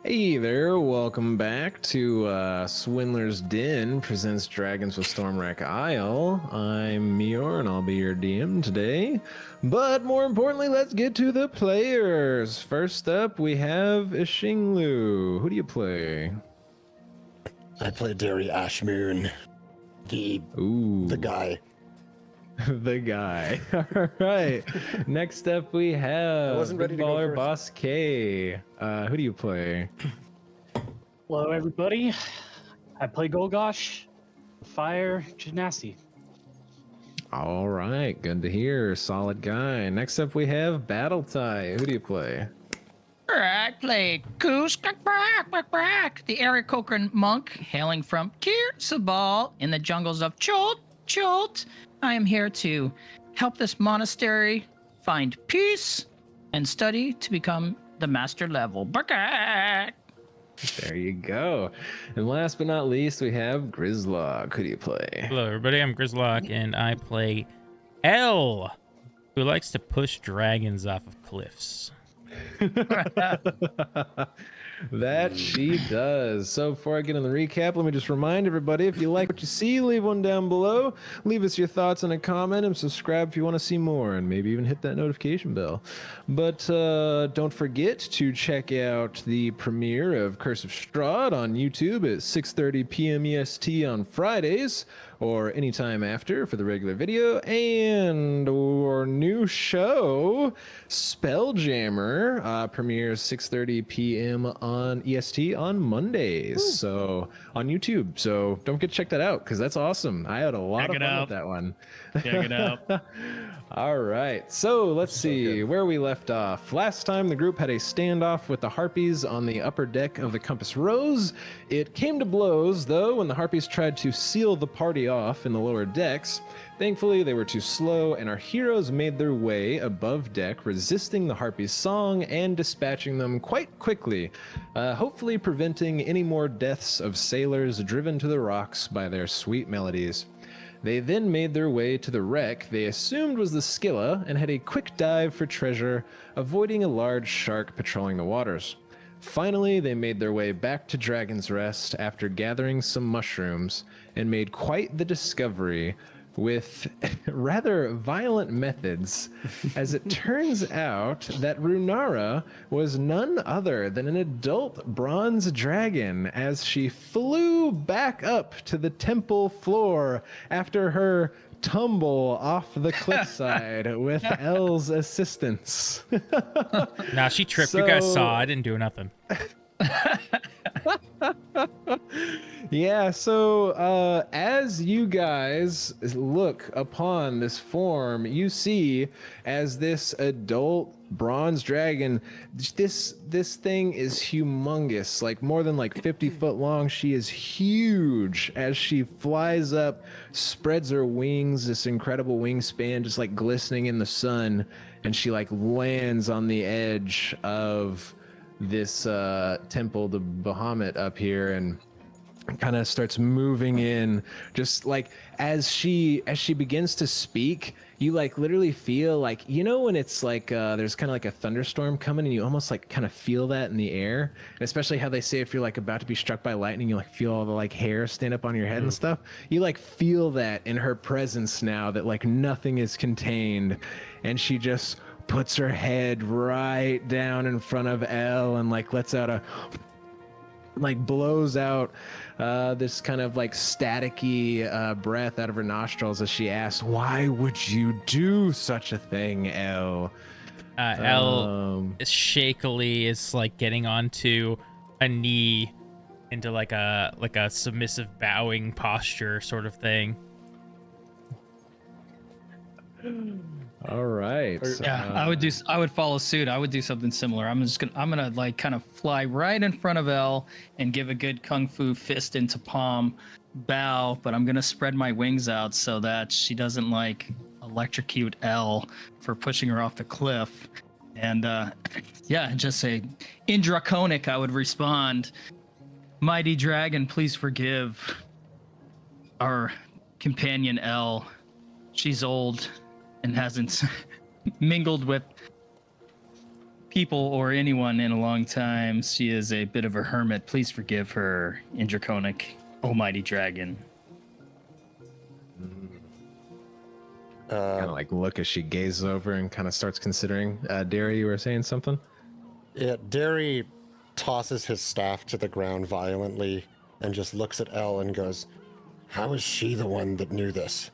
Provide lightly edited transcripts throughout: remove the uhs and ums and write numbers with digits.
Hey there, welcome back to Swindler's Den presents Dragons with Stormwreck Isle. I'm Meyore and I'll be your DM today. But more importantly, let's get to the players. First up, we have Ishingloo. Who do you play? I play Derry Ashmoon, the guy. The guy. All right. Next up, we have I wasn't ready to go first. BigBallerBossk K. Who do you play? Hello, everybody. I play Golgosh, Fire Genasi. All right, good to hear. Solid guy. Next up, we have Battletight. Who do you play? I play Koos, the Aarakocra monk hailing from Kirsabal in the jungles of Cholt. I am here to help this monastery find peace and study to become the master level. There you go. And last but not least, we have Grizlocke. Who do you play? Hello, everybody. I'm Grizlocke, and I play Elle, who likes to push dragons off of cliffs. That she does. So before I get on the recap, let me just remind everybody, if you like what you see, leave one down below. Leave us your thoughts in a comment and subscribe if you want to see more, and maybe even hit that notification bell. But don't forget to check out the premiere of Curse of Strahd on YouTube at 6:30 p.m. EST on Fridays, or anytime after for the regular video, and our new show, Spelljammer, premieres 6:30 p.m. on EST on Mondays. Ooh. So on YouTube. So don't forget to check that out because that's awesome. I had a lot of fun with that one. Check it out. All right, so let's see where we left off. Last time the group had a standoff with the Harpies on the upper deck of the Compass Rose. It came to blows, though, when the Harpies tried to seal the party off in the lower decks. Thankfully, they were too slow, and our heroes made their way above deck, resisting the Harpies' song and dispatching them quite quickly, hopefully preventing any more deaths of sailors driven to the rocks by their sweet melodies. They then made their way to the wreck they assumed was the Scylla and had a quick dive for treasure, avoiding a large shark patrolling the waters. Finally, they made their way back to Dragon's Rest after gathering some mushrooms and made quite the discovery with rather violent methods, as it turns out that Runara was none other than an adult bronze dragon as she flew back up to the temple floor after her tumble off the cliffside with Elle's assistance. Nah, she tripped. You guys saw. I didn't do nothing. Yeah, so as you guys look upon this form, you see as this adult bronze dragon, this thing is humongous, like more than like 50 foot long. She is huge as she flies up, spreads her wings, this incredible wingspan just like glistening in the sun, and she like lands on the edge of this temple, the Bahamut up here, and kind of starts moving in. Just like as she begins to speak, you like literally feel like, you know, when it's like there's kind of like a thunderstorm coming and you almost like kind of feel that in the air, and especially how they say if you're like about to be struck by lightning, you like feel all the like hair stand up on your head and stuff. You like feel that in her presence now, that like nothing is contained, and she just puts her head right down in front of Elle and like lets out a, like blows out this kind of like staticky breath out of her nostrils as she asks, "Why would you do such a thing, Elle?" Elle shakily is like getting onto a knee into like a submissive bowing posture sort of thing. All right. Yeah, I would follow suit. I would do something similar. I'm gonna like kind of fly right in front of Elle and give a good kung fu fist into palm bow, but I'm gonna spread my wings out so that she doesn't like electrocute Elle for pushing her off the cliff. And yeah, just say in Draconic I would respond, "Mighty dragon, please forgive our companion Elle. She's old and hasn't mingled with people or anyone in a long time. She is a bit of a hermit. Please forgive her, in Draconic, almighty dragon. Kind of like look as she gazes over and kind of starts considering. Derry, you were saying something? Yeah, Derry tosses his staff to the ground violently and just looks at Elle and goes, "How is she the one that knew this?"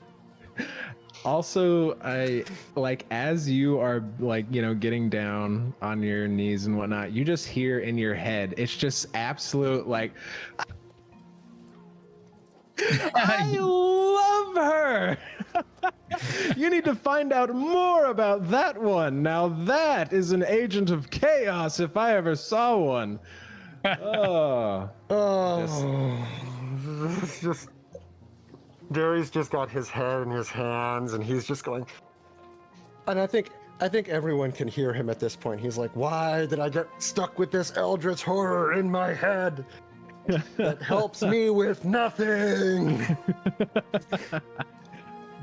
Also, I like as you are like, you know, getting down on your knees and whatnot, you just hear in your head, it's just absolute like, I love her. You need to find out more about that one. Now that is an agent of chaos if I ever saw one. Oh, just Derry's just got his head in his hands and he's just going. And I think everyone can hear him at this point. He's like, "Why did I get stuck with this eldritch horror in my head that helps me with nothing?"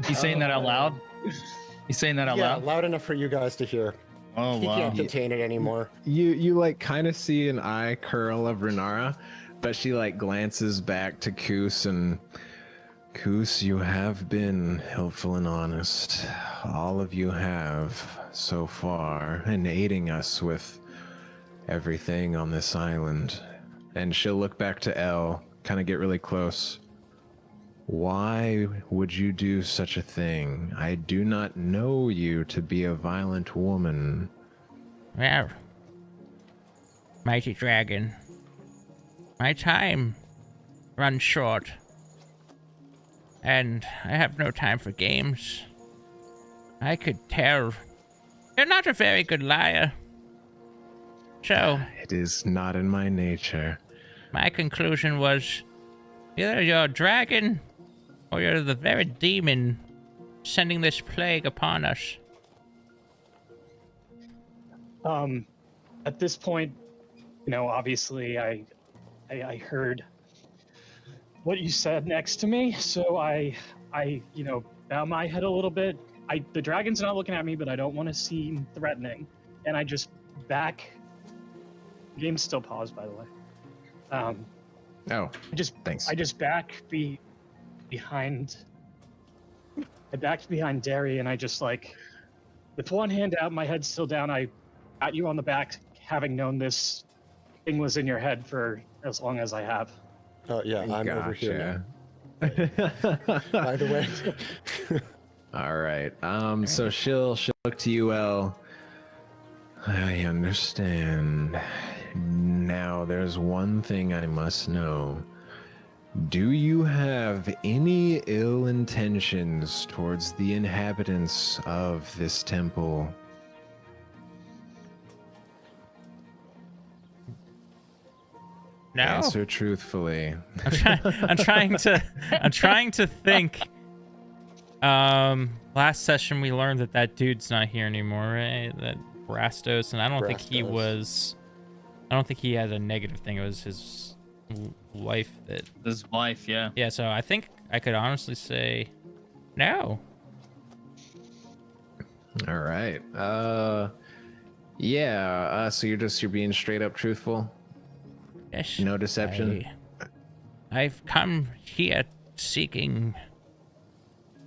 He's saying that out loud? He's saying that out loud? Yeah, loud enough for you guys to hear. Oh, He wow. can't contain it anymore. you like kind of see an eye curl of Renara, but she like glances back to Koos and Koos, you have been helpful and honest. All of you have so far, and aiding us with everything on this island. And she'll look back to Elle, kind of get really close. Why would you do such a thing? I do not know you to be a violent woman. Well, mighty dragon, my time runs short, and I have no time for games. I could tell you're not a very good liar. So, It is not in my nature. my conclusion was either you're a dragon or you're the very demon sending this plague upon us. At this point, you know, obviously I heard what you said next to me, so I you know, bow my head a little bit. The dragon's not looking at me, but I don't want to seem threatening, and I just back. The game's still paused, by the way. Thanks. I just back behind. I backed behind Derry, and I just like, with one hand out, my head still down. I pat you on the back, having known this thing was in your head for as long as I have. Oh yeah, I'm over here now. By the way. All right. So she'll look to you, Elle. I understand. Now there's one thing I must know. Do you have any ill intentions towards the inhabitants of this temple? No. Answer truthfully. I'm trying to think. Last session we learned that dude's not here anymore, right? That Rastos, and I don't think he had a negative thing. It was his wife that. His wife, yeah. Yeah, so I think I could honestly say no. All right. Yeah. So you're being straight up truthful? Yes. No deception? I've come here seeking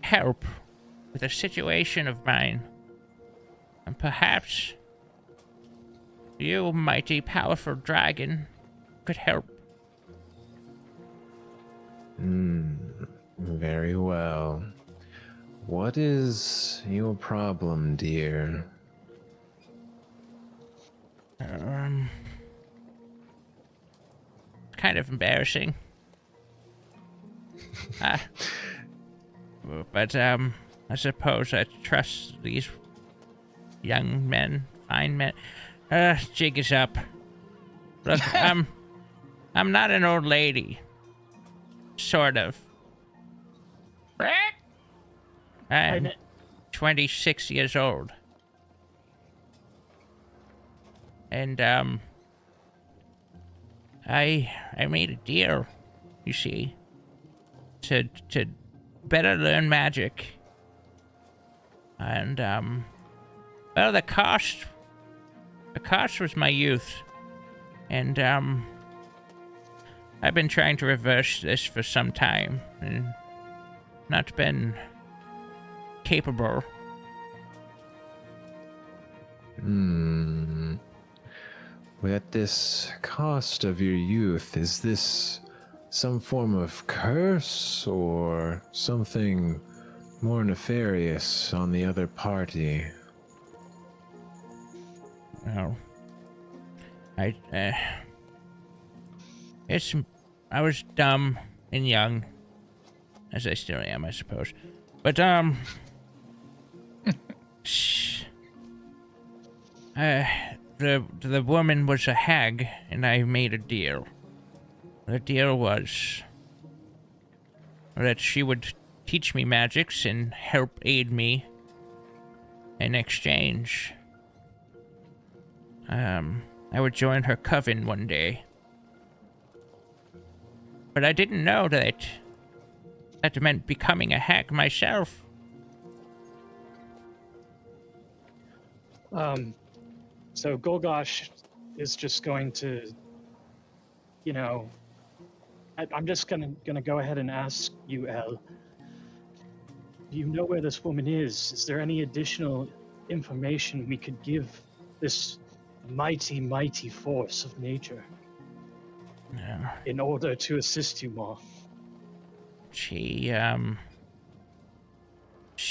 help with a situation of mine. And perhaps you, mighty powerful dragon, could help. Very well. What is your problem, dear? Kind of embarrassing. But I suppose I trust these young men, fine men. Jig is up. Look, I'm not an old lady. Sort of. I'm 26 years old. And I made a deal, you see, to better learn magic. And well, the cost The curse was my youth. And, I've been trying to reverse this for some time, and not been capable. At this cost of your youth, is this some form of curse or something more nefarious on the other party? Well, I was dumb and young, as I still am, I suppose. But, the woman was a hag, and I made a deal. The deal was that she would teach me magics and help aid me. In exchange, I would join her coven one day. But I didn't know that meant becoming a hag myself. So Golgosh is just going to, I'm just gonna go ahead and ask you, El. Do you know where this woman is? Is there any additional information we could give this mighty, mighty force of nature in order to assist you more? She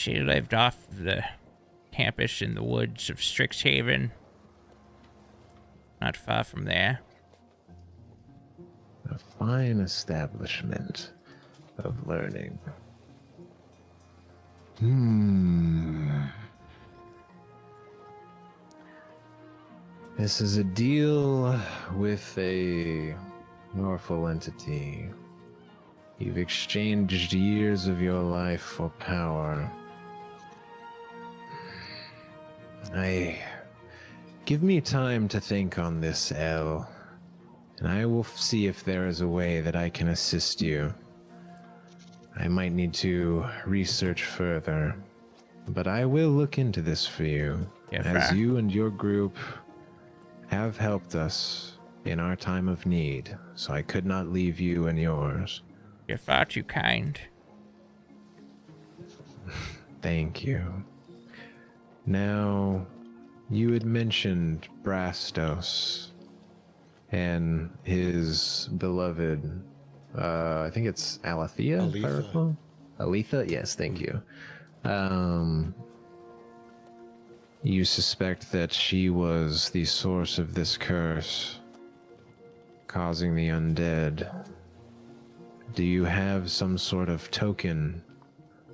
lived off the campus in the woods of Strixhaven. Not far from there. A fine establishment of learning. This is a deal with a powerful entity. You've exchanged years of your life for power. Give me time to think on this, El, and I will see if there is a way that I can assist you. I might need to research further, but I will look into this for you, as you and your group have helped us in our time of need, so I could not leave you and yours. You're far too kind. Thank you. Now, you had mentioned Brastos and his beloved, I think it's Alethea, if I Aletha. recall. Aletha? Yes, thank you. You suspect that she was the source of this curse, causing the undead. Do you have some sort of token,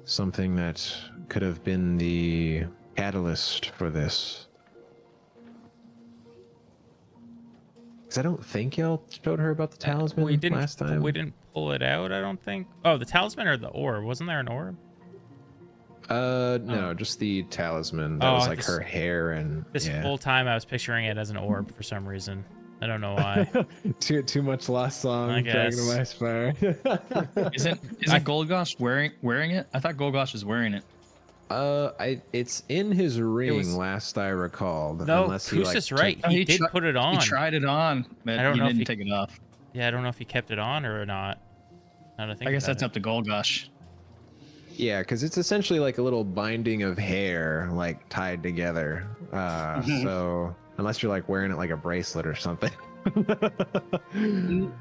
something that could have been the catalyst for this? Because I don't think y'all showed her about the talisman last time. We didn't pull it out, I don't think. Oh, the talisman or the orb? Wasn't there an orb? No, just the talisman. That was like her hair and This whole time I was picturing it as an orb for some reason. I don't know why. too much lost song. I Dragon guess. of Ice Fire. Isn't Golgosh wearing it? I thought Golgosh was wearing it. It's in his ring, last I recalled. No, unless he Pusa's right. Oh, He did put it on. He tried it on, but I don't he know if didn't he- take it off. Yeah, I don't know if he kept it on or not. I I guess that's up to Golgosh. Yeah, because it's essentially like a little binding of hair, like tied together. So unless you're like wearing it like a bracelet or something. No,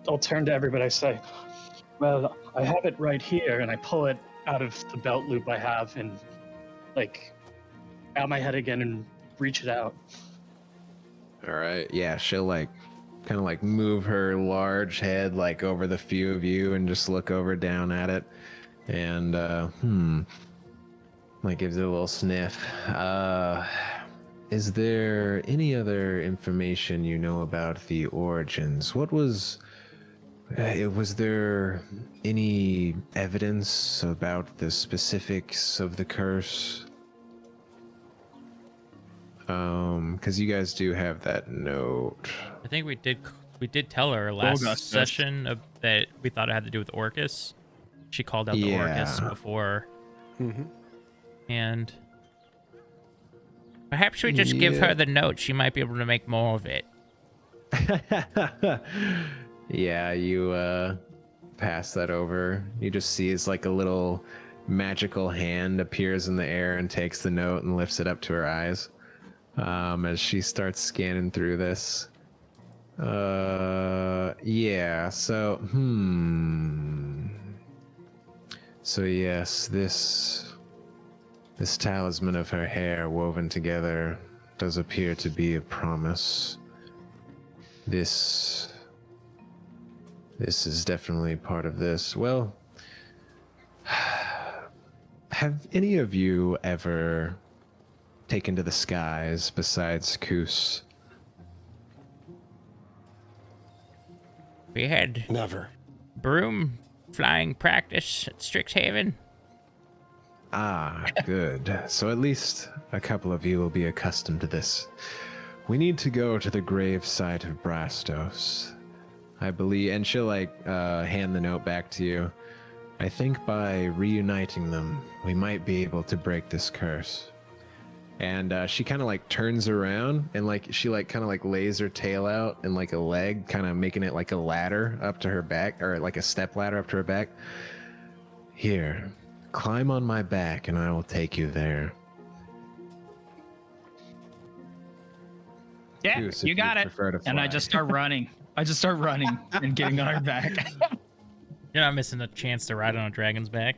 I'll turn to everybody. I say, well, I have it right here, and I pull it out of the belt loop I have, and like bow my head again and reach it out. All right. Yeah, she'll like kind of like move her large head like over the few of you and just look over down at it, and like gives it a little sniff. Is there any other information you know about the origins? What was there any evidence about the specifics of the curse? Because you guys do have that note. I think we did tell her last session that we thought it had to do with Orcus. She called out the Orcus before. Mm-hmm. And Perhaps we just give her the note. She might be able to make more of it. Yeah, you pass that over. You just see it's like a little magical hand appears in the air and takes the note and lifts it up to her eyes. As she starts scanning through this. Yeah, so, So yes, this talisman of her hair woven together does appear to be a promise. This is definitely part of this. Well, have any of you ever taken to the skies besides Koos? We had Never. broom flying practice at Strixhaven. Ah, good. So at least a couple of you will be accustomed to this. We need to go to the grave site of Brastos. I believe, and she'll hand the note back to you. I think by reuniting them, we might be able to break this curse. And she kind of turns around and she kind of lays her tail out and a leg, kind of making it like a ladder up to her back, or like a step ladder up to her back. Here, climb on my back and I will take you there. Yeah, Goose, if you got it. prefer to And I fly. just start running. I just start running and getting on her back. You're not missing a chance to ride on a dragon's back.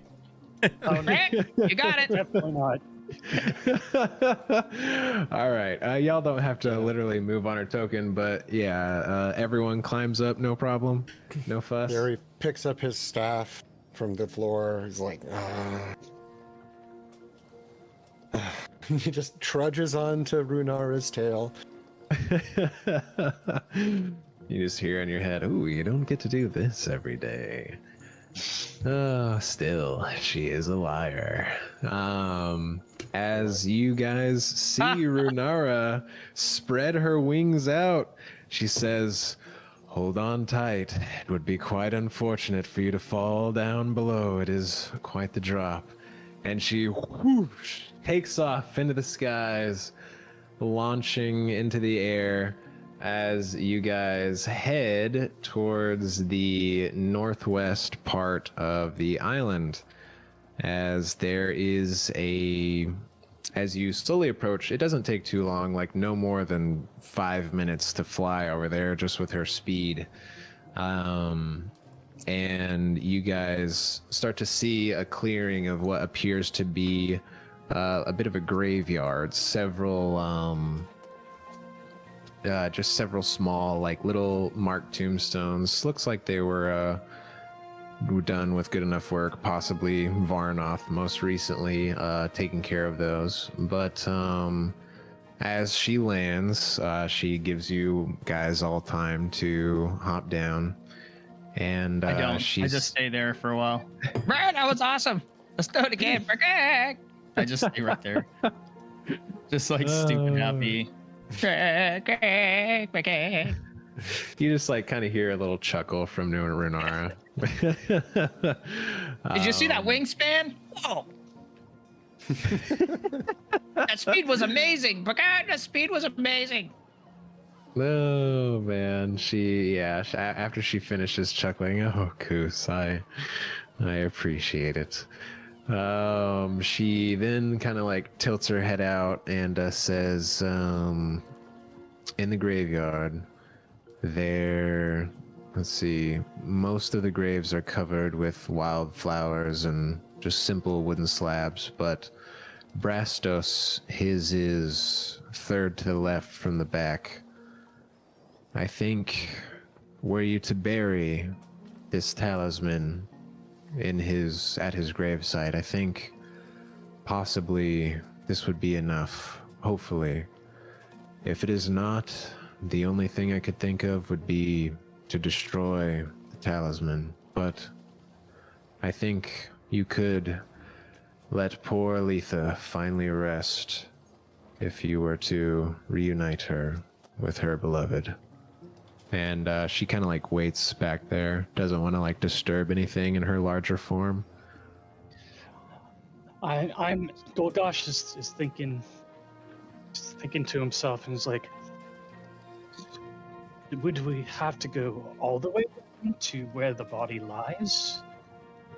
Oh, no, Hey, you got it. definitely not. All right, y'all don't have to literally move on her token, but yeah, everyone climbs up, no problem, no fuss. Gary picks up his staff from the floor. He's like, he just trudges onto Runara's tail. You just hear in your head, ooh, you don't get to do this every day. Oh, still, she is a liar. As you guys see Runara spread her wings out, she says, hold on tight. It would be quite unfortunate for you to fall down below. It is quite the drop. And she whoosh, takes off into the skies, launching into the air as you guys head towards the northwest part of the island. As there is as you slowly approach, it doesn't take too long, no more than 5 minutes to fly over there just with her speed. And you guys start to see a clearing of what appears to be a bit of a graveyard. Just several small, little marked tombstones. Looks like they were done with good enough work. Possibly Varnoth most recently taking care of those. But as she lands, she gives you guys all time to hop down. And I don't. I just stay there for a while. Right, that was awesome. Let's do it again. I just stay right there. Just stupid happy. You just kind of hear a little chuckle from Runara. Did you see that wingspan? Whoa. That speed was amazing. That speed was amazing. Oh man, after she finishes chuckling, oh Koos, I appreciate it. She then kind of tilts her head out and says, in the graveyard, let's see, most of the graves are covered with wildflowers and just simple wooden slabs, but Brastos, his is third to the left from the back. I think, were you to bury this talisman at his gravesite, I think possibly this would be enough, hopefully. If it is not, the only thing I could think of would be to destroy the talisman, but I think you could let poor Aletha finally rest if you were to reunite her with her beloved. And she kind of waits back there, doesn't want to disturb anything in her larger form. I'm Golgosh is thinking, just thinking to himself, and he's like, would we have to go all the way to where the body lies?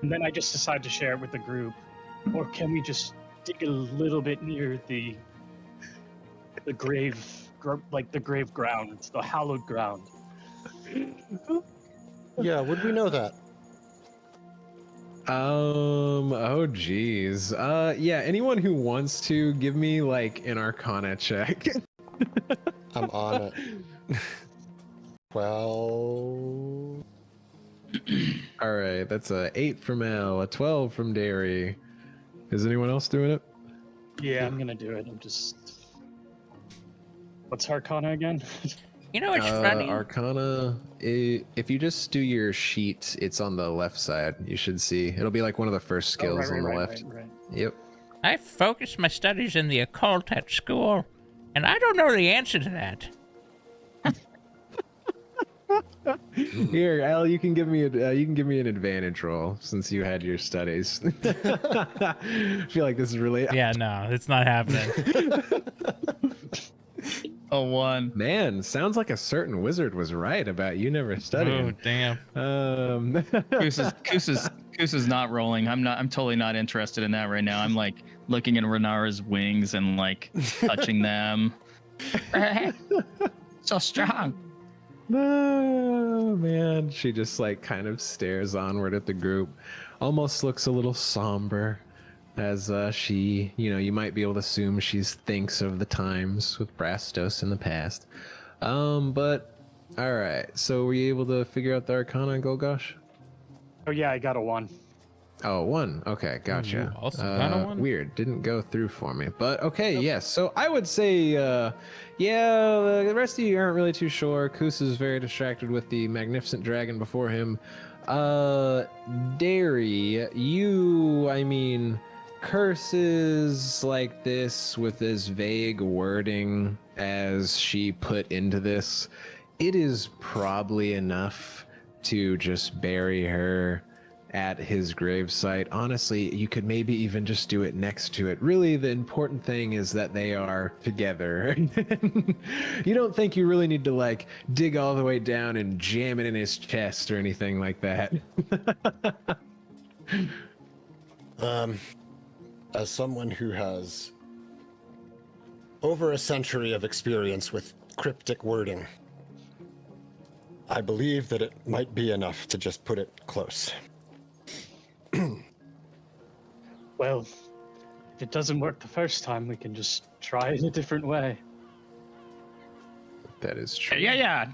And then I just decide to share it with the group. Or can we just dig a little bit near the grave, like the grave ground, the hallowed ground? Yeah, would we know that? Oh geez. Yeah, anyone who wants to give me like an Arcana check. I'm on it. 12. All right, that's a 8 from L, a 12 from Derry. Is anyone else doing it? Yeah, I'm gonna do it. I'm just. What's Arcana again? You know, it's funny. Arcana, if you just do your sheet, it's on the left side. You should see. It'll be like one of the first skills on the left. Right. Yep. I focused my studies in the occult at school, and I don't know the answer to that. Here, Al, you can give me an advantage roll since you had your studies. I feel like this is really Yeah, no, it's not happening. A 1. Man, sounds like a certain wizard was right about you never Oh, studying. damn. Goose is not rolling. I'm totally not interested in that right now. I'm like looking at Renara's wings and like touching them. So strong. No, man. She just like kind of stares onward at the group, almost looks a little somber as she, you might be able to assume she thinks of the times with Brastos in the past. But all right. So were you able to figure out the Arcana, Golgosh? Oh yeah, I got a 1. Oh, 1. Okay, gotcha. You also got a 1? Weird. Didn't go through for me. But okay, yes. So I would say, yeah, the rest of you aren't really too sure. Kus is very distracted with the magnificent dragon before him. Derry, curses like this with this vague wording as she put into this, it is probably enough to just bury her at his gravesite. Honestly, you could maybe even just do it next to it. Really, the important thing is that they are together. You don't think you really need to like dig all the way down and jam it in his chest or anything like that. As someone who has over a century of experience with cryptic wording, I believe that it might be enough to just put it close. Well, if it doesn't work the first time, we can just try it a different way. That is true. Yeah.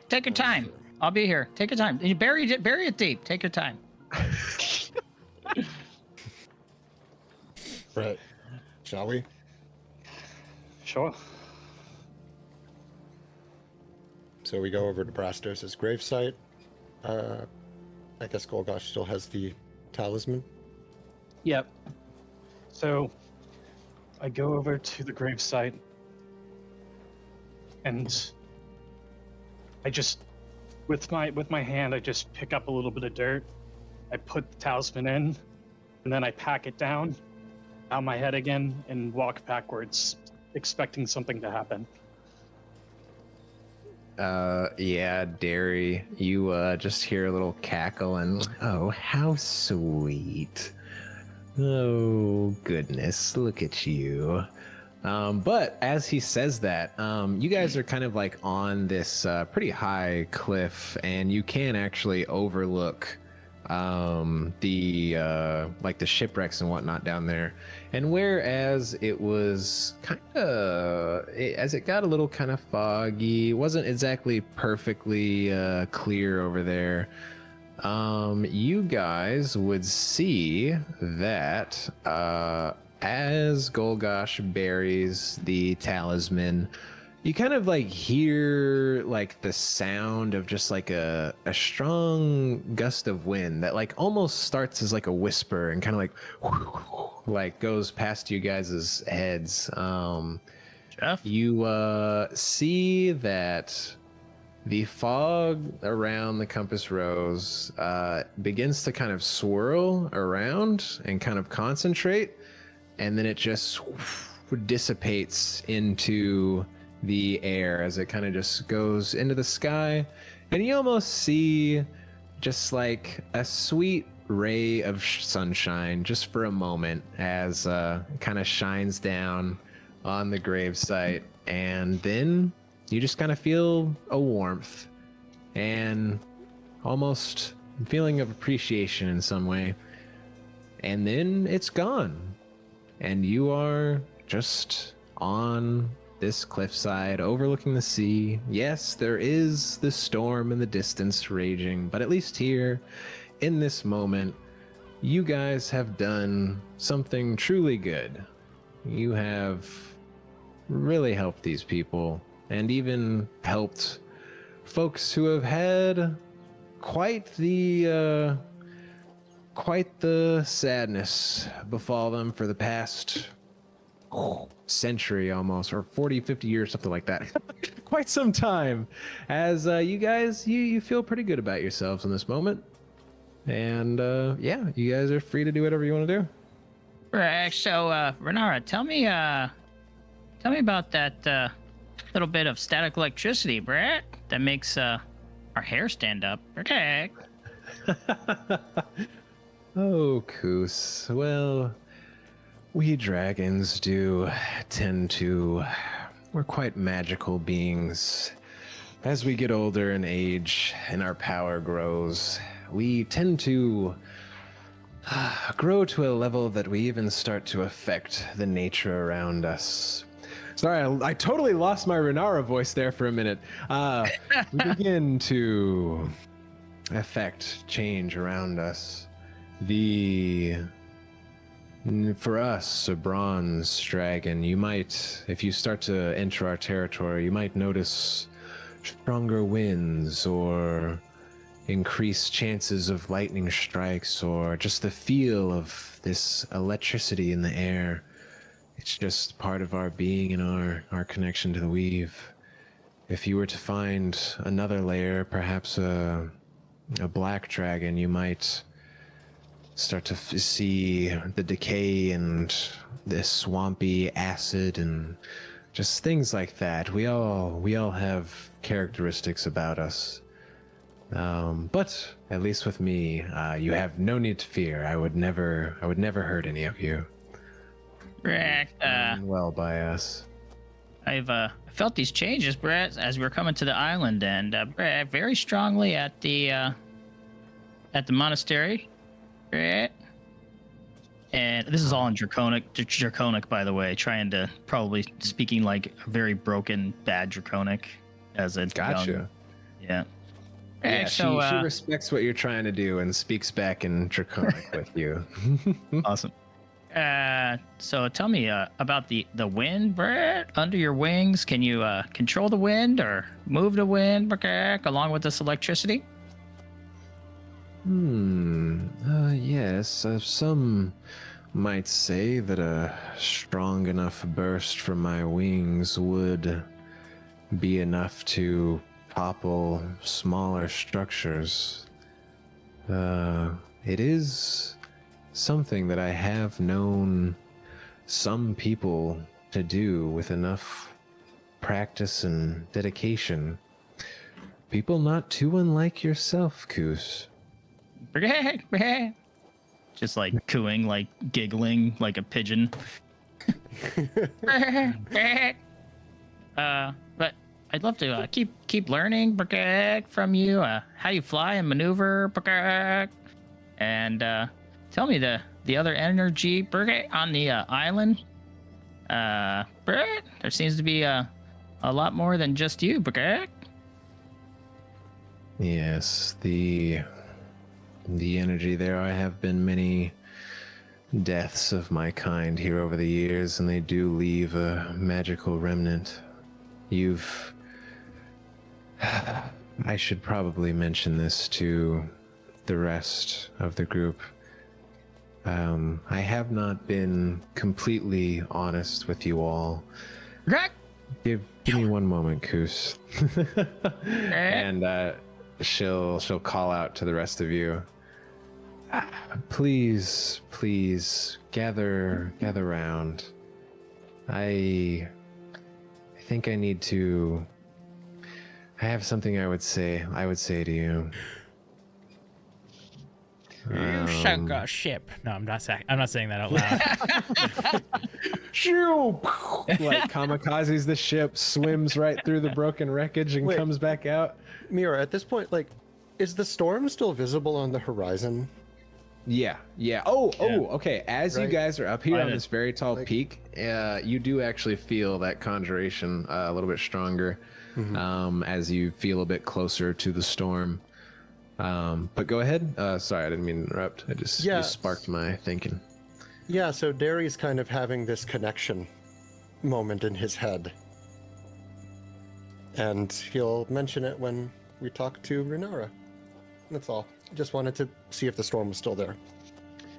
Take your time. I'll be here. Take your time. You bury it deep. Take your time. Right. Shall we? Sure. So we go over to Brastos' gravesite. I guess Golgosh still has the talisman. Yep. So I go over to the gravesite and I just with my hand I just pick up a little bit of dirt. I put the talisman in and then I pack it down my head again and walk backwards, expecting something to happen. Yeah, Derry, you just hear a little cackle and, oh, how sweet. Oh, goodness, look at you. But as he says that, you guys are kind of like on this pretty high cliff, and you can actually overlook the shipwrecks and whatnot down there. And whereas it was kind of, as it got a little kind of foggy, wasn't exactly perfectly clear over there, you guys would see that as Golgosh buries the talisman, you kind of like hear like the sound of just like a strong gust of wind that like almost starts as like a whisper and kind of like goes past you guys' heads. Jeff? You see that the fog around the compass rose begins to kind of swirl around and kind of concentrate, and then it just dissipates into the air as it kind of just goes into the sky, and you almost see just like a sweet ray of sunshine just for a moment as it kind of shines down on the gravesite, and then you just kind of feel a warmth and almost feeling of appreciation in some way, and then it's gone, and you are just on this cliffside overlooking the sea. Yes, there is the storm in the distance raging, but at least here in this moment, you guys have done something truly good. You have really helped these people, and even helped folks who have had quite the sadness befall them for the past century almost, or 40, 50 years, something like that. Quite some time. As you guys, you feel pretty good about yourselves in this moment. And yeah, you guys are free to do whatever you want to do. Right. So, Renara, tell me about that little bit of static electricity, Brett, that makes our hair stand up. Okay. Oh, Koos. Well, we dragons do tend to... We're quite magical beings. As we get older in age and our power grows, we tend to grow to a level that we even start to affect the nature around us. Sorry, I totally lost my Renara voice there for a minute. We begin to affect change around us. For us, a bronze dragon, you might, if you start to enter our territory, you might notice stronger winds or increased chances of lightning strikes, or just the feel of this electricity in the air. It's just part of our being and our connection to the weave. If you were to find another layer, perhaps a black dragon, you might start to see the decay and this swampy acid and just things like that. We all have characteristics about us. But at least with me, you have no need to fear. I would never hurt any of you. Brett, Well by us. I've felt these changes, Brett, as we're coming to the island, and Brett, very strongly at the monastery, Brett. And this is all in draconic, by the way, trying to probably speaking like a very broken, bad draconic as a Gotcha. young, yeah. Yeah, So, she respects what you're trying to do and speaks back in draconic with you. awesome. So tell me about the wind, Brett, under your wings. Can you control the wind or move the wind, Brett, along with this electricity? Yes. Some might say that a strong enough burst from my wings would be enough to topple smaller structures. It is something that I have known some people to do with enough practice and dedication. People not too unlike yourself, Koos. Just like cooing, like giggling, like a pigeon. But I'd love to keep learning from you, how you fly and maneuver, and tell me the other energy on the island. There seems to be a lot more than just you, Yes, the energy there. I have been many deaths of my kind here over the years, and they do leave a magical remnant. I should probably mention this to the rest of the group. I have not been completely honest with you all. Give me one moment, Koos. And she'll call out to the rest of you. Please gather round. I think I need to. I have something I would say to you. You sunk a ship. No, I'm not saying that out loud. Shoo! Like kamikazes the ship, swims right through the broken wreckage, and Wait. comes back out. Meyore, at this point, like, is the storm still visible on the horizon? Yeah. Oh, okay. As you Right. guys are up here Right. on this very tall Like- peak, you do actually feel that conjuration a little bit stronger as you feel a bit closer to the storm. But go ahead. Sorry, I didn't mean to interrupt. I just Yeah. you sparked my thinking. Yeah, so Derry's kind of having this connection moment in his head. And he'll mention it when we talk to Runara. That's all. Just wanted to see if the storm was still there.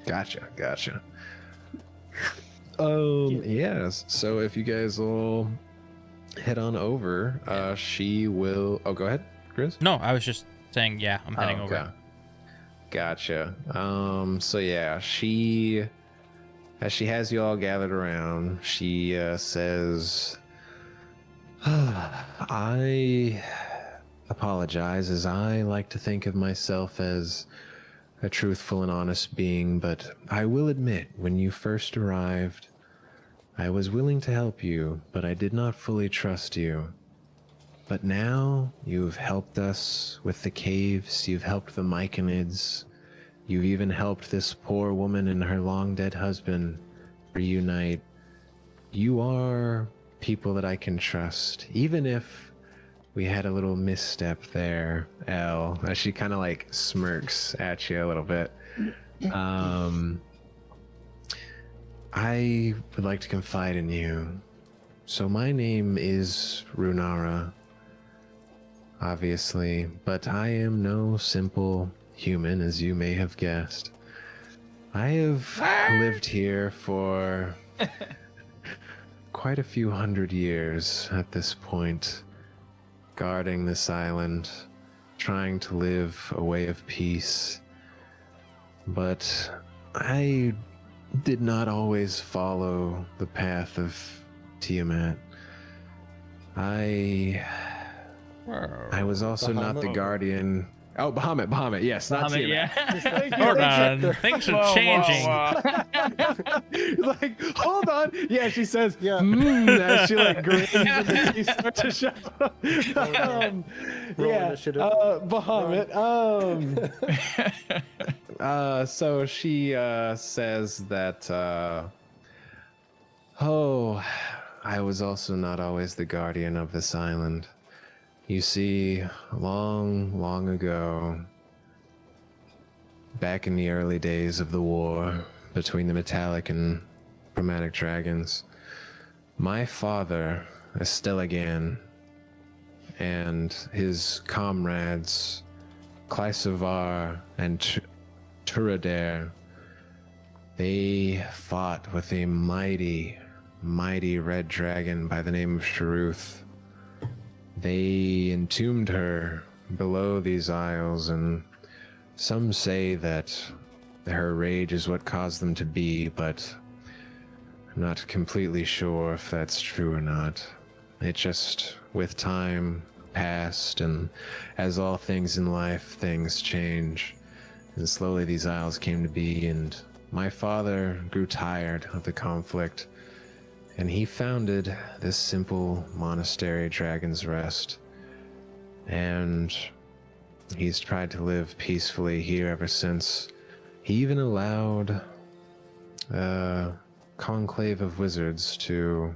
Gotcha. Yes. So if you guys will head on over, she will. Oh, go ahead, Chris. No, I was just saying, yeah, I'm heading Oh, okay. over. Gotcha. So yeah, as she has you all gathered around, she says, I apologize, as I like to think of myself as a truthful and honest being, but I will admit, when you first arrived, I was willing to help you, but I did not fully trust you. But now you've helped us with the caves, you've helped the Myconids, you've even helped this poor woman and her long-dead husband reunite. You are people that I can trust, even if we had a little misstep there, Elle, as she kind of like smirks at you a little bit. I would like to confide in you. So my name is Runara, obviously, but I am no simple human, as you may have guessed. I have lived here for quite a few hundred years at this point, guarding this island, trying to live a way of peace. But I did not always follow the path of Tiamat. I was also not the Bahamut? guardian. Oh, Bahamut, yes, not Tiamat. Hold on, things are changing. Like, hold on. Yeah, she says, Yeah. as she like grins and the teeth start to show. Roll Yeah, initiative. Bahamut. So she says that, I was also not always the guardian of this island. You see, long, long ago, back in the early days of the war between the metallic and chromatic dragons, my father, Estelagan, and his comrades, Clysavar and Turadair, they fought with a mighty, mighty red dragon by the name of Sharuth. They entombed her below these isles, and some say that her rage is what caused them to be, but I'm not completely sure if that's true or not. It just, with time, passed, and as all things in life, things change. And slowly these isles came to be, and my father grew tired of the conflict, and he founded this simple monastery, Dragon's Rest. And he's tried to live peacefully here ever since. He even allowed a conclave of wizards to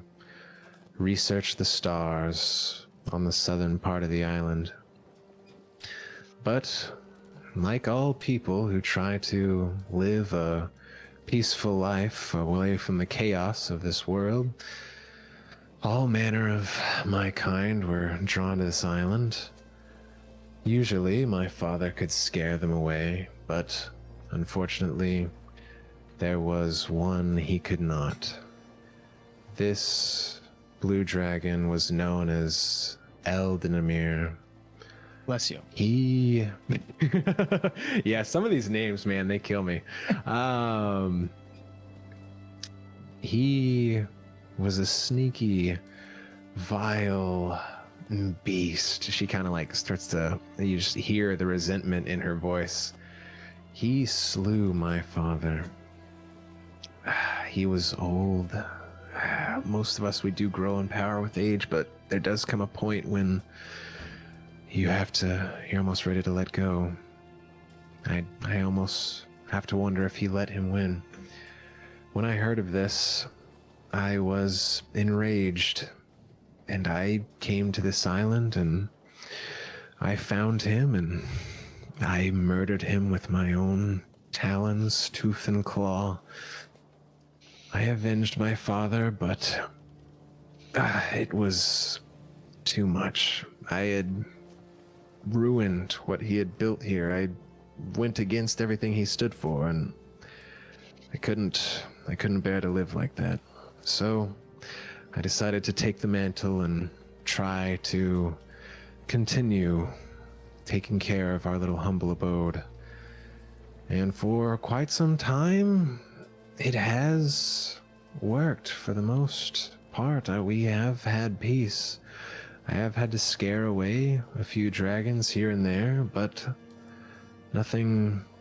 research the stars on the southern part of the island. But like all people who try to live a peaceful life away from the chaos of this world, all manner of my kind were drawn to this island. Usually my father could scare them away, but unfortunately there was one he could not. This blue dragon was known as Eldinamir. Bless you. He yeah, some of these names, man, they kill me. He was a sneaky, vile beast. She kind of like starts to, you just hear the resentment in her voice. He slew my father. He was old. Most of us, we do grow in power with age, but there does come a point when you're almost ready to let go. I almost have to wonder if he let him win. When I heard of this, I was enraged, and I came to this island, and I found him, and I murdered him with my own talons, tooth and claw. I avenged my father, but it was too much. I had ruined what he had built here. I went against everything he stood for, and I couldn't bear to live like that. So I decided to take the mantle and try to continue taking care of our little humble abode. And for quite some time, it has worked for the most part. We have had peace. I have had to scare away a few dragons here and there, but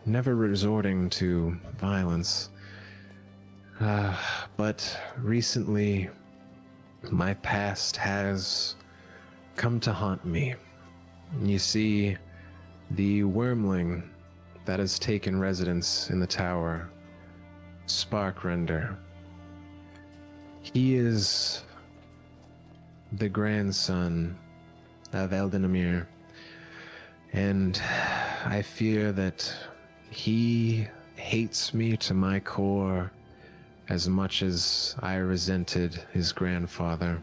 never resorting to violence. But recently, my past has come to haunt me. You see, the Wyrmling that has taken residence in the tower, Sparkrender, he is the grandson of Eldenamir, and I fear that he hates me to my core as much as I resented his grandfather,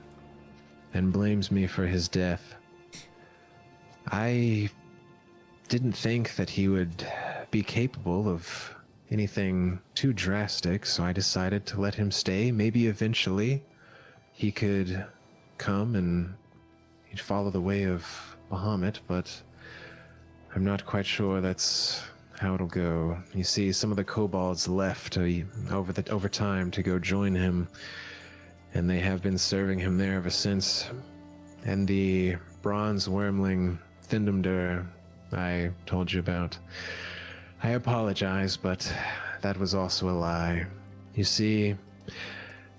and blames me for his death. I didn't think that he would be capable of anything too drastic, so I decided to let him stay. Maybe eventually he could come and he'd follow the way of Bahamut, but I'm not quite sure that's how it'll go. You see, some of the kobolds left over time to go join him, and they have been serving him there ever since. And the bronze Wyrmling Thindamdur I told you about, I apologize, but that was also a lie. You see,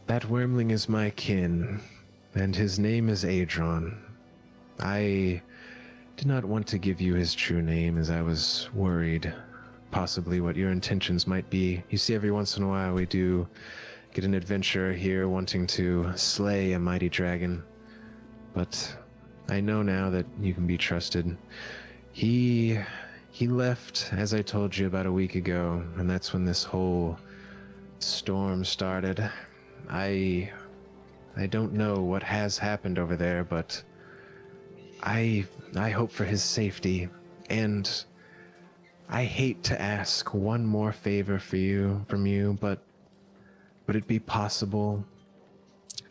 that Wyrmling is my kin, and his name is Adron. I did not want to give you his true name, as I was worried possibly what your intentions might be. You see, every once in a while we do get an adventurer here wanting to slay a mighty dragon, but I know now that you can be trusted. He left, as I told you, about a week ago, and that's when this whole storm started. I don't know what has happened over there, but I hope for his safety, and I hate to ask one more favor from you, but would it be possible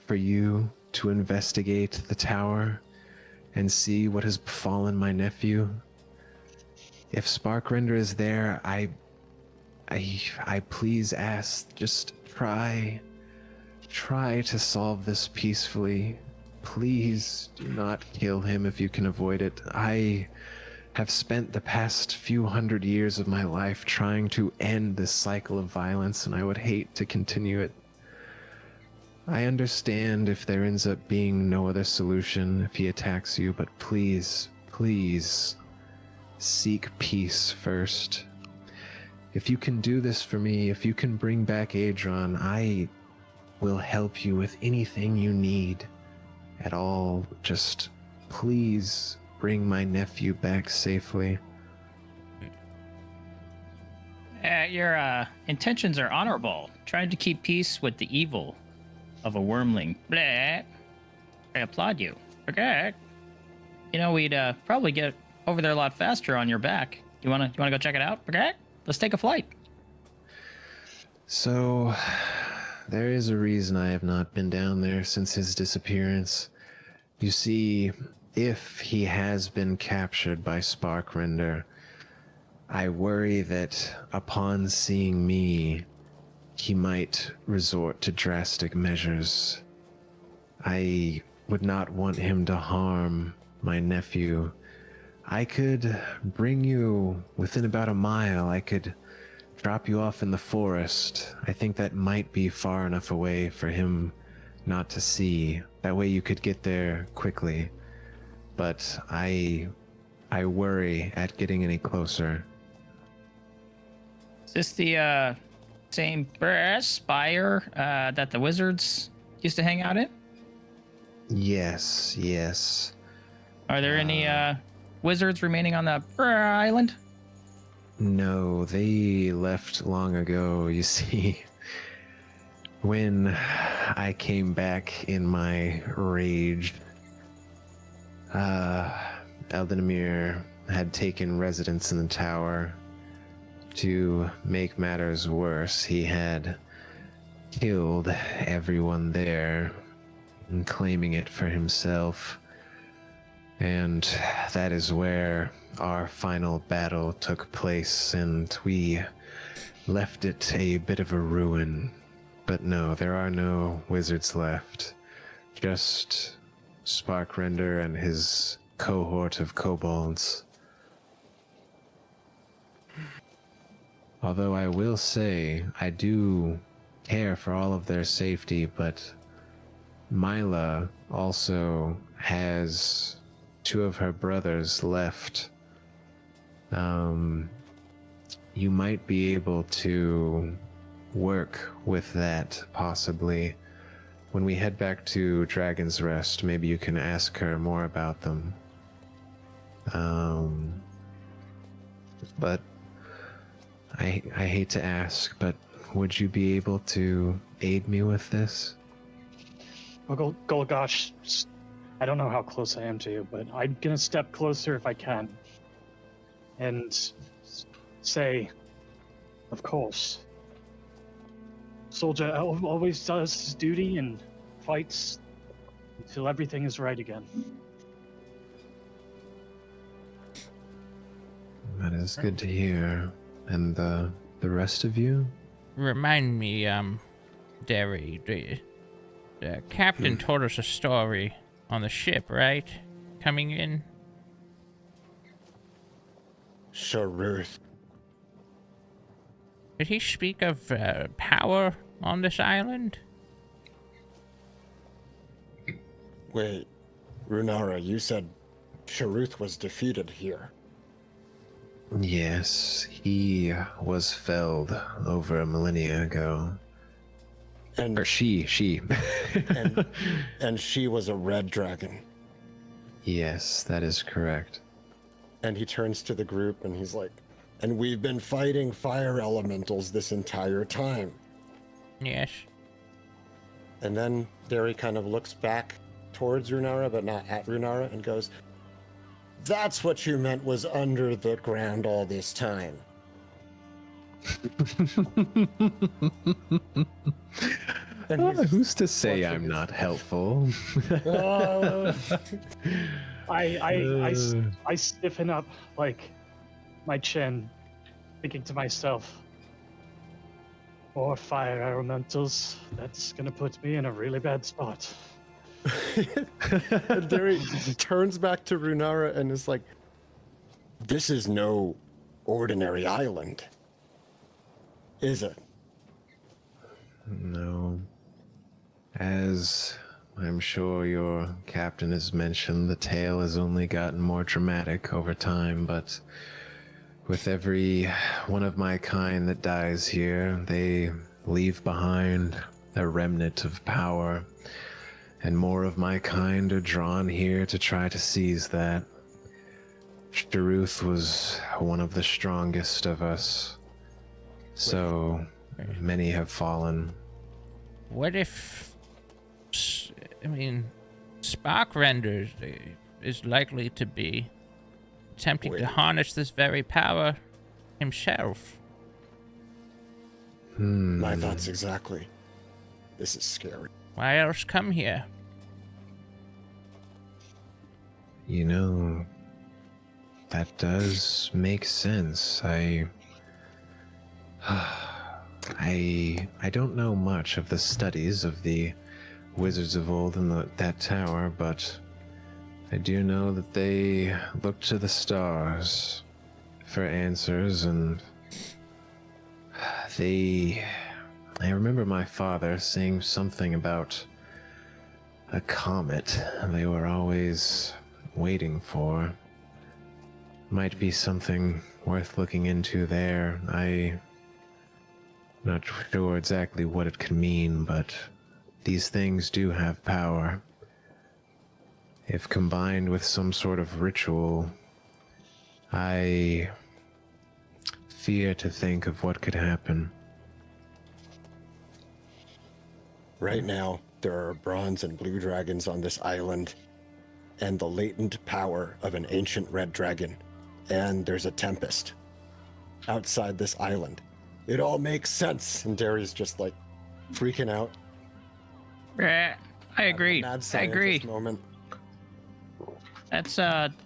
for you to investigate the tower and see what has befallen my nephew? If Sparkrender is there, I please ask, just try to solve this peacefully. Please do not kill him if you can avoid it. I have spent the past few hundred years of my life trying to end this cycle of violence, and I would hate to continue it. I understand if there ends up being no other solution if he attacks you, but please, please, seek peace first. If you can do this for me, if you can bring back Adron, I will help you with anything you need at all. Just please bring my nephew back safely. Your intentions are honorable. Trying to keep peace with the evil of a Wyrmling. Blah. I applaud you. Okay. You know, we'd probably get over there a lot faster on your back. You wanna go check it out? Okay. Let's take a flight. So, there is a reason I have not been down there since his disappearance. You see, if he has been captured by Sparkrender, I worry that upon seeing me, he might resort to drastic measures. I would not want him to harm my nephew. I could bring you within about a mile. I could drop you off in the forest. I think that might be far enough away for him not to see. That way you could get there quickly. But I worry at getting any closer. Is this the same spire that the wizards used to hang out in? Yes, yes. Are there any wizards remaining on the island? No, they left long ago. You see, when I came back in my rage, Eldemir had taken residence in the tower. To make matters worse, he had killed everyone there, and claiming it for himself. And that is where our final battle took place, and we left it a bit of a ruin. But no, there are no wizards left. Just Sparkrender and his cohort of kobolds. Although I will say, I do care for all of their safety, but Myla also has 2 of her brothers left. You might be able to work with that, possibly. When we head back to Dragon's Rest, maybe you can ask her more about them. But I hate to ask, but would you be able to aid me with this? Well, Golgosh, I don't know how close I am to you, but I'm gonna step closer if I can. And say, of course. Soldier always does his duty and fights until everything is right again. That is good to hear. And the rest of you? Remind me, Derry, the captain told us a story on the ship, right? Coming in? Sharuth. Did he speak of power on this island? Wait, Runara, you said Sharuth was defeated here. Yes, he was felled over a millennia ago. And Or she. and she was a red dragon. Yes, that is correct. And he turns to the group and he's like, and we've been fighting fire elementals this entire time. Yes. And then Derry kind of looks back towards Runara, but not at Runara, and goes, that's what you meant was under the ground all this time. Who's to say I'm not helpful? I stiffen up like my chin, thinking to myself, more fire elementals. That's gonna put me in a really bad spot. And Derry turns back to Runara and is like, this is no ordinary island, is it? No. As I'm sure your captain has mentioned, the tale has only gotten more dramatic over time, but with every one of my kind that dies here, they leave behind a remnant of power, and more of my kind are drawn here to try to seize that. Sharuth was one of the strongest of us, so many have fallen. What if... I mean, Sparkrender is likely to be attempting to harness this very power himself. My thoughts exactly. This is scary. Why else come here? You know, that does make sense. I don't know much of the studies of the wizards of old in that tower, but I do know that they look to the stars for answers, and I remember my father saying something about a comet they were always waiting for. Might be something worth looking into there. I'm not sure exactly what it could mean, but these things do have power. If combined with some sort of ritual, I fear to think of what could happen. Right now, there are bronze and blue dragons on this island, and the latent power of an ancient red dragon. And there's a tempest outside this island. It all makes sense. And Derry's just like freaking out. I agree. Mad I scientist agree. Moment. That's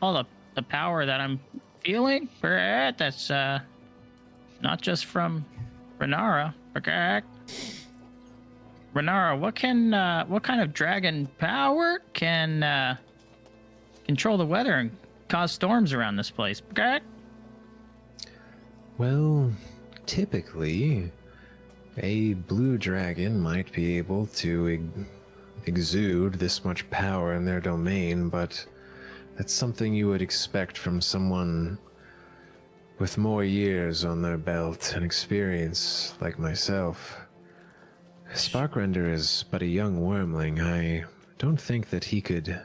all the power that I'm feeling. That's not just from Renara. Renara, what kind of dragon power can control the weather and cause storms around this place? Well, typically, a blue dragon might be able to exude this much power in their domain, but that's something you would expect from someone with more years on their belt and experience like myself. Sparkrender is but a young wyrmling. I don't think that he could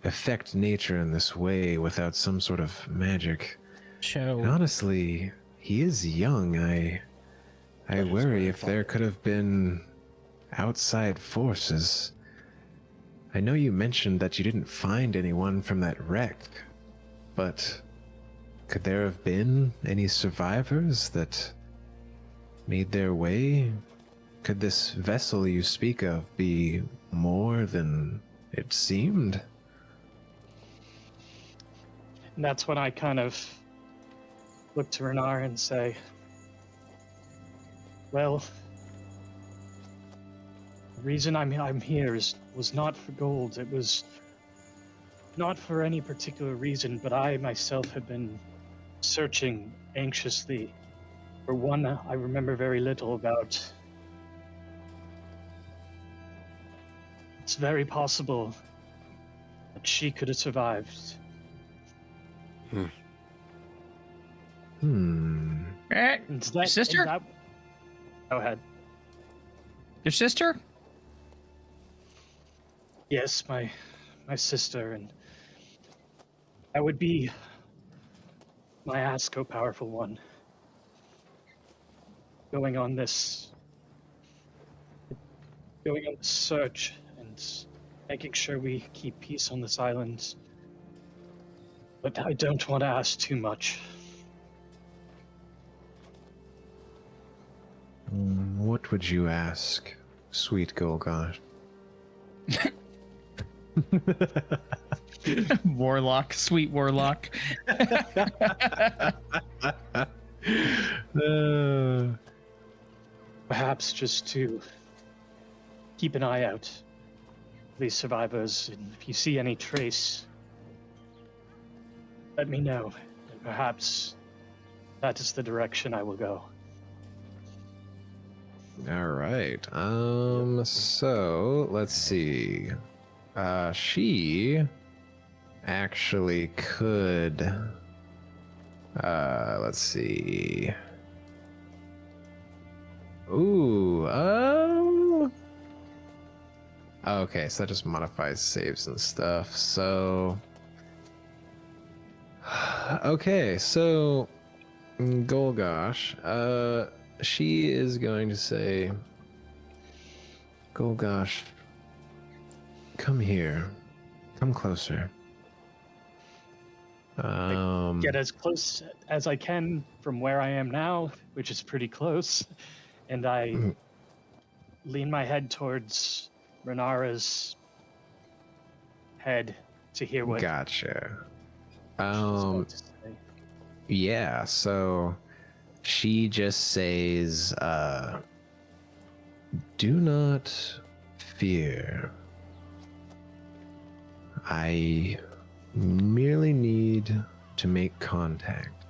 affect nature in this way without some sort of magic. And honestly, he is young. I worry if there could have been outside forces. I know you mentioned that you didn't find anyone from that wreck, but could there have been any survivors that made their way? Could this vessel you speak of be more than it seemed? And that's when I kind of look to Renar and say, well, the reason I'm here was not for gold. It was not for any particular reason, but I myself had been searching anxiously for one I remember very little about. It's very possible that she could have survived. Your sister? Go ahead. Your sister? Yes, my sister, and that would be my Asco powerful one. Going on this search and making sure we keep peace on this island. But I don't want to ask too much. What would you ask, sweet Golgosh? Warlock, sweet warlock. Perhaps just to keep an eye out for these survivors, and if you see any trace, let me know, and perhaps that is the direction I will go. All right. So let's see. She actually could. Let's see. Ooh. Okay, so that just modifies saves and stuff. So. Okay, so Golgosh, she is going to say, Golgosh, come here. Come closer. Get as close as I can from where I am now, which is pretty close, and I lean my head towards Renara's head to hear what Gotcha. she's about to say. Yeah, so she just says, do not fear. I merely need to make contact.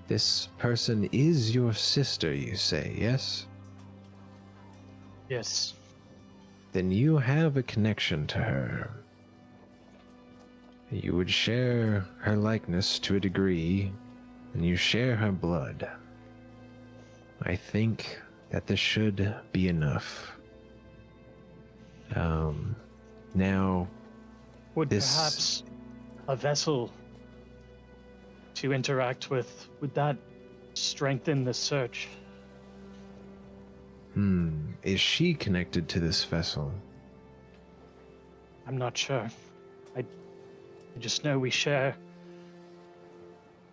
This person is your sister, you say, yes? Yes. Then you have a connection to her. You would share her likeness to a degree, and you share her blood. I think that this should be enough. Now, Would this... perhaps a vessel to interact with, would that strengthen the search? Is she connected to this vessel? I'm not sure. I just know we share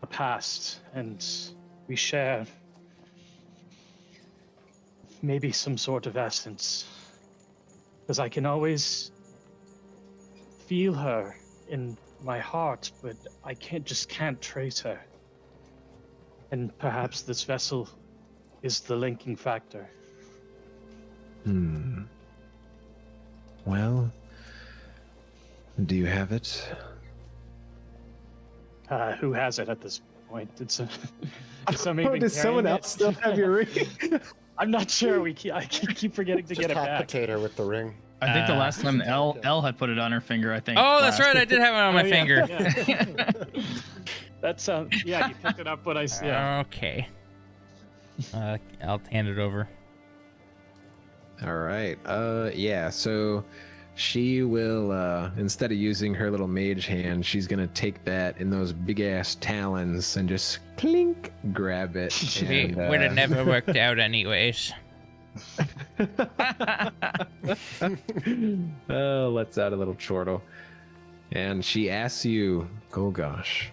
a past, and we share maybe some sort of essence. Because I can always feel her in my heart, but I can't trace her. And perhaps this vessel is the linking factor. Well, do you have it? Who has it at this point? Did somebody been Does someone carrying else it? still have your ring? I'm not sure. I keep forgetting to Just get it hot back. potato with the ring. I think the last time Okay. Elle had put it on her finger. I think. Oh, that's last. right. I did have it on my Oh, yeah, finger. yeah. That's yeah. You picked it up when I yeah. Okay. I'll hand it over. All right. Yeah, so she will, instead of using her little mage hand, she's going to take that in those big ass talons and just clink, grab it. It And, would have never worked out anyways. lets out a little chortle. And she asks you, Golgosh,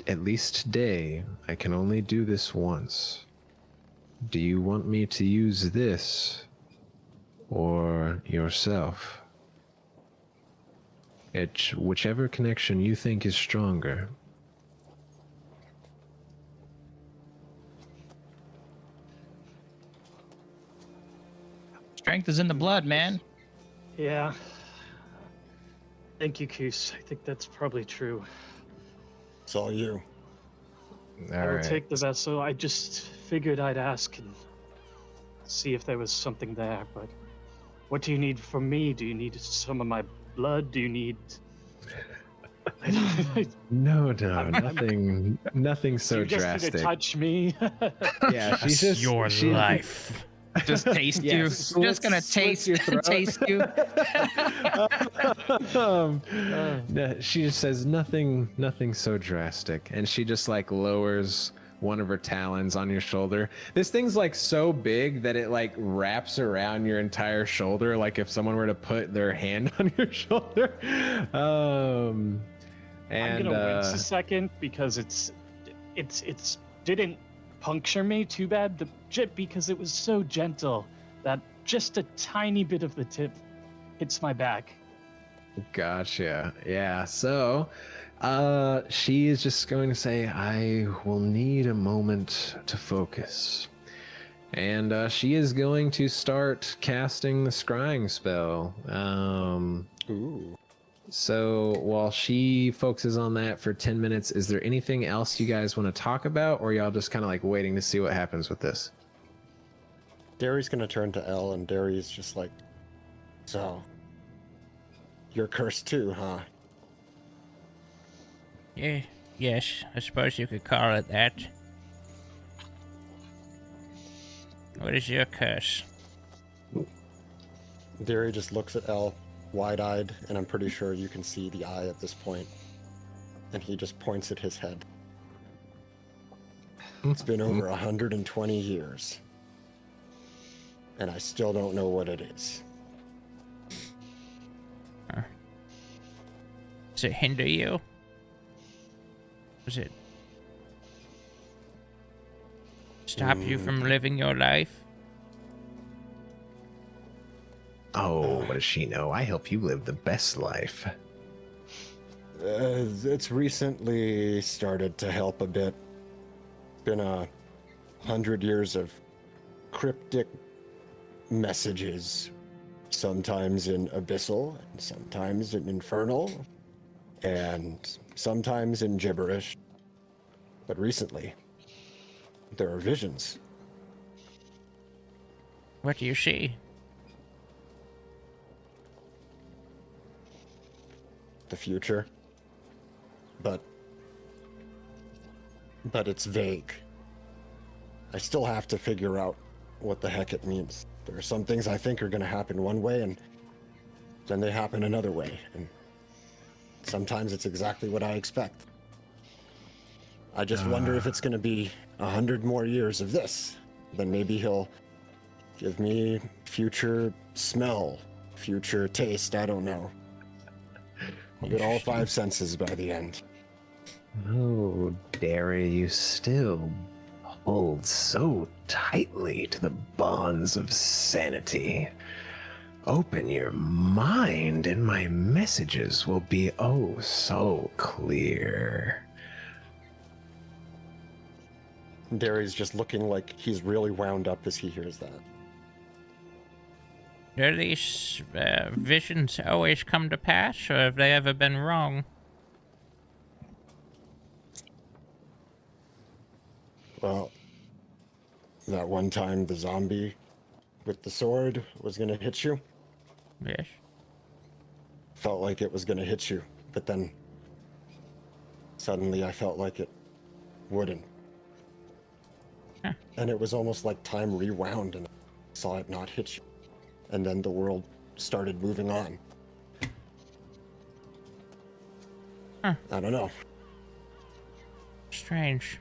at least today, I can only do this once. Do you want me to use this or yourself? It's whichever connection you think is stronger. Strength is in the blood, man. Yeah. Thank you, Koos. I think that's probably true. It's all you. I will take the vessel. I just figured I'd ask and see if there was something there, but what do you need from me? Do you need some of my blood? Do you need... No, nothing so you just drastic. need to touch me. Yeah, she's just your she- life. Just taste you. Yes, I'm just gonna slits your throat. taste you. No, she just says nothing so drastic, and she just like lowers one of her talons on your shoulder. This thing's like so big that it like wraps around your entire shoulder, like if someone were to put their hand on your shoulder. And I'm gonna wince a second because it's didn't puncture me too bad, because it was so gentle that just a tiny bit of the tip hits my back. Gotcha. Yeah. So, she is just going to say, "I will need a moment to focus," and she is going to start casting the scrying spell. Ooh. So while she focuses on that for 10 minutes, is there anything else you guys want to talk about, or y'all just kind of like waiting to see what happens with this? Derry's gonna turn to Elle, and Derry's just like, so, you're cursed too, huh? Yeah, yes, I suppose you could call it that. What is your curse? Derry just looks at Elle, wide-eyed, and I'm pretty sure you can see the eye at this point. And he just points at his head. It's been over 120 years. And I still don't know what it is. Does it hinder you? Does it stop you from living your life? Oh, what does she know? I help you live the best life. It's recently started to help a bit. It's been 100 years of cryptic messages, sometimes in abyssal, and sometimes in infernal, and sometimes in gibberish. But recently, there are visions. What do you see? The future. But it's vague. I still have to figure out what the heck it means. There are some things I think are going to happen one way, and then they happen another way. And sometimes it's exactly what I expect. I just wonder if it's going to be 100 more years of this. Then maybe he'll give me future smell, future taste, I don't know. I'll get all 5 senses by the end. Oh, Derry, you still hold so tightly to the bonds of sanity. Open your mind, and my messages will be oh so clear. Derry's just looking like he's really wound up as he hears that. Do these visions always come to pass, or have they ever been wrong? Well, that one time the zombie with the sword was gonna hit you, Yes. felt like it was gonna hit you, but then suddenly I felt like it wouldn't. Huh. And it was almost like time rewound and I saw it not hit you. And then the world started moving on. Huh. I don't know. Strange.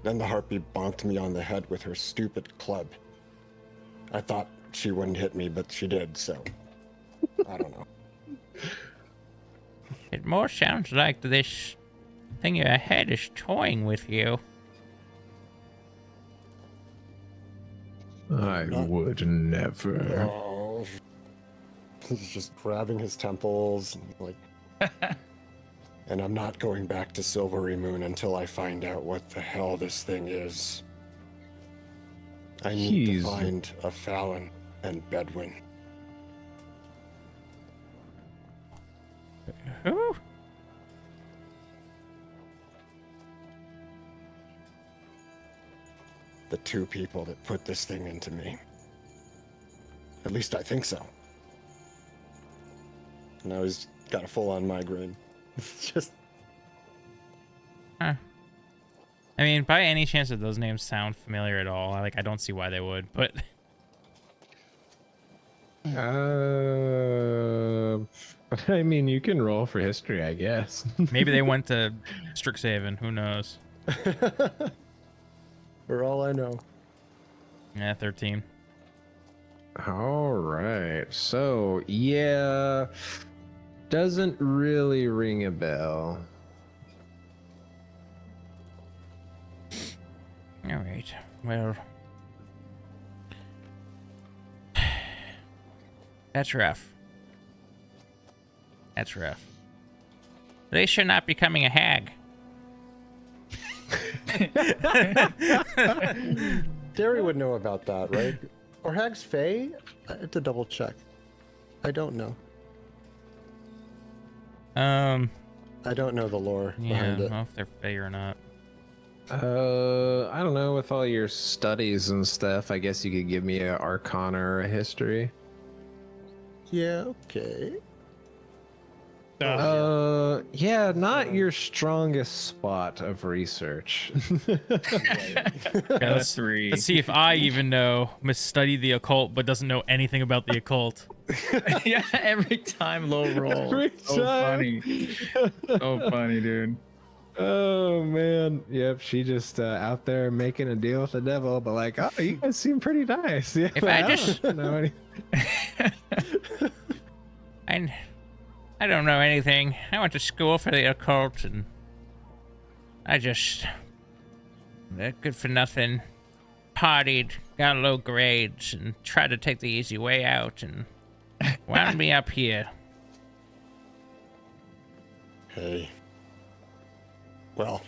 Then the harpy bonked me on the head with her stupid club. I thought she wouldn't hit me, but she did, so I don't know. It more sounds like this thing in your head is toying with you. I would never. Oh, he's just grabbing his temples and like. And I'm not going back to Silvery Moon until I find out what the hell this thing is. I need to find a Fallon and Bedwin. Who? The 2 people that put this thing into me. At least I think so. Now he's got a full-on migraine. It's just... Huh. I mean, by any chance that those names sound familiar at all, I don't see why they would, but... I mean, you can roll for history, I guess. Maybe they went to Strixhaven, who knows? For all I know. Yeah, 13. All right. So, yeah, doesn't really ring a bell. All right. Well, that's rough. That's rough. They should not be becoming a hag. Derry would know about that, right? Or Hags Fae? I have to double check. I don't know. I don't know the lore Yeah, I behind don't it. know if they're fae or not. I don't know. With all your studies and stuff, I guess you could give me a Arcana or a History. Yeah, okay. Yeah, not your strongest spot of research. Let's 3. Let's see if I even know. Study the occult, but doesn't know anything about the occult. Yeah, every time low roll. Every So time. funny. So funny, dude. Oh man, yep. She just out there making a deal with the devil, but like, oh, you guys seem pretty nice. Yeah, If I just- don't know any- I don't know anything. I went to school for the occult, and I just good for nothing. Partied, got low grades, and tried to take the easy way out, and wound me up here. Hey. Well,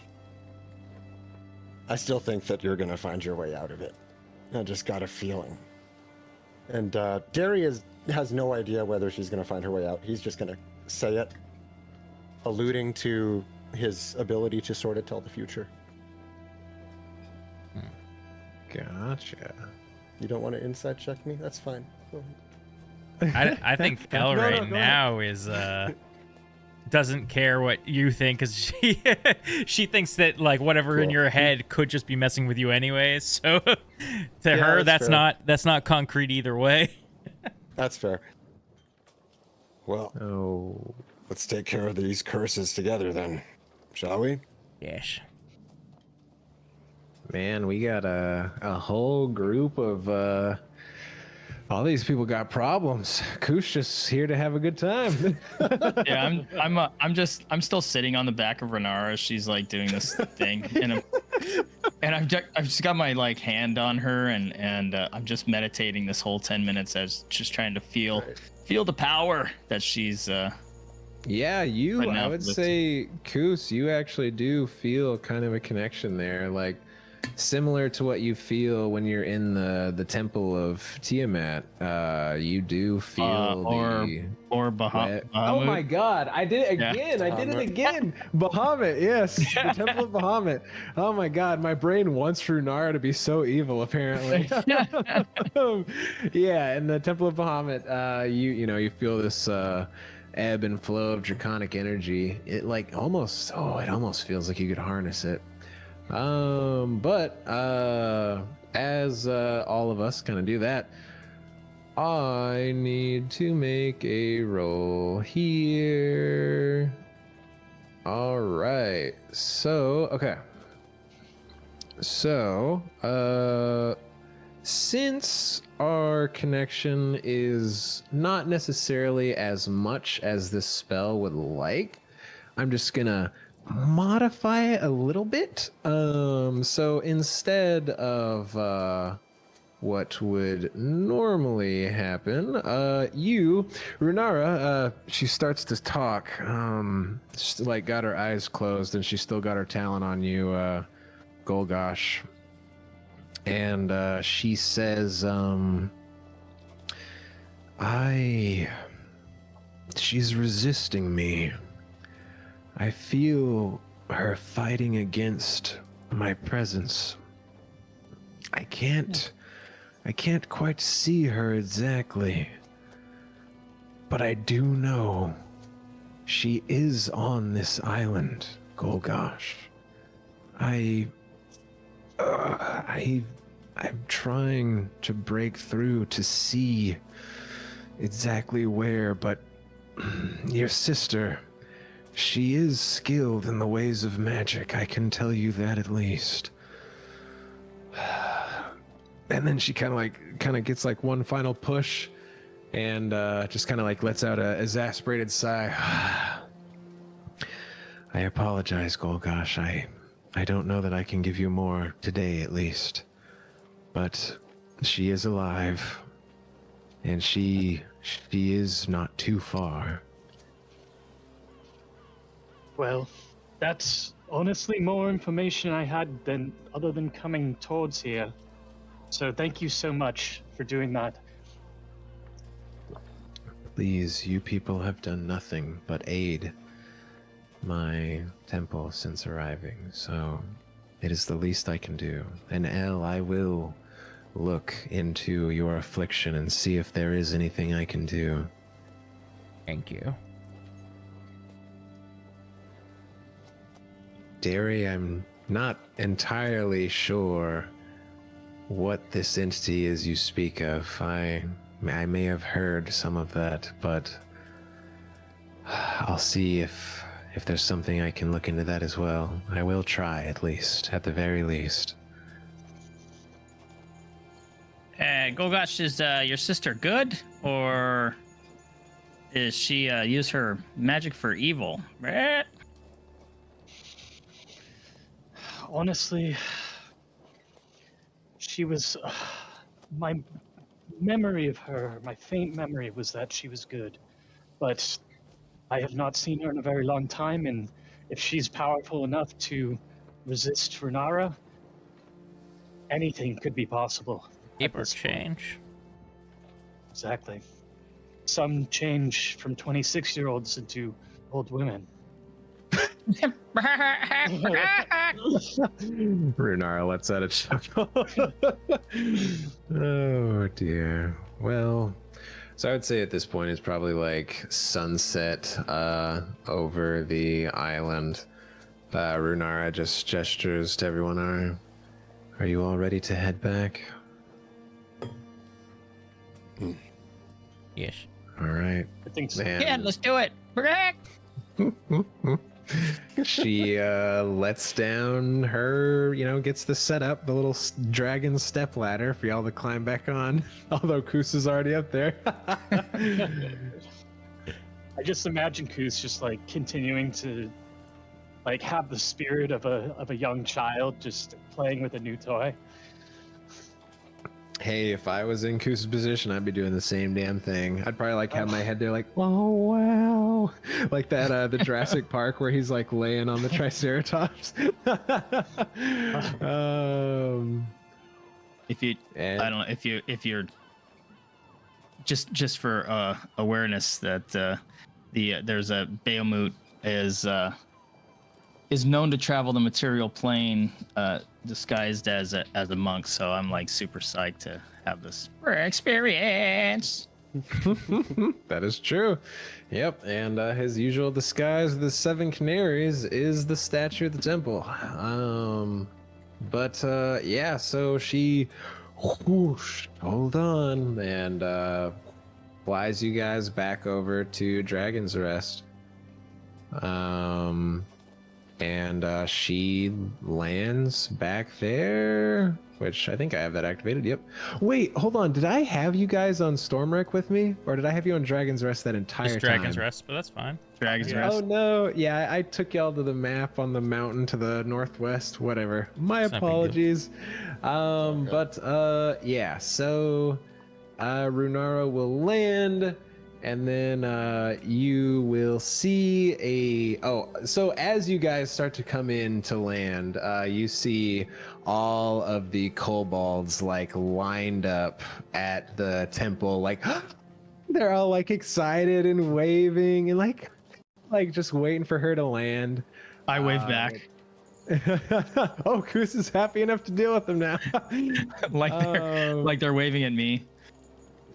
I still think that you're gonna find your way out of it. I just got a feeling. And Derry has no idea whether she's going to find her way out. He's just going to say it, alluding to his ability to sort of tell the future. Gotcha. You don't want to inside check me? That's fine. Go I think Elle No, right go ahead. now is doesn't care what you think, because she thinks that like whatever in Cool. your head could just be messing with you anyways. So to Yeah, her, that's that's fair. not concrete either way. That's fair. Well, Oh. let's take care of these curses together then, shall we? Yes. Man, we got a whole group of all these people got problems. Koosh just here to have a good time. Yeah, I'm still sitting on the back of Renara as she's like doing this thing, and I've just got my like hand on her, and I'm just meditating this whole 10 minutes as just trying to feel the power that she's Yeah, you, Right now I would for this. say, Koos, you actually do feel kind of a connection there, like similar to what you feel when you're in the temple of Tiamat. You do feel or Bahamut. Oh my God! I did it Yeah. again. I did it Bahamut. again. Bahamut, yes, the temple of Bahamut. Oh my God, my brain wants Runara to be so evil. Apparently. Yeah, in the temple of Bahamut, you feel this ebb and flow of draconic energy. It like almost it almost feels like you could harness it. But as all of us kind of do that, I need to make a roll here. All right. So, okay. So, since our connection is not necessarily as much as this spell would like, I'm just gonna modify it a little bit. So instead of what would normally happen, you, Runara, she starts to talk. She's like got her eyes closed and she's still got her talon on you, Golgosh. And she says, she's resisting me. I feel her fighting against my presence. I can't quite see her exactly, but I do know she is on this island, Golgosh. I'm trying to break through to see exactly where, but your sister, she is skilled in the ways of magic. I can tell you that at least. And then she kind of gets like one final push, and just kind of like lets out a exasperated sigh. I apologize, Golgosh. I don't know that I can give you more today, at least. But she is alive, and she is not too far. Well, that's honestly more information I had other than coming towards here. So thank you so much for doing that. Please, you people have done nothing but aid my temple since arriving, so it is the least I can do. And Elle, I will look into your affliction and see if there is anything I can do. Thank you. Derry, I'm not entirely sure what this entity is you speak of. I may have heard some of that, but I'll see if there's something I can look into that as well. I will try, at least, at the very least. Golgosh, is your sister good, or is she use her magic for evil? Honestly, she was. My memory of her, my faint memory, was that she was good. But I have not seen her in a very long time, and if she's powerful enough to resist Renara, anything could be possible. Keep or this point. change. Exactly. Some change from 26-year-olds into old women. Runara lets out a chuckle. Oh dear. Well, so I would say at this point it's probably like sunset over the island. Runara just gestures to everyone. Are you all ready to head back? Yes. All right. I think so. Man. Yeah, let's do it. She lets down her, gets the setup, the little dragon step ladder for y'all to climb back on. Although Koos is already up there. I just imagine Koos just like continuing to like have the spirit of a young child just playing with a new toy. Hey, if I was in Koos's position, I'd be doing the same damn thing. I'd probably like have my head there like, oh wow, like that the Jurassic Park where he's like laying on the Triceratops. If you, I don't know, if you're just for awareness that there's a Bahamut is known to travel the material plane disguised as a monk, so I'm like super psyched to have this experience. That is true. Yep, and his usual disguise of the 7 canaries is the statue at the temple. Yeah, so she hold on and flies you guys back over to Dragon's Rest. And she lands back there, which I think I have that activated. Yep. Wait, hold on. Did I have you guys on Stormwreck with me, or did I have you on Dragon's Rest that entire Just time? Dragon's Rest, but that's fine. Dragon's Yeah. Rest. Oh no, yeah, I took y'all to the map on the mountain to the northwest. Whatever. My It's not a big deal. apologies. Yeah. So, Runara will land. And then you will see so as you guys start to come in to land, you see all of the kobolds like lined up at the temple, like they're all like excited and waving and like just waiting for her to land. I wave back. Oh, Koos is happy enough to deal with them now. like they're waving at me.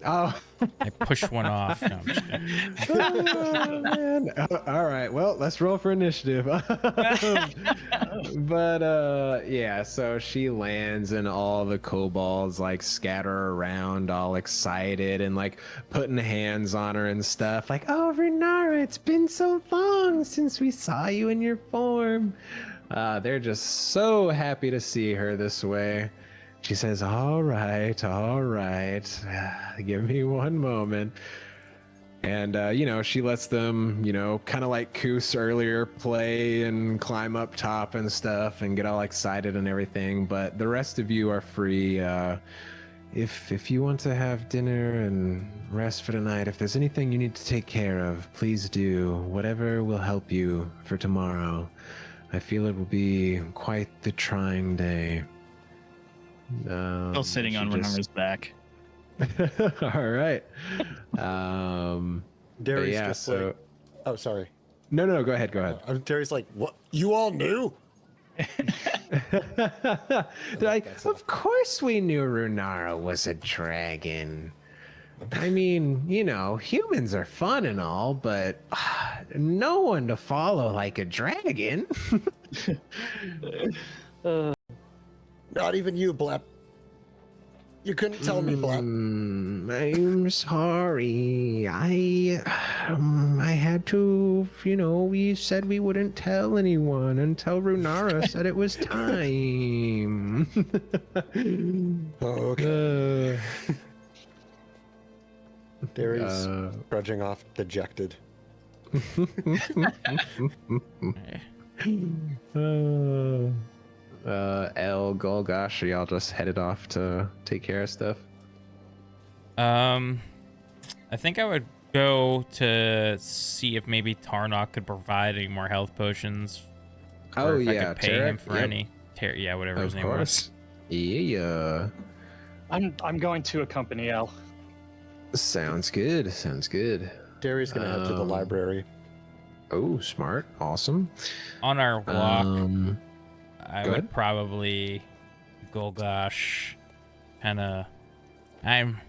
Oh. I push one off. No, I'm just kidding. Oh, man. All right, well, let's roll for initiative. Yeah, so she lands and all the kobolds like scatter around all excited and like putting hands on her and stuff like, oh, Runara, it's been so long since we saw you in your form. They're just so happy to see her this way. She says, all right, give me one moment. And, she lets them, kind of like Koos earlier, play and climb up top and stuff and get all excited and everything. But the rest of you are free. If you want to have dinner and rest for the night, if there's anything you need to take care of, please do. Whatever will help you for tomorrow. I feel it will be quite the trying day. Still sitting on Runara's back. All right. Darius yeah, just so like, oh, sorry. no, go ahead. Darius like, what? You all knew? They're like, of course we knew Runara was a dragon. I mean, humans are fun and all, but no one to follow like a dragon. Not even you, Blep. You couldn't tell me, Blep. I'm sorry. I had to, we said we wouldn't tell anyone until Runara said it was time. Okay. Darius trudging off dejected. El Golgosh, are y'all just headed off to take care of stuff? I think I would go to see if maybe Tarnok could provide any more health potions. Oh, or if I yeah, could pay him for any. Yeah, whatever his name was. Yeah. I'm going to accompany Elle. Sounds good. Sounds good. Derry's gonna head to the library. Oh, smart. Awesome. On our walk, I go would ahead. probably Golgosh kind of. I'm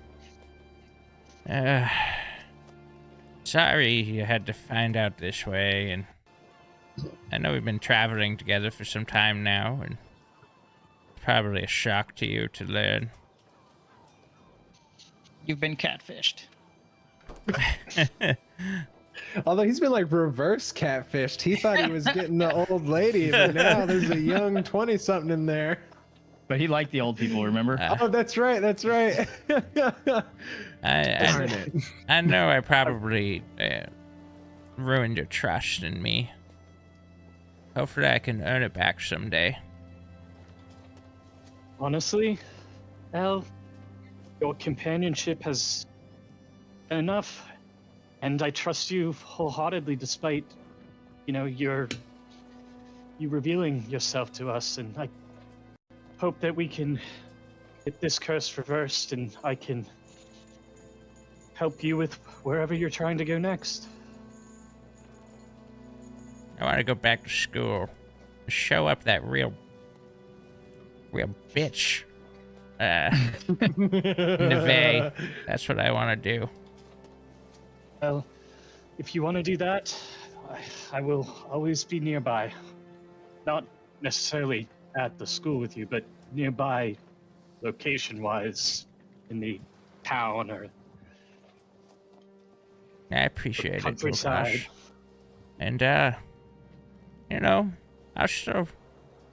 sorry you had to find out this way, and I know we've been traveling together for some time now, and it's probably a shock to you to learn. You've been catfished. Although he's been like reverse catfished. He thought he was getting the old lady, but now there's a young 20-something in there. But he liked the old people, remember? Oh, that's right. That's right. Darn I it. I know I probably ruined your trust in me. Hopefully I can earn it back someday. Honestly, Elle, your companionship has been enough, and I trust you wholeheartedly despite, you revealing yourself to us, and I hope that we can get this curse reversed and I can help you with wherever you're trying to go next. I want to go back to school. Show up that real bitch. Neve. That's what I want to do. Well, if you want to do that, I will always be nearby. Not necessarily at the school with you, but nearby, location-wise, in the town or I appreciate it, countryside. Golgosh. And, I'll still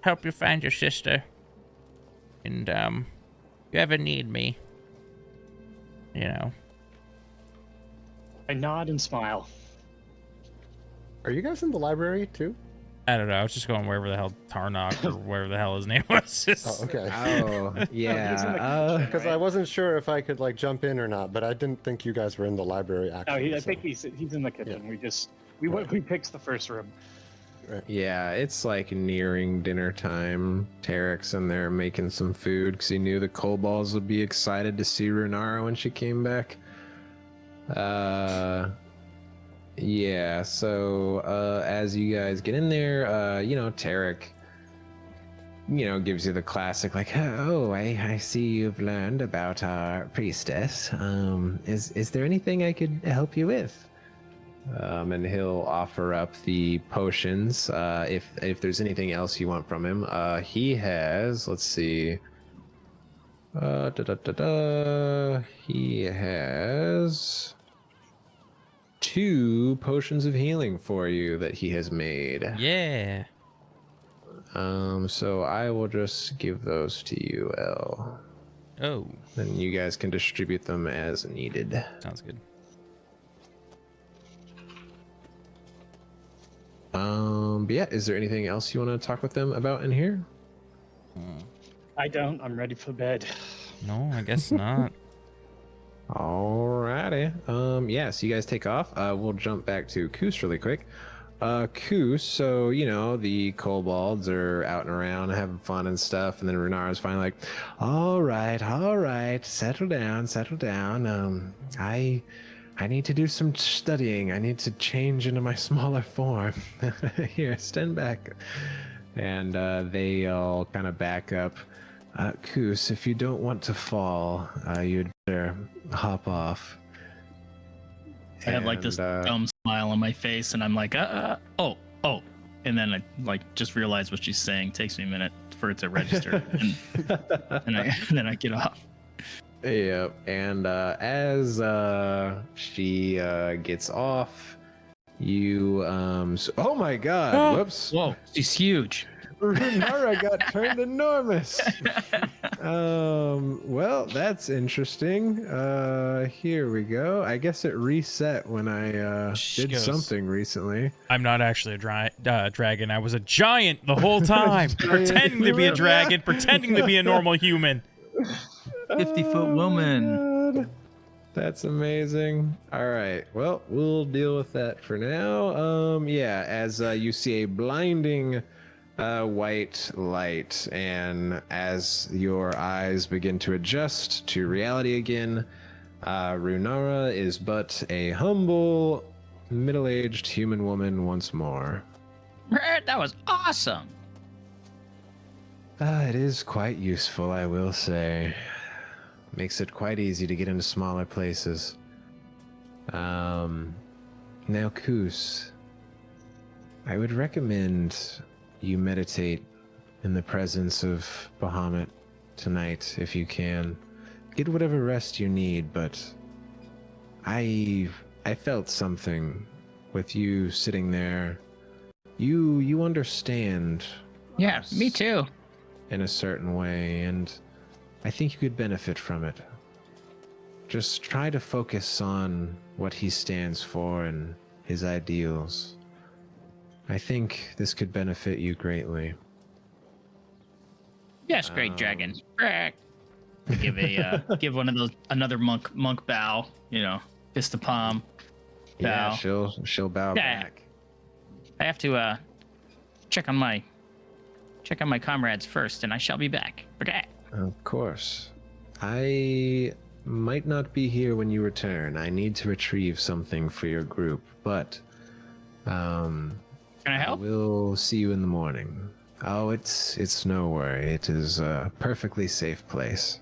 help you find your sister. And, if you ever need me, I nod and smile. Are you guys in the library too? I don't know. I was just going wherever the hell Tarnok or wherever the hell his name was. Oh, okay. Oh, yeah. Because I wasn't sure if I could like jump in or not, but I didn't think you guys were in the library No, actually. I think he's in the kitchen. Yeah. We picked the first room. Yeah, it's like nearing dinner time. Tarek's in there making some food because he knew the kobolds would be excited to see Runara when she came back. Yeah, so as you guys get in there, Tarek, gives you the classic, like, oh, I see you've learned about our priestess. Is there anything I could help you with? And he'll offer up the potions. If there's anything else you want from him, he has. Let's see. He has 2 potions of healing for you that he has made. Yeah. So I will just give those to you, Elle. Oh, Then you guys can distribute them as needed. sounds good. But yeah, is there anything else you want to talk with them about in here? I don't. I'm ready for bed. No, I guess not. Alrighty. Yeah, so you guys take off. We'll jump back to Koos really quick. Koos, so, the kobolds are out and around having fun and stuff, and then Runara's finally like, all right, settle down. I need to do some studying. I need to change into my smaller form. Here, stand back. And they all kind of back up. Koos, if you don't want to fall, you'd better hop off. I have like this dumb smile on my face, and I'm like, oh. And then I just realize what she's saying. Takes me a minute for it to register. and then I get off. Yep. And as she gets off, you oh my god, whoops. Whoa, she's huge. Runara got turned enormous. Well, that's interesting. Here we go. I guess it reset when I did something recently. I'm not actually a dragon. I was a giant the whole time, pretending to be a dragon, pretending to be a normal human. 50-foot woman. God. That's amazing. All right. Well, we'll deal with that for now. Yeah, as you see a blinding white light, and as your eyes begin to adjust to reality again, Runara is but a humble, middle-aged human woman once more. Brett, that was awesome. It is quite useful, I will say. Makes it quite easy to get into smaller places. Now, Koos, I would recommend you meditate in the presence of Bahamut tonight, if you can. Get whatever rest you need, but I felt something with you sitting there. You understand. Yeah, us me too. in a certain way, and I think you could benefit from it. Just try to focus on what he stands for and his ideals. I think this could benefit you greatly. Yes, great dragon. Brett. Give give one of those another monk bow. Fist to palm. Yeah, Bow. she'll bow Yeah. back. I have to check on my comrades first, and I shall be back. Okay. Of course. I might not be here when you return. I need to retrieve something for your group, but Can I help? will see you in the morning. Oh, it's no worry. It is a perfectly safe place.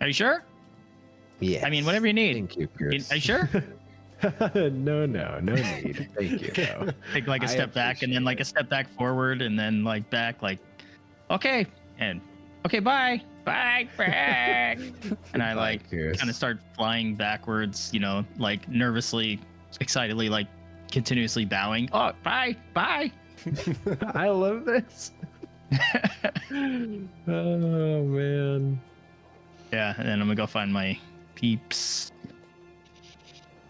Are you sure? Yes. I mean, whatever you need. Thank you, Chris. Are you sure? No need. Thank you, though. Take like a I step back, and then like a step back forward, and then like back, like, okay, and okay, bye, back. And I like Chris. kind of start flying backwards, like nervously, excitedly, like continuously bowing. Oh, bye. I love this. Oh man. Yeah, and then I'm gonna go find my peeps.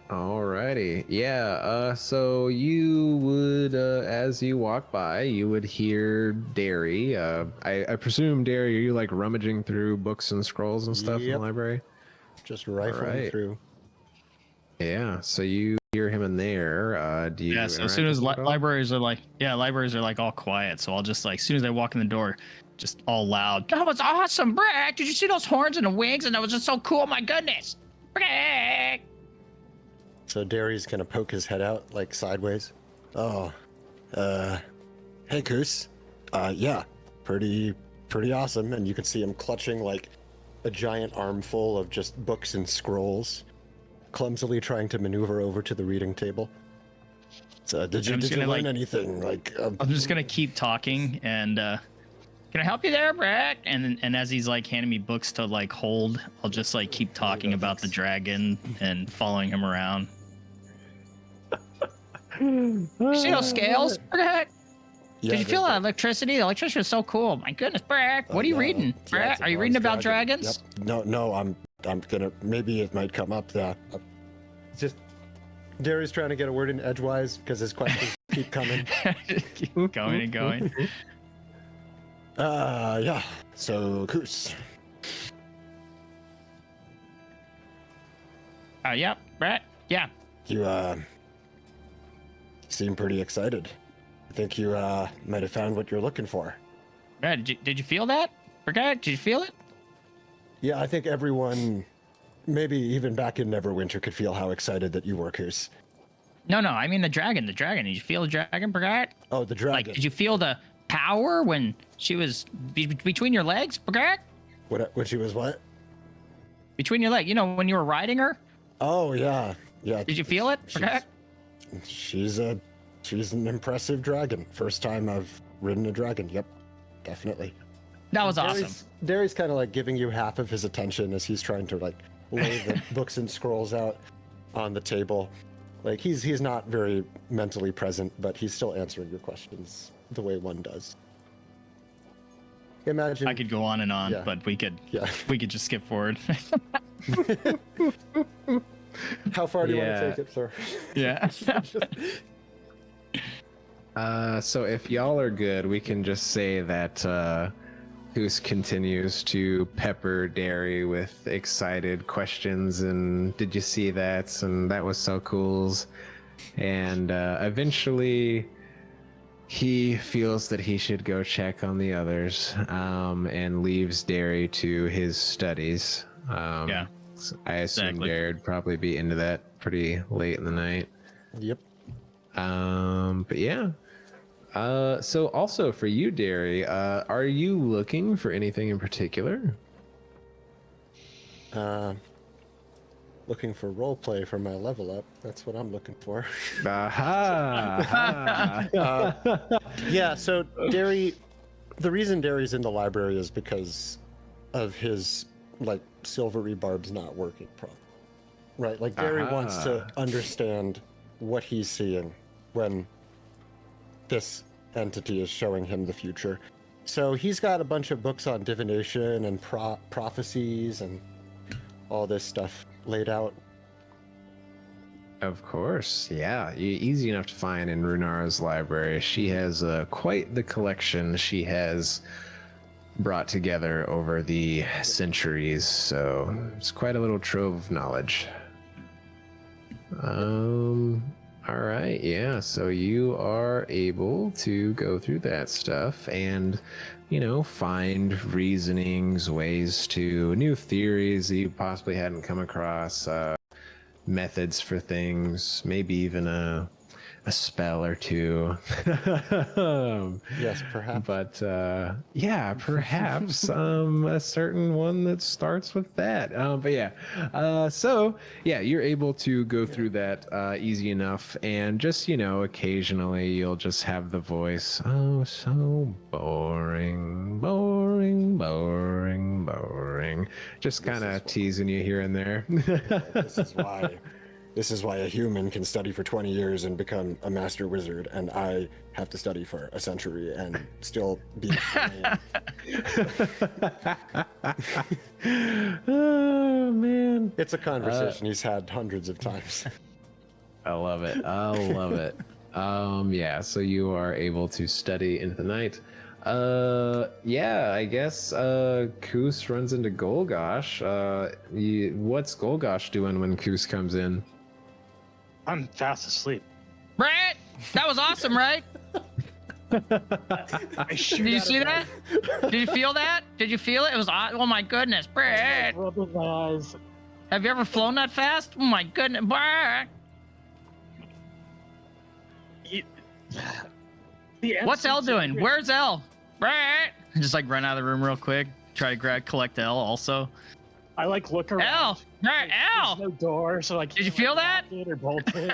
Alrighty. Yeah, so you would, as you walk by, you would hear Derry. I presume, Derry, are you like rummaging through books and scrolls and stuff in the Yep. library? Just rifling Alright. through. Yeah, so you hear him in there. Do you Yeah, so as interact soon as with him at all? libraries are like all quiet, so I'll just like, as soon as I walk in the door, just all loud. That was awesome, Brack! Did you see those horns and the wings? And that was just so cool, my goodness! Brack! So Derry's gonna poke his head out like sideways. Oh, hey Koos. Yeah, pretty awesome. And you can see him clutching like a giant armful of just books and scrolls, clumsily trying to maneuver over to the reading table. So did you I'm just gonna, learn like- anything? Like, I'm just gonna keep talking and can I help you there, Brack? And as he's like handing me books to like hold, I'll just like keep talking about the dragon and following him around. You see those scales, Brack? yeah, Did you feel that electricity? The electricity was so cool. My goodness, Brack. What are you reading? Yeah, Brack, it's a are you reading bronze about dragon. dragons? Yep. No, I'm gonna. Maybe it might come up. It's just Derry's trying to get a word in edgewise because his questions keep coming. Keep going and going. Yeah. So Koos. Yep, Brack. Yeah. You seem pretty excited. I think you might have found what you're looking for. Brack, did you feel that? Brack, did you feel it? Yeah, I think everyone, maybe even back in Neverwinter, could feel how excited that you were, Koos. No, I mean the dragon. The dragon. Did you feel the dragon, Brack? Oh, the dragon. Like, did you feel the power when she was between your legs, Brack? What she was what? Between your legs. You know, when you were riding her? Oh yeah. Did you feel it, Brack? She's an impressive dragon. First time I've ridden a dragon. Yep, definitely. That was awesome. Derry's kind of like giving you half of his attention as he's trying to like lay the books and scrolls out on the table. Like he's not very mentally present, but he's still answering your questions the way one does. Imagine I could go on and on, Yeah. but we could Yeah. just skip forward. How far do you Yeah. want to take it, sir? Yeah. So if y'all are good, we can just say that Goose continues to pepper Derry with excited questions and did you see that? And that was so cool. And eventually he feels that he should go check on the others, and leaves Derry to his studies. Yeah, I assume exactly. Derry would probably be into that pretty late in the night. Yep. But yeah. So also for you, Derry, are you looking for anything in particular? Looking for role play for my level up. That's what I'm looking for. Aha! Yeah, so Derry, the reason Derry's in the library is because of his, like, silvery barbs not working properly. Right, like Derry wants to understand what he's seeing when this entity is showing him the future. So he's got a bunch of books on divination and prophecies and all this stuff laid out. Of course, yeah. Easy enough to find in Runara's library. She has quite the collection she has brought together over the centuries, so it's quite a little trove of knowledge. All right, yeah. So you are able to go through that stuff and, find reasonings, ways to new theories that you possibly hadn't come across, methods for things, maybe even a spell or two. Yes, perhaps. But yeah, perhaps a certain one that starts with that. But yeah, so yeah, you're able to go through that easy enough, and just occasionally you'll just have the voice. Oh, so boring, boring, boring, boring. Just kind of teasing you here and there. This is why a human can study for 20 years and become a master wizard, and I have to study for a century and still be. Oh man, it's a conversation he's had hundreds of times. I love it. I love it. Yeah. So you are able to study into the night. Yeah, I guess Koos runs into Golgosh. What's Golgosh doing when Koos comes in? I'm fast asleep. Brett, that was awesome, right? Did you see that? Did you feel that? Did you feel it? It was oh my goodness, Brett. Rubbing my eyes. Have you ever flown that fast? Oh my goodness, Brett. What's Elle doing? Where's Elle? Brett. Just like run out of the room real quick. Try to collect Elle also. I look around. Elle! Right, Elle! There's no door, so like. Did you feel that? Or bolt it.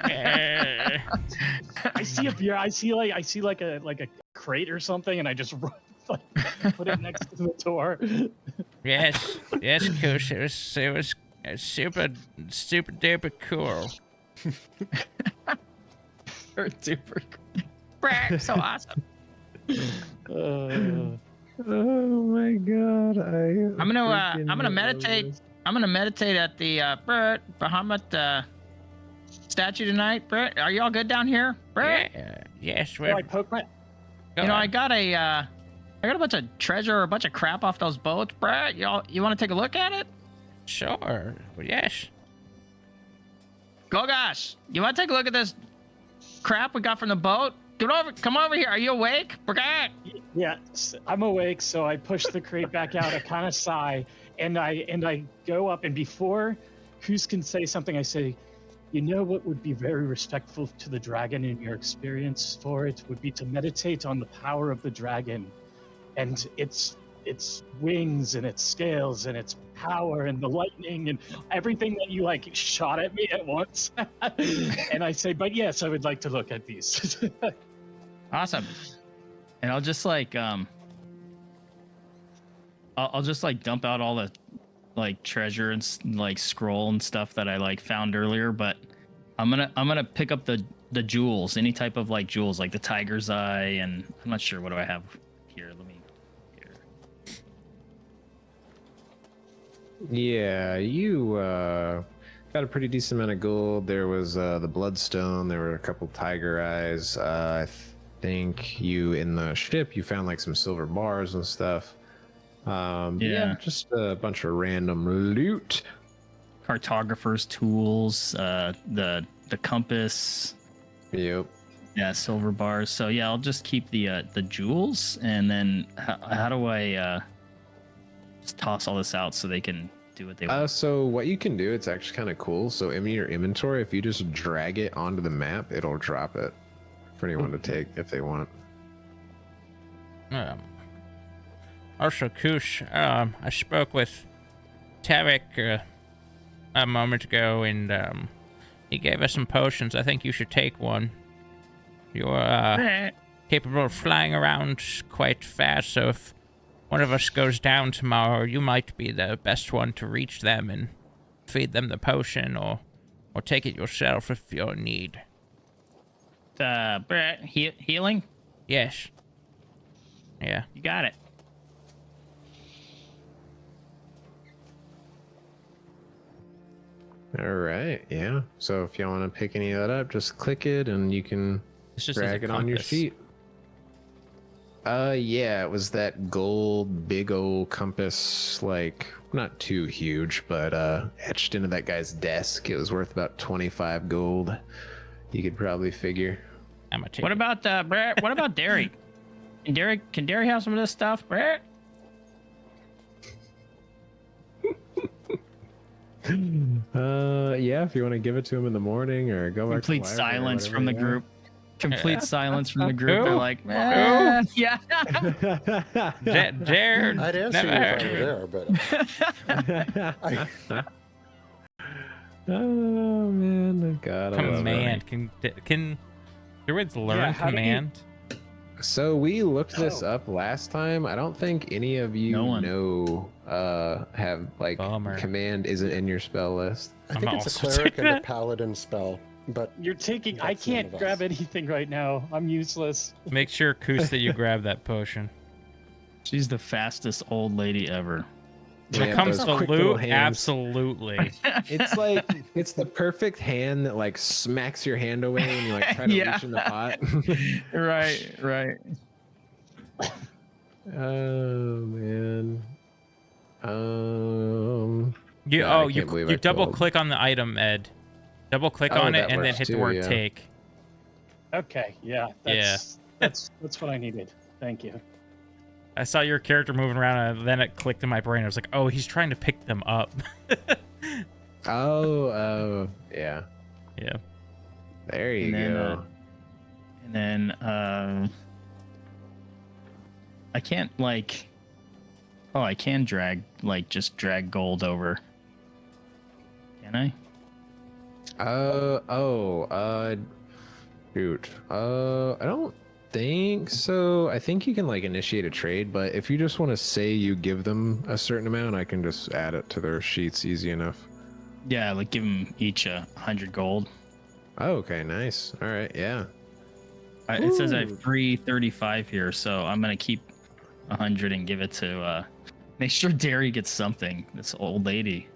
I see a beer. I see like a crate or something, and I just put it next to the door. Yes, Kush. It was super duper cool. Super cool. Brett, so awesome. Oh my god! I'm gonna meditate. I'm gonna meditate at the Bahamut statue tonight. Brett, are y'all good down here? Brett? Yeah, yes, So I poke my. I got a bunch of treasure or a bunch of crap off those boats. Brett, you want to take a look at it? Sure. Yes. Golgosh, you want to take a look at this crap we got from the boat? Come over here. Are you awake? Brett? Yeah, I'm awake, so I push the crate back out. I kind of sigh, and I go up, and before Koos can say something, I say, what would be very respectful to the dragon in your experience for it would be to meditate on the power of the dragon, and its wings and its scales and its power and the lightning and everything that you shot at me at once. And I say, but yes, I would like to look at these. Awesome. And I'll just I'll just dump out all the treasure and scroll and stuff that I found earlier, but I'm gonna pick up the jewels, any type of jewels, like the tiger's eye, and I'm not sure what do I have here. Let me Yeah, you got a pretty decent amount of gold. There was the bloodstone. There were a couple tiger eyes. I think you in the ship you found some silver bars and stuff. Yeah, just a bunch of random loot. Cartographer's tools, the compass. Yep. Yeah, silver bars. So yeah, I'll just keep the jewels, and then how do I just toss all this out so they can do what they want? So what you can do, it's actually kind of cool. So in your inventory, if you just drag it onto the map, it'll drop it for anyone to take if they want. Also, Kush, I spoke with Tarek a moment ago, and he gave us some potions. I think you should take one. You're capable of flying around quite fast, so if one of us goes down tomorrow, you might be the best one to reach them and feed them the potion, or take it yourself if you're in need. Healing? Yes. Yeah. You got it. All right, yeah. So if y'all want to pick any of that up, just click it and you can It's just drag it on your sheet. Yeah, it was that gold big old compass, like not too huge, but etched into that guy's desk. It was worth about 25 gold. You could probably figure. I'm gonna take What it. about Brett? What about Derry? Can Derry have some of this stuff, Brett? Yeah, if you want to give it to him in the morning or go back Complete to the library or silence from the whatever, group. Complete silence from the group. Who? They're like, yeah. Jared. I'd answer you if I were there, but Oh man, God, I love it. Command. Can druids learn how do you- command? So we looked this up last time. I don't think any of you No one. know have like Bummer. command isn't in your spell list. I think I'm it's a also cleric saying and a that. paladin spell. But You're taking. I That's none can't of us. grab anything right now. I'm useless. Make sure, Koos, that you grab that potion. She's the fastest old lady ever. When it Yeah, comes those to quick little loot, hands. absolutely. It's like it's the perfect hand that like smacks your hand away when you like try to Yeah. reach in the pot. Right. Oh man. You God, I you can't believe I double told. click on the item, Ed. Double click Oh, on it that and then works hit the too, word yeah. take. Okay. Yeah. That's what I needed. Thank you. I saw your character moving around and then it clicked in my brain. I was like, oh, he's trying to pick them up. Oh, yeah. Yeah. There you And then, go. And then I can't like. Oh, I can just drag gold over. Can I? Shoot. I don't think so. I think you can like initiate a trade, but if you just want to say you give them a certain amount, I can just add it to their sheets easy enough. Yeah, like give them each 100 gold. Oh, okay, nice. All right, yeah. It says I Ooh. have 335 here, so I'm gonna keep 100 and give it to. Make sure Derry gets something. This old lady.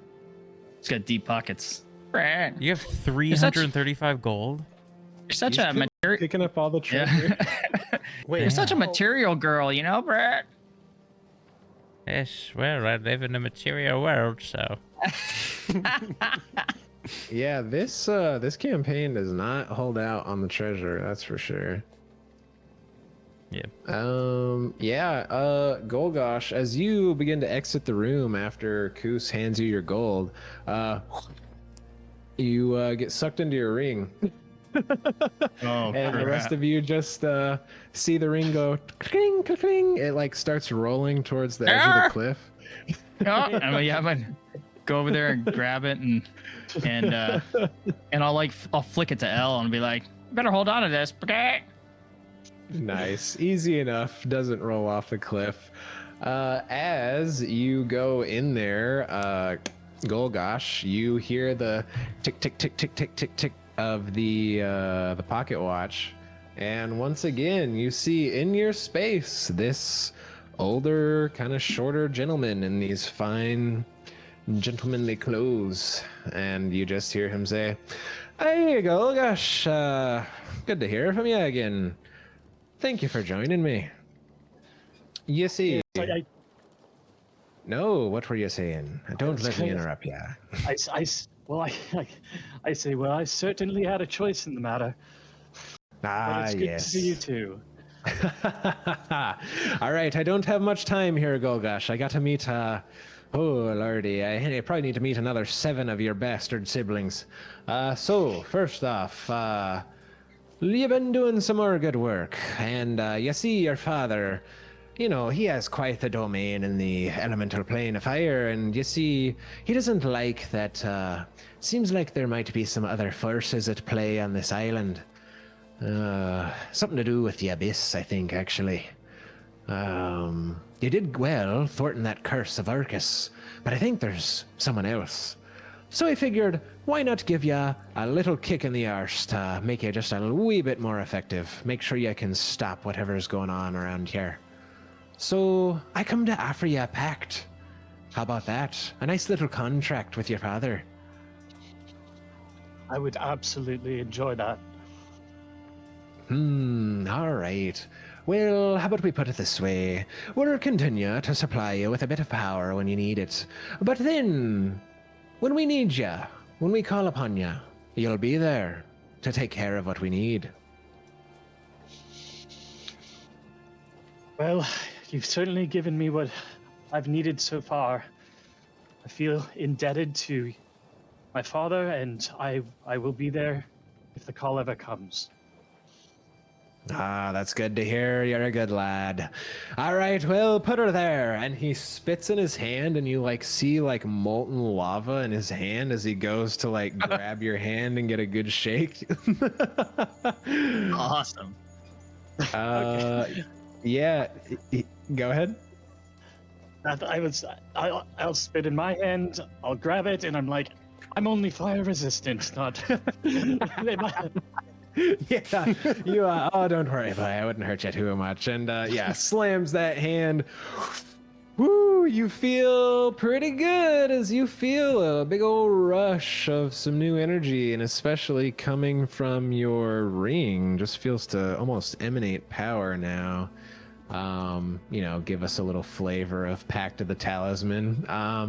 She's got deep pockets. You're You have 335 gold? such a material. Picking up all the treasure. Yeah. wait, You're such a material girl, you know, Brett. Yes, well, I live in a material world, so. Yeah, this campaign does not hold out on the treasure, that's for sure. Yeah. Golgosh, as you begin to exit the room after Koos hands you your gold, you get sucked into your ring. Oh, And the rest of you just see the ring go cling, cling. It like starts rolling towards the edge of the cliff. I'm gonna go over there and grab it and I'll flick it to L and be like, better hold on to this, okay? Nice, easy enough. Doesn't roll off the cliff. As you go in there, Golgosh, you hear the tick tick tick tick tick tick tick of the pocket watch, and once again you see in your space this older, kind of shorter gentleman in these fine, gentlemanly clothes, and you just hear him say, "Hey, Golgosh, good to hear from you again. Thank you for joining me." You see. No, what were you saying? Don't let me interrupt you. I say, well, I certainly had a choice in the matter. But it's good to yes. see you too. All right, I don't have much time here, Golgash. I got to meet, oh lordy, I probably need to meet another 7 of your bastard siblings. So, first off, you've been doing some more good work, and you see your father, you know, he has quite the domain in the elemental plane of fire, and you see, he doesn't like that, seems like there might be some other forces at play on this island. Something to do with the abyss, I think, actually. You did well thwarting that curse of Arcus, but I think there's someone else. So I figured, why not give you a little kick in the arse to make you just a wee bit more effective, make sure you can stop whatever's going on around here. So I come to offer you a pact. How about that? A nice little contract with your father. I would absolutely enjoy that. All right. Well, how about we put it this way? We'll continue to supply you with a bit of power when you need it. But then, when we need you, when we call upon you, you'll be there to take care of what we need. Well, you've certainly given me what I've needed so far. I feel indebted to my father, and I will be there if the call ever comes. Ah, that's good to hear. You're a good lad. All right, well, put her there. And he spits in his hand, and you like see like molten lava in his hand as he goes to like grab your hand and get a good shake. Awesome. Yeah. Go ahead. I'll spit in my hand. I'll grab it, and I'm like, I'm only fire resistant, not. They might- Yeah, you. Oh, don't worry about it. I wouldn't hurt you too much. And yeah, slams that hand. Woo! You feel pretty good as you feel a big old rush of some new energy, and especially coming from your ring, just feels to almost emanate power now. You know, give us a little flavor of Pact of the Talisman.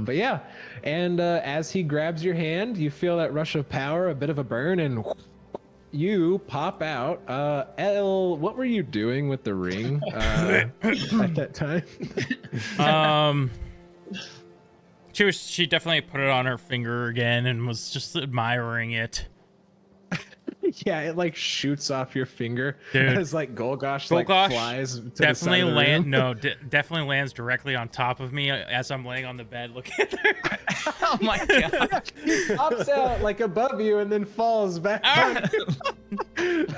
But yeah, and as he grabs your hand, you feel that rush of power, a bit of a burn, and you pop out. Elle, what were you doing with the ring at that time? She definitely put it on her finger again and was just admiring it. Yeah, it like shoots off your finger. Dude. As like Golgash Golgash like flies to definitely the side of the room. definitely lands directly on top of me as I'm laying on the bed looking at her. Oh my god. He pops out like above you and then falls back.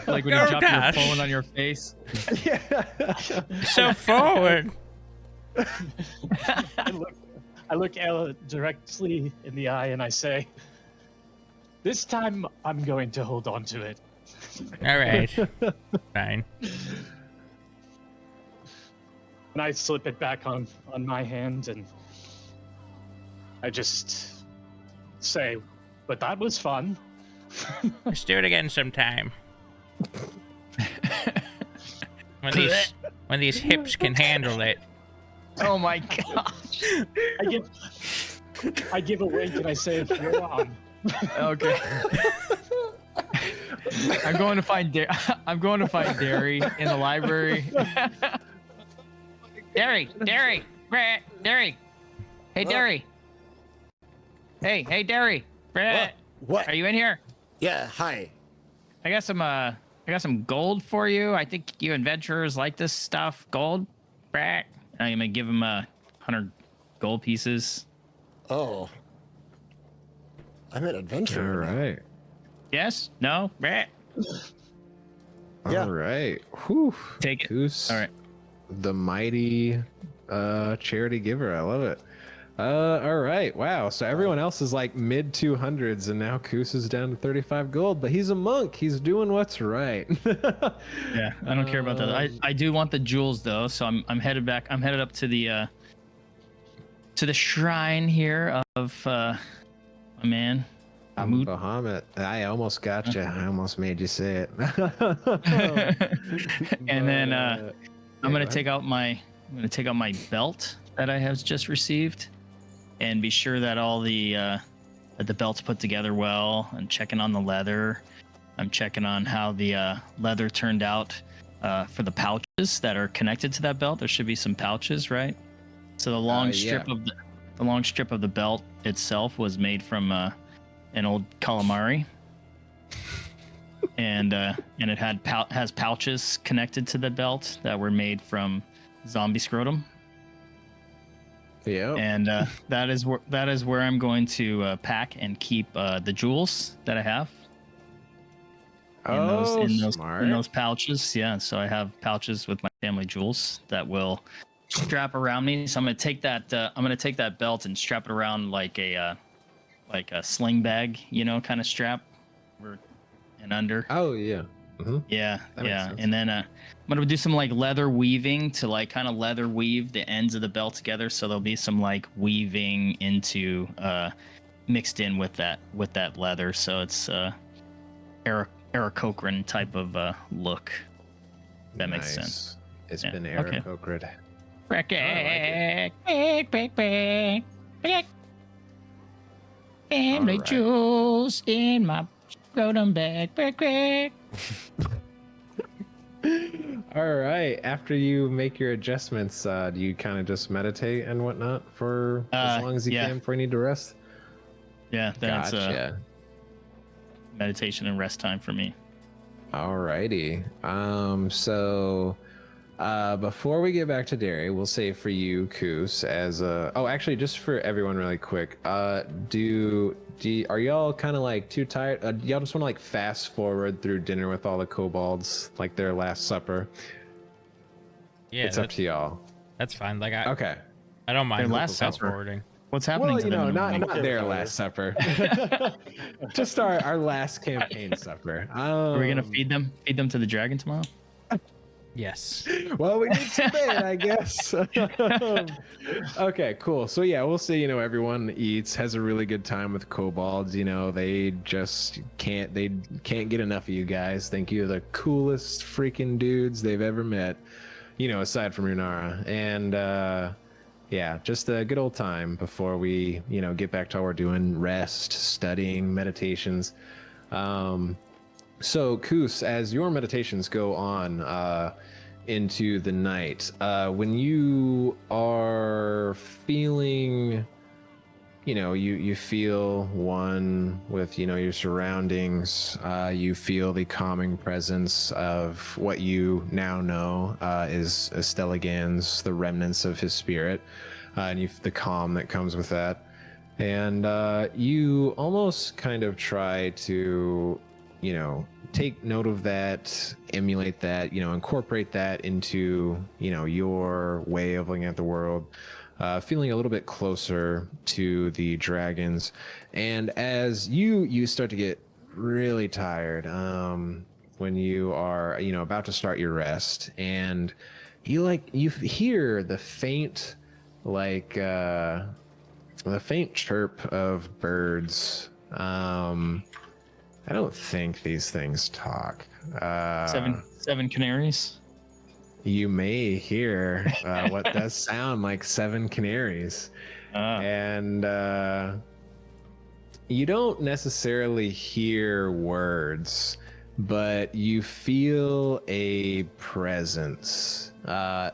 Like when you drop your phone on your face. Yeah. So forward. I look Ella directly in the eye and I say, this time I'm going to hold on to it. All right. Fine. And I slip it back on my hand and I just say, but that was fun. Let's do it again sometime. When these hips can handle it. Oh my gosh. I give a wink and I say, you're on. Okay. I'm going to find Derry in the library. Derry. Hey, Derry. Hey, Derry. What? Are you in here? Yeah, hi. I got some gold for you. I think you adventurers like this stuff. Gold. I'm gonna give him 100 gold pieces. Oh. I'm an adventurer. All right. Yes? No? Yeah. All right. Whew. Take it. Goose, All right. the mighty charity giver. I love it. All right. Wow. So everyone else is like mid 200s, and now Koos is down to 35 gold. But he's a monk. He's doing what's right. Yeah, I don't care about that. I do want the jewels though, so I'm headed back. I'm headed up to the shrine here of my man. I'm Bahamut. I almost got you. I almost made you say it. And then I'm gonna take out my belt that I have just received, and be sure that all the belt's put together well, and checking on the leather. I'm checking on how the leather turned out for the pouches that are connected to that belt. There should be some pouches, right? So the long strip yeah. of the long strip of the belt itself was made from an old calamari, and it has pouches connected to the belt that were made from zombie scrotum. Yeah. And that is where I'm going to pack and keep the jewels that I have in Smart. those pouches. Yeah, so I have pouches with my family jewels that will strap around me. So I'm gonna take that belt and strap it around like a sling bag, kind of strap over and under. Oh yeah. Mm-hmm. Yeah, That makes sense. and then I'm gonna do some like leather weaving to like kind of leather weave the ends of the belt together, so there'll be some like weaving into mixed in with that leather, so it's Aarakocra type of look. If that makes sense. It's Yeah, been okay. Aarakocra. Family Alright. jewels in my scrotum bag. All right. After you make your adjustments, do you kind of just meditate and whatnot for as long as you yeah. can before you need to rest? Yeah, that's Gotcha. meditation and rest time for me. Alrighty. So before we get back to Derry, we'll say for you, Koos, as actually just for everyone really quick, are y'all kind of like too tired? Y'all just want to like fast forward through dinner with all the kobolds, like their last supper? Yeah, It's up to y'all. That's fine. Like Okay. I don't mind Their last fast supper. forwarding. What's happening Well, to them? not I'm okay their with last supper. Just our last campaign supper. Are we gonna feed them to the dragon tomorrow? Yes. Well, we need some bait, I guess. Okay, cool. So yeah, we'll see. Everyone eats, has a really good time with kobolds. They just can't get enough of you guys. Think you're the coolest freaking dudes they've ever met. Aside from Runara. And yeah, just a good old time before we, get back to what we're doing: rest, studying, meditations. So, Koos, as your meditations go on into the night, when you are feeling, you feel one with, your surroundings, you feel the calming presence of what you now know is Estelagan's, the remnants of his spirit, and the calm that comes with that. And you almost kind of try to, take note of that, emulate that, incorporate that into, your way of looking at the world, feeling a little bit closer to the dragons. And as you start to get really tired, when you are, about to start your rest, and you hear the faint, the faint chirp of birds. I don't think these things talk. Seven canaries. You may hear what does sound like 7 canaries. And you don't necessarily hear words, but you feel a presence.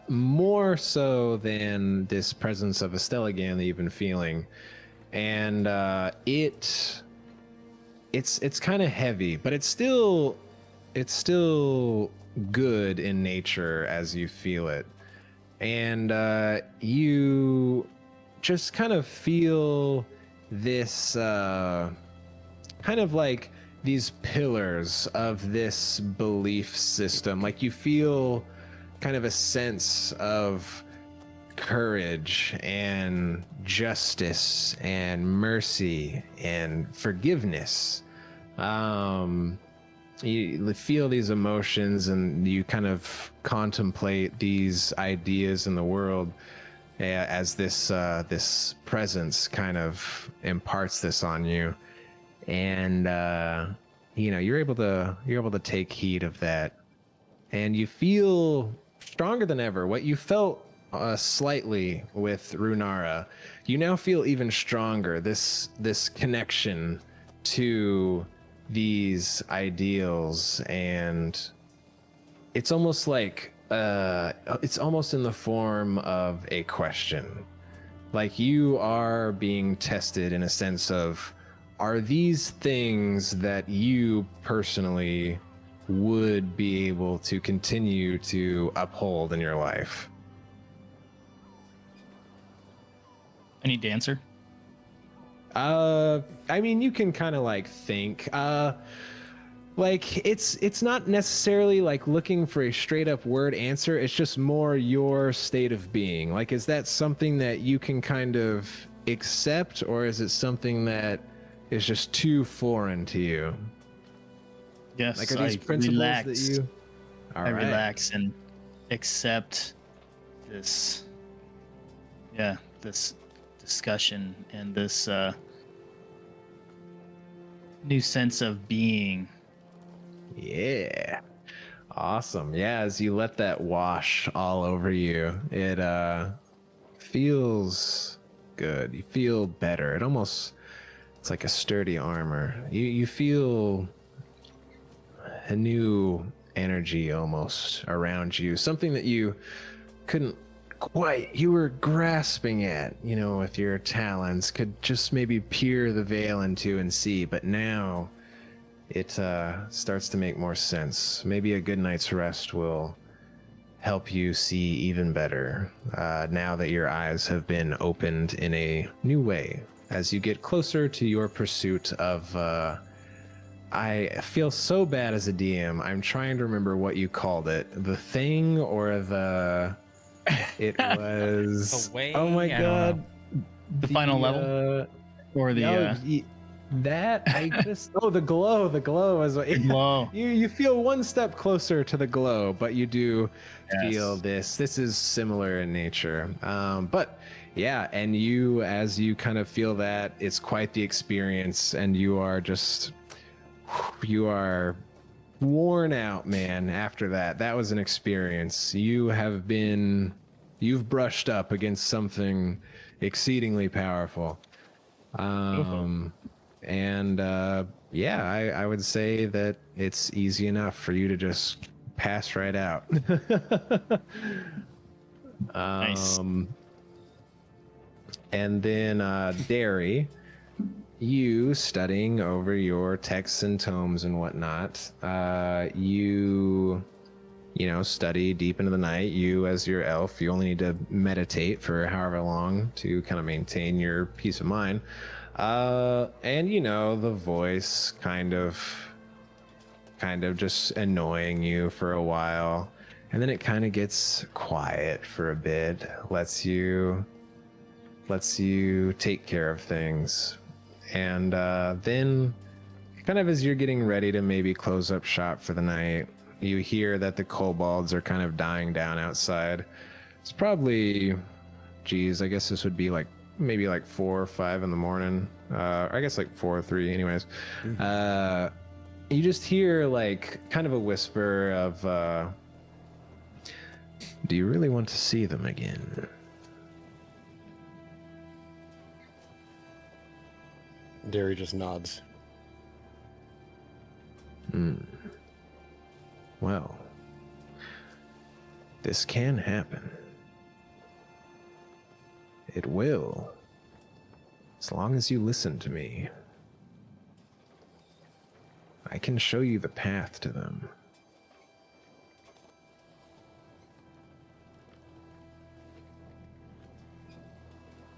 More so than this presence of Estelagan that you've been feeling. And it's kind of heavy, but it's still good in nature as you feel it. And you just kind of feel this kind of like these pillars of this belief system. Like you feel kind of a sense of courage and justice and mercy and forgiveness. You feel these emotions and you kind of contemplate these ideas in the world as this presence kind of imparts this on you. And you're able to take heed of that, and you feel stronger than ever. What you felt slightly with Runara, you now feel even stronger. This connection to these ideals, and it's almost like it's almost in the form of a question. Like you are being tested in a sense of, are these things that you personally would be able to continue to uphold in your life? I need to answer. I mean, you can kind of like think. Like it's not necessarily like looking for a straight up word answer. It's just more your state of being. Like, is that something that you can kind of accept, or is it something that is just too foreign to you? Yes, Like, are these I principles relax. that you? All I right. relax and accept this. Yeah, this discussion and this new sense of being. Yeah. Awesome. Yeah, as you let that wash all over you, it feels good. You feel better. It's like a sturdy armor. You feel a new energy almost around you. Something that you couldn't quite, you were grasping at, with your talons, could just maybe peer the veil into and see, but now it starts to make more sense. Maybe a good night's rest will help you see even better now that your eyes have been opened in a new way as you get closer to your pursuit of. I feel so bad as a DM. I'm trying to remember what you called it. The thing or the. It was. The way? Oh my I don't god. The final level? Or the That I just the glow is what glow. you feel one step closer to the glow, but you do feel Yes. this is similar in nature. But yeah, and you, as you kind of feel that, it's quite the experience, and you are worn out, man. After that was an experience. You've brushed up against something exceedingly powerful. And yeah, I would say that it's easy enough for you to just pass right out. Nice. And then Derry, you studying over your texts and tomes and whatnot, you study deep into the night. You, as your elf, you only need to meditate for however long to kind of maintain your peace of mind. And the voice kind of just annoying you for a while, and then it kind of gets quiet for a bit, lets you take care of things, and then kind of as you're getting ready to maybe close up shop for the night, you hear that the kobolds are kind of dying down outside. It's probably, geez, I guess this would be like maybe like 4 or 5 in the morning. I guess like 4 or 3 anyways. You just hear like kind of a whisper of, do you really want to see them again? Derry just nods. Well, this can happen. It will, as long as you listen to me. I can show you the path to them.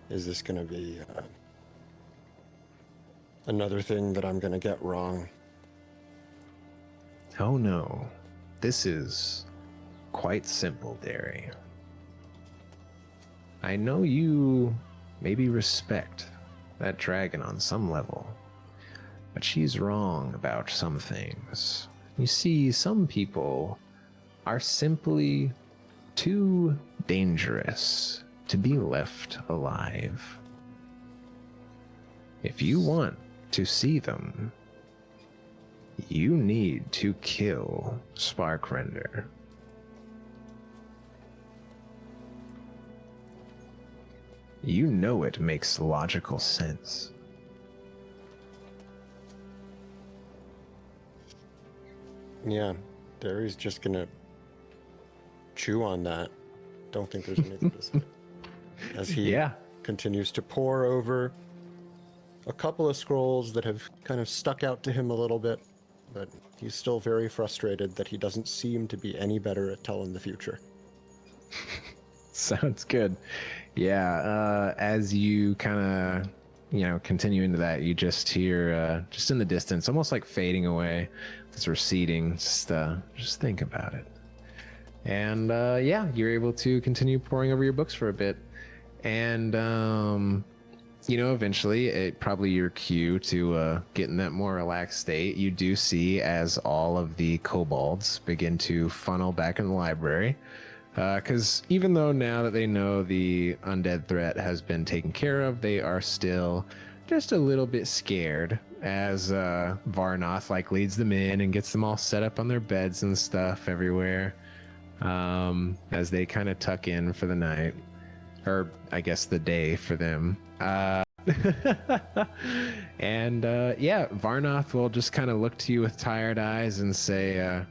Is this going to be another thing that I'm going to get wrong? Oh no, this is quite simple, Derry. I know you maybe respect that dragon on some level, but she's wrong about some things. You see, some people are simply too dangerous to be left alive. If you want to see them, you need to kill Sparkrender. You know it makes logical sense. Yeah, Derry's just gonna chew on that. Don't think there's anything to say. As he Yeah. continues to pore over a couple of scrolls that have kind of stuck out to him a little bit, but he's still very frustrated that he doesn't seem to be any better at telling the future. Sounds good. Yeah, as you kind of, continue into that, you just hear, just in the distance, almost like fading away, it's receding. Just think about it. And yeah, you're able to continue poring over your books for a bit. And, eventually, it probably your cue to get in that more relaxed state. You do see as all of the kobolds begin to funnel back in the library. Because even though now that they know the undead threat has been taken care of, they are still just a little bit scared as Varnoth leads them in and gets them all set up on their beds and stuff everywhere as they kind of tuck in for the night, or I guess the day for them. And yeah, Varnoth will just kind of look to you with tired eyes and say,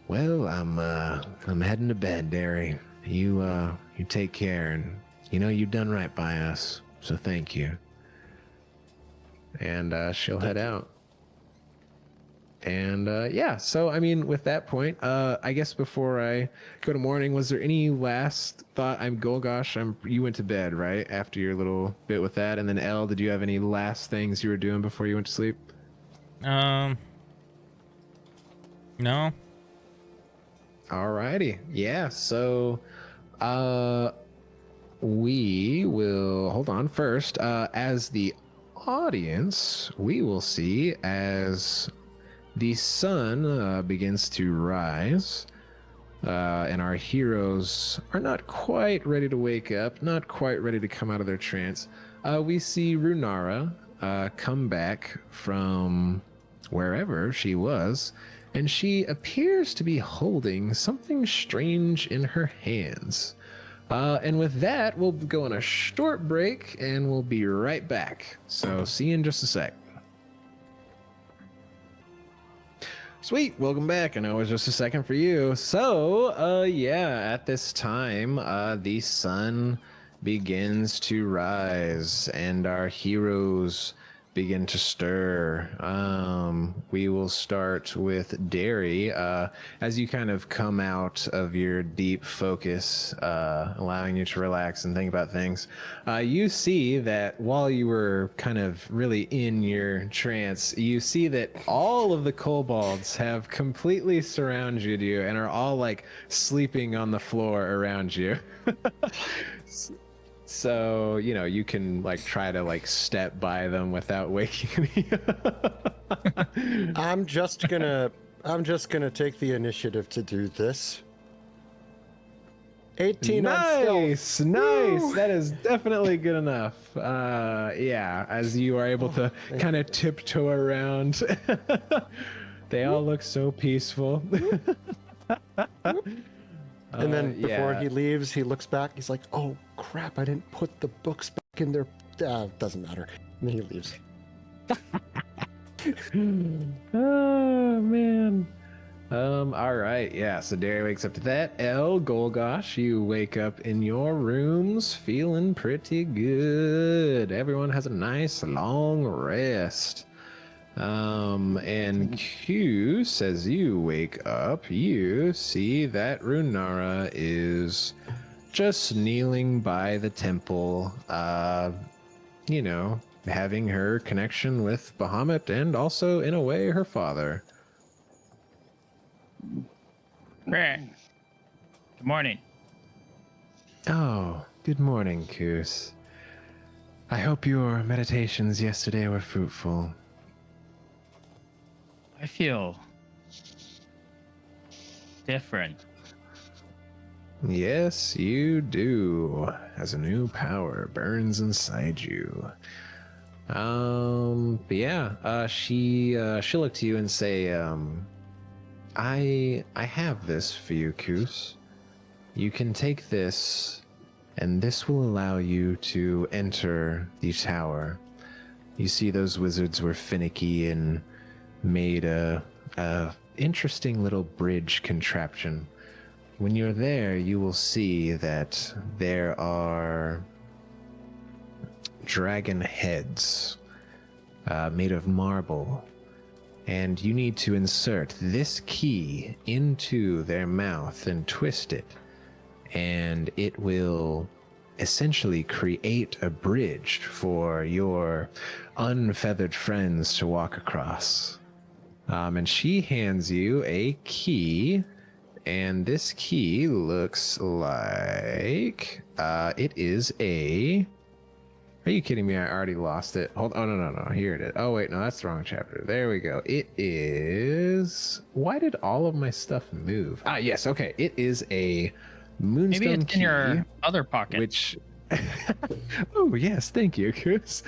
well, I'm heading to bed, Derry. You take care, and you've done right by us, so thank you. And she'll head out. And yeah, so I mean, with that point, I guess before I go to morning, was there any last thought? You went to bed, right? After your little bit with that, and then Elle, did you have any last things you were doing before you went to sleep? No. Alrighty. Yeah, so we will hold on first. As the audience, we will see as the sun begins to rise, and our heroes are not quite ready to wake up, not quite ready to come out of their trance. We see Runara come back from wherever she was, and she appears to be holding something strange in her hands. And with that, we'll go on a short break, and we'll be right back. So see you in just a sec. Sweet, welcome back. I know it was just a second for you. So, yeah, at this time, the sun begins to rise, and our heroes begin to stir. We will start with Derry. As you kind of come out of your deep focus, allowing you to relax and think about things, you see that while you were kind of really in your trance, you see that all of the kobolds have completely surrounded you and are all sleeping on the floor around you. So, you can try to step by them without waking me up. I'm just gonna take the initiative to do this. 18 on stealth. Nice. That is definitely good enough. Yeah, as you are able to kind of tiptoe around. They all look so peaceful. And then before yeah. he leaves, he looks back. He's like, "Oh crap! I didn't put the books back in their." Doesn't matter. And then he leaves. Oh man. All right. Yeah. So Derry wakes up to that. Elle, Golgosh, you wake up in your rooms feeling pretty good. Everyone has a nice long rest. And Q says you wake up, you see that Runara is just kneeling by the temple, having her connection with Bahamut and also, in a way, her father. Good morning. Oh, good morning, Koos. I hope your meditations yesterday were fruitful. I feel different. Yes, you do. As a new power burns inside you. But yeah, she'll look to you and say, I have this for you, Koos. You can take this, and this will allow you to enter the tower. You see, those wizards were finicky and made a interesting little bridge contraption. When you're there, you will see that there are dragon heads made of marble, and you need to insert this key into their mouth and twist it, and it will essentially create a bridge for your unfeathered friends to walk across. And she hands you a key, and this key looks like it is a... Are you kidding me? I already lost it. Hold. Oh, no. Here it is. Oh, wait. No, that's the wrong chapter. There we go. It is... Why did all of my stuff move? Ah, yes. Okay. It is a moonstone Maybe it's key, in your other pocket. which... Oh, yes. Thank you, Goose.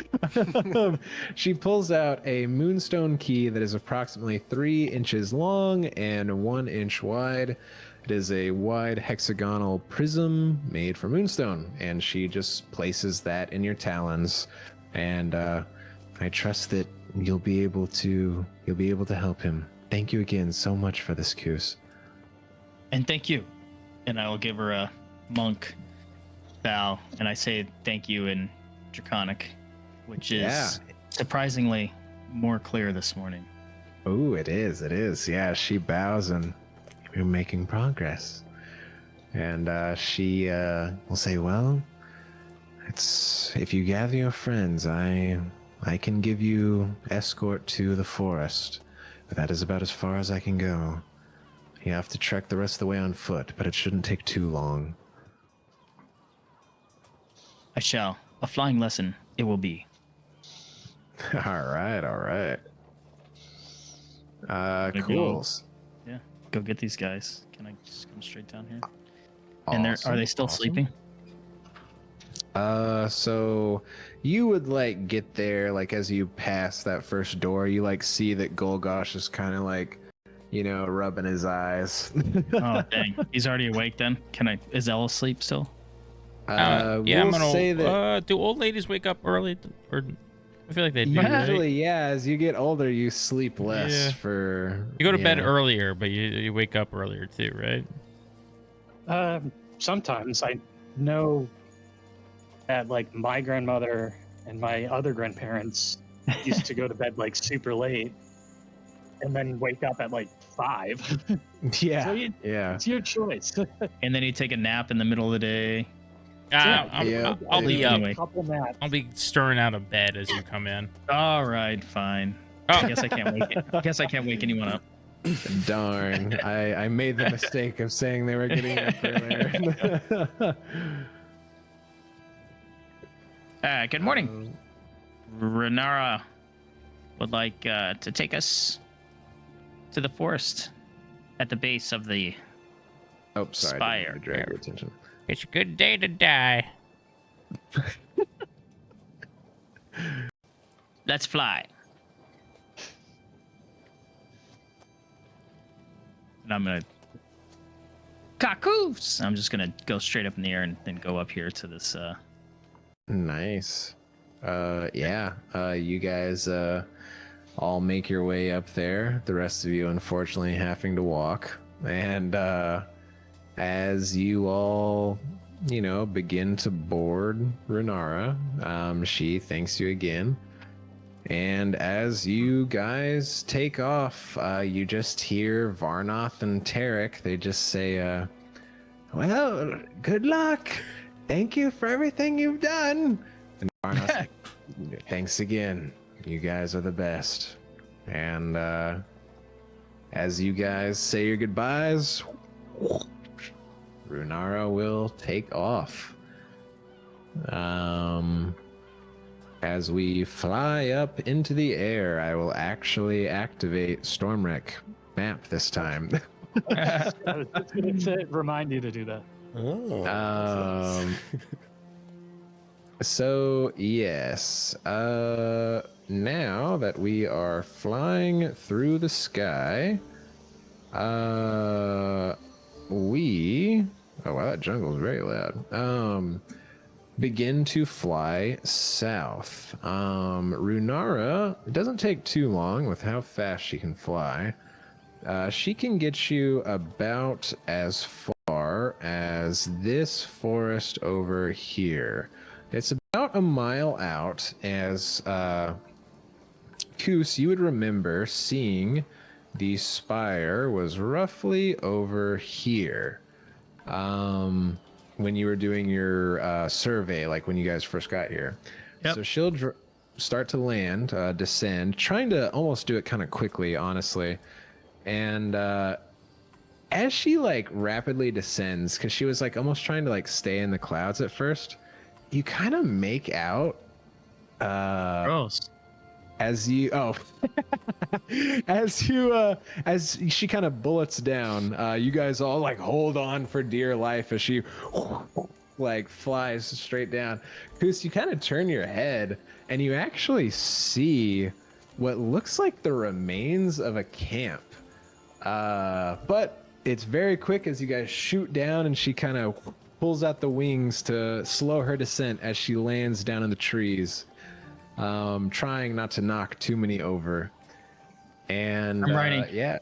She pulls out a moonstone key that is approximately 3 inches long and 1 inch wide. It is a wide hexagonal prism made from moonstone, and she just places that in your talons. And I trust that you'll be able to help him. Thank you again so much for this, Goose. And thank you. And I will give her a monk bow, and I say thank you in Draconic, which is surprisingly more clear this morning. Oh, it is. It is. Yeah, she bows, and you're making progress. And she will say, well, it's if you gather your friends, I can give you escort to the forest. But that is about as far as I can go. You have to trek the rest of the way on foot, but it shouldn't take too long. I shall. A flying lesson it will be. All right. Gonna Cool. go. Yeah, go get these guys. Can I just come straight down here? And are they still sleeping? So you would like get there, like as you pass that first door, you like see that Golgosh is kind of like, rubbing his eyes. Oh dang, he's already awake then. Is Elle asleep still? Yeah, we'll I'm gonna say that do old ladies wake up early, or I feel like they do. usually, Right? yeah, as you get older, you sleep less. Yeah. For You go to bed earlier, but you wake up earlier too, right? Sometimes I know that like my grandmother and my other grandparents used to go to bed like super late and then wake up at like 5. Yeah, So yeah. it's your choice. And then you take a nap in the middle of the day. I'll be up. Anyway. Couple naps. I'll be stirring out of bed as you come in. All right, fine. I guess I can't wake. I guess I can't wake anyone up. Darn, I made the mistake of saying they were getting up earlier. Good morning. Renara would like to take us to the forest at the base of the Oh, sorry. Spire. I didn't mean to drag your attention. It's a good day to die. Let's fly. And I'm gonna Kakoos! I'm just gonna go straight up in the air and then go up here to this Nice. You guys all make your way up there. The rest of you, unfortunately, having to walk. And as you all, begin to board Renara, she thanks you again. And as you guys take off, you just hear Varnoth and Tarek. They just say, well, good luck. Thank you for everything you've done. And Varnoth's like, thanks again. You guys are the best. And as you guys say your goodbyes, Renara will take off. As we fly up into the air, I will actually activate Stormwreck map this time. I was just gonna remind you to do that. Oh. So yes, now that we are flying through the sky, oh wow, that jungle is very loud. Begin to fly south. Runara, it doesn't take too long with how fast she can fly. She can get you about as far as this forest over here. It's about a mile out. As Koos, you would remember seeing the spire was roughly over here. When you were doing your survey, like when you guys first got here. Yep. So she'll start to land, descend, trying to almost do it kind of quickly, honestly. And as she like rapidly descends, because she was like almost trying to like stay in the clouds at first, you kind of make out Gross. as you as she kind of bullets down, you guys all like hold on for dear life as she like flies straight down. Koos, you kind of turn your head and you actually see what looks like the remains of a camp, but it's very quick as you guys shoot down, and she kind of pulls out the wings to slow her descent as she lands down in the trees, trying not to knock too many over. And I'm writing. yeah,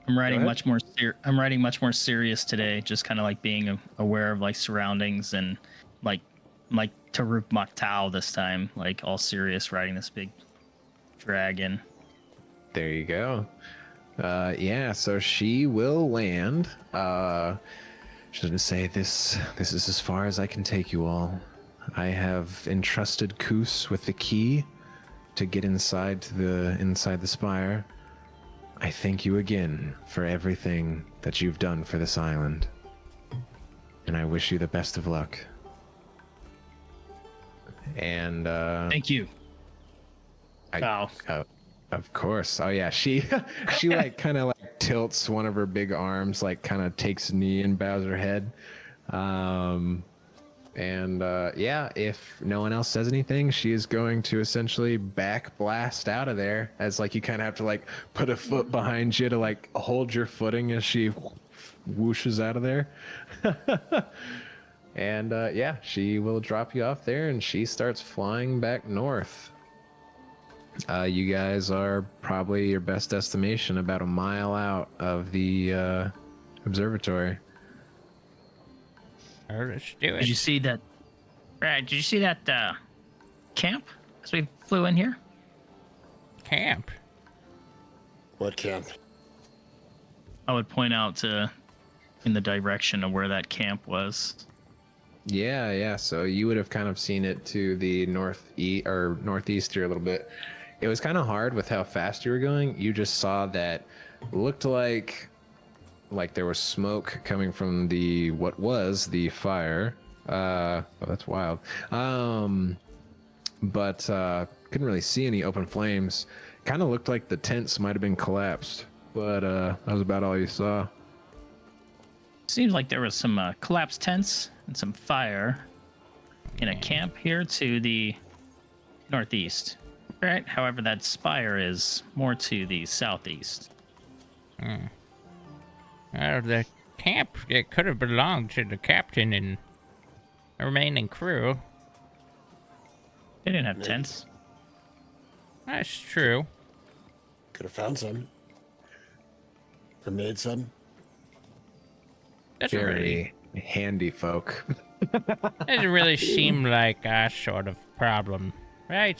I'm writing ahead. much more. I'm writing much more serious today. Just kind of like being aware of like surroundings and like Taruk Maktau this time. Like all serious, riding this big dragon. there you go. Yeah, so she will land. She's gonna say, "This is as far as I can take you all. I have entrusted Koos with the key to get inside the spire. I thank you again for everything that you've done for this island, and I wish you the best of luck." And Thank you. Wow. Of course. Oh yeah, she like kind of like tilts one of her big arms, like kind of takes a knee and bows her head. Yeah, if no one else says anything, she is going to essentially back blast out of there, as like you kind of have to like put a foot behind you to like hold your footing as she whooshes out of there. And yeah, she will drop you off there and she starts flying back north. You guys are probably, your best estimation, about a mile out of the observatory. Let's do it. Did you see that? Brad, did you see that camp as we flew in here? Camp? What camp? I would point out to in the direction of where that camp was. Yeah. So you would have kind of seen it to the northeast here a little bit. It was kind of hard with how fast you were going. You just saw that looked like there was smoke coming from what was the fire. Oh, that's wild. But couldn't really see any open flames. Kind of looked like the tents might have been collapsed, but that was about all you saw. Seems like there was some collapsed tents and some fire in a camp here to the northeast. Right. However, that spire is more to the southeast. The camp, it could have belonged to the captain and the remaining crew. They didn't have tents. That's true. Could have found some. Or made some. Doesn't Very handy folk. doesn't really seem like our sort of problem, right?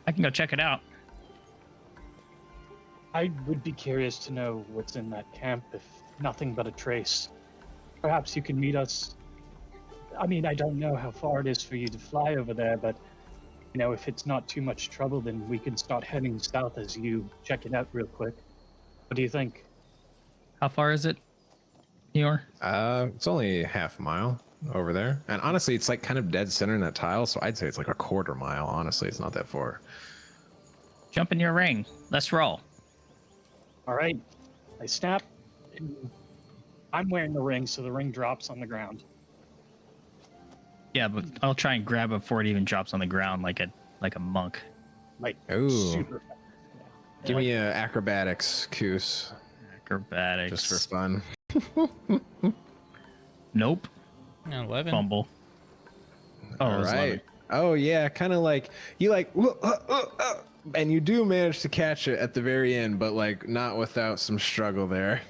I can go check it out. I would be curious to know what's in that camp, if nothing but a trace. Perhaps you can meet us. I mean, I don't know how far it is for you to fly over there, but, you know, if it's not too much trouble, then we can start heading south as you check it out real quick. What do you think? How far is it, Meyore? It's only half a mile over there, and honestly, it's like kind of dead center in that tile. So I'd say it's like a quarter mile. Honestly, it's not that far. Jump in your ring. Let's roll. All right. I snap. And I'm wearing the ring, so the ring drops on the ground. Yeah, but I'll try and grab it before it even drops on the ground, like a monk. Like, Ooh. super fast. Give me a acrobatics, Koos, Acrobatics. just for fun. Nope. 11. Fumble. Oh, All it was right. 11. Oh yeah, kind of like you like And you do manage to catch it at the very end, but like not without some struggle there.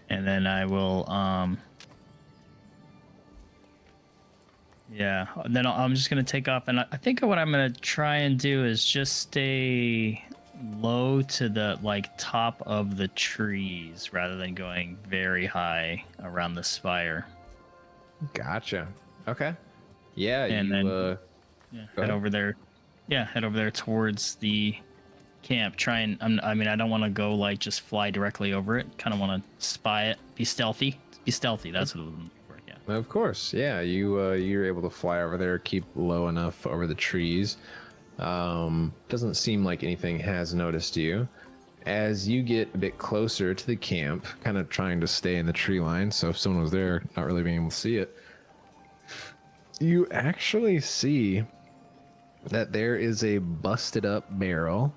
And then I will, yeah, then I'm just going to take off. And I think what I'm going to try and do is just stay low to the like top of the trees rather than going very high around the spire. Gotcha. Okay. Yeah. And you, then go head ahead. over there. Yeah, head over there towards the camp. Try and I mean, I don't want to go like just fly directly over it. Kind of want to spy it. Be stealthy. Be stealthy. That's what I'm looking for. Yeah. Of course. Yeah. You're able to fly over there, keep low enough over the trees. Doesn't seem like anything has noticed you. As you get a bit closer to the camp, kind of trying to stay in the tree line, so if someone was there, not really being able to see it, you actually see that there is a busted up barrel.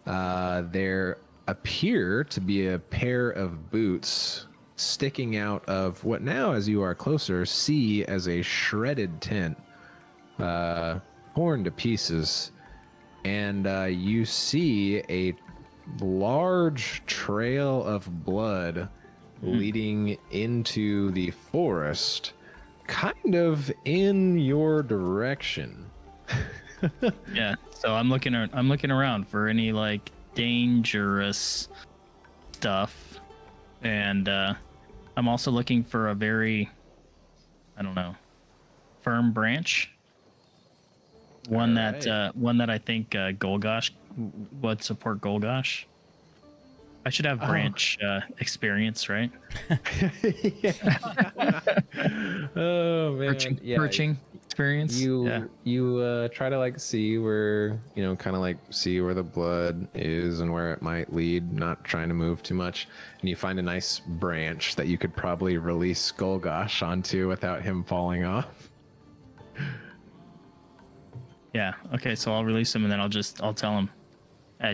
There appear to be a pair of boots sticking out of what now, as you are closer, see as a shredded tent, torn to pieces. And you see a large trail of blood leading into the forest, kind of in your direction. Yeah. So I'm looking around for any like dangerous stuff, and I'm also looking for a very, I don't know, firm branch. One Alright. that I think Golgosh would support Golgosh. I should have branch experience, right? Oh man. Perching experience. You try to like see where, kind of like see where the blood is and where it might lead, not trying to move too much, and you find a nice branch that you could probably release Golgosh onto without him falling off. Yeah. Okay. So I'll release him, and then I'll tell him,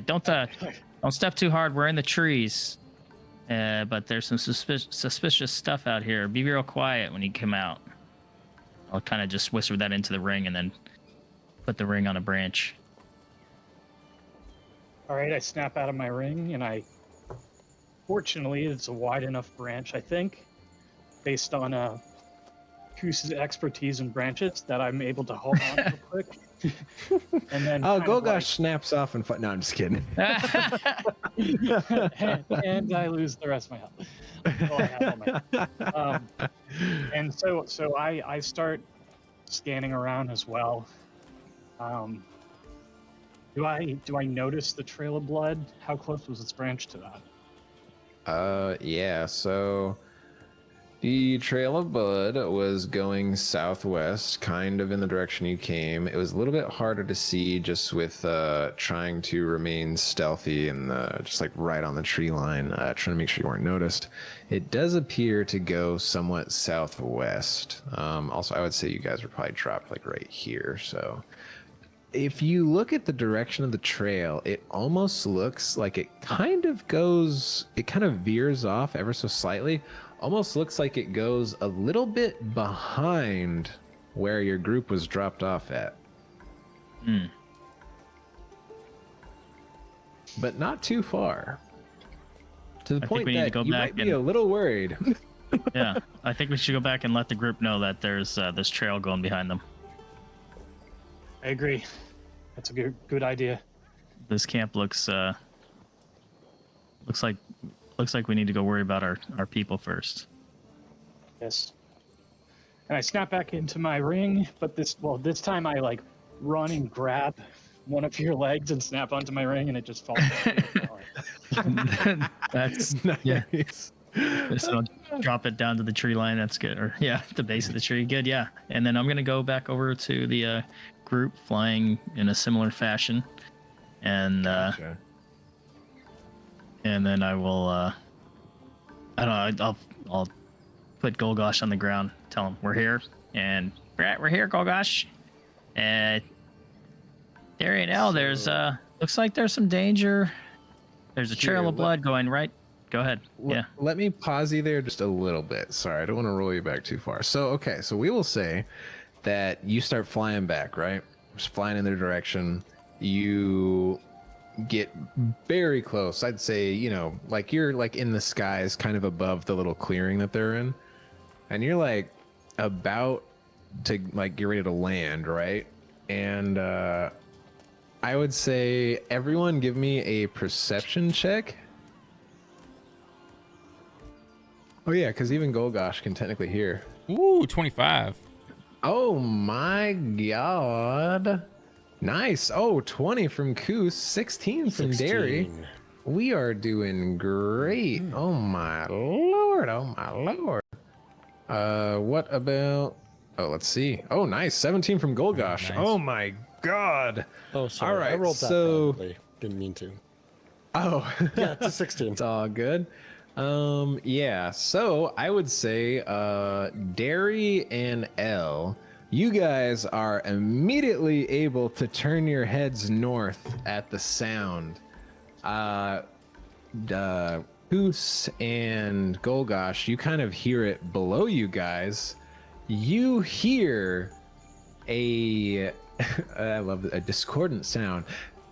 don't step too hard. We're in the trees, but there's some suspicious stuff out here. Be real quiet when you come out. I'll kind of just whisper that into the ring, and then put the ring on a branch. All right, I snap out of my ring, and fortunately, it's a wide enough branch, I think, based on Koos's expertise in branches, that I'm able to hold on real quick. And then Golgosh snaps off and no, I'm just kidding. and I lose the rest of my health. Well, I have all my and so I start scanning around as well. Do I notice the trail of blood? How close was its branch to that? Yeah, so the trail of blood was going southwest, kind of in the direction you came. It was a little bit harder to see just with trying to remain stealthy and just like right on the tree line, trying to make sure you weren't noticed. It does appear to go somewhat southwest. Also, I would say you guys were probably dropped like right here, so if you look at the direction of the trail, it almost looks like it kind of veers off ever so slightly. Almost looks like it goes a little bit behind where your group was dropped off at. But not too far. To the point that you might be a little worried. Yeah, I think we should go back and let the group know that there's this trail going behind them. I agree. That's a good idea. This camp looks like we need to go worry about our people first. Yes. And I snap back into my ring, but this time I like run and grab one of your legs and snap onto my ring, and it just falls. That's nice. Yeah. So I'll drop it down to the tree line. That's good. Or the base of the tree. Good. Yeah. And then I'm gonna go back over to the group flying in a similar fashion, and Gotcha. and then I will I don't know, I'll put Golgosh on the ground, tell him we're here, and we're here, Golgosh. And Darian, there's looks like there's some danger. There's a trail of blood going right. Go ahead. Let me pause you there just a little bit. Sorry, I don't want to roll you back too far. So we will say that you start flying back, right? just flying in their direction. You get very close. I'd say, you know, like you're like in the skies, kind of above the little clearing that they're in, and you're like about to like get ready to land, right? And I would say everyone give me a perception check. Oh yeah, because even Golgosh can technically hear. Ooh, 25. Oh my god. Nice. Oh, 20 from Koos, 16 from Derry. 16. We are doing great. Oh my lord. Oh my lord. What about... Oh, let's see. Oh, nice. 17 from Golgosh. Nice. Oh my god. Oh, sorry. All right, I rolled that so- badly. Didn't mean to. Oh. Yeah, it's a 16. It's all good. Yeah, so I would say Derry and Elle, you guys are immediately able to turn your heads north at the sound. Koos and Golgosh, you kind of hear it below you guys. You hear a I love it, a discordant sound,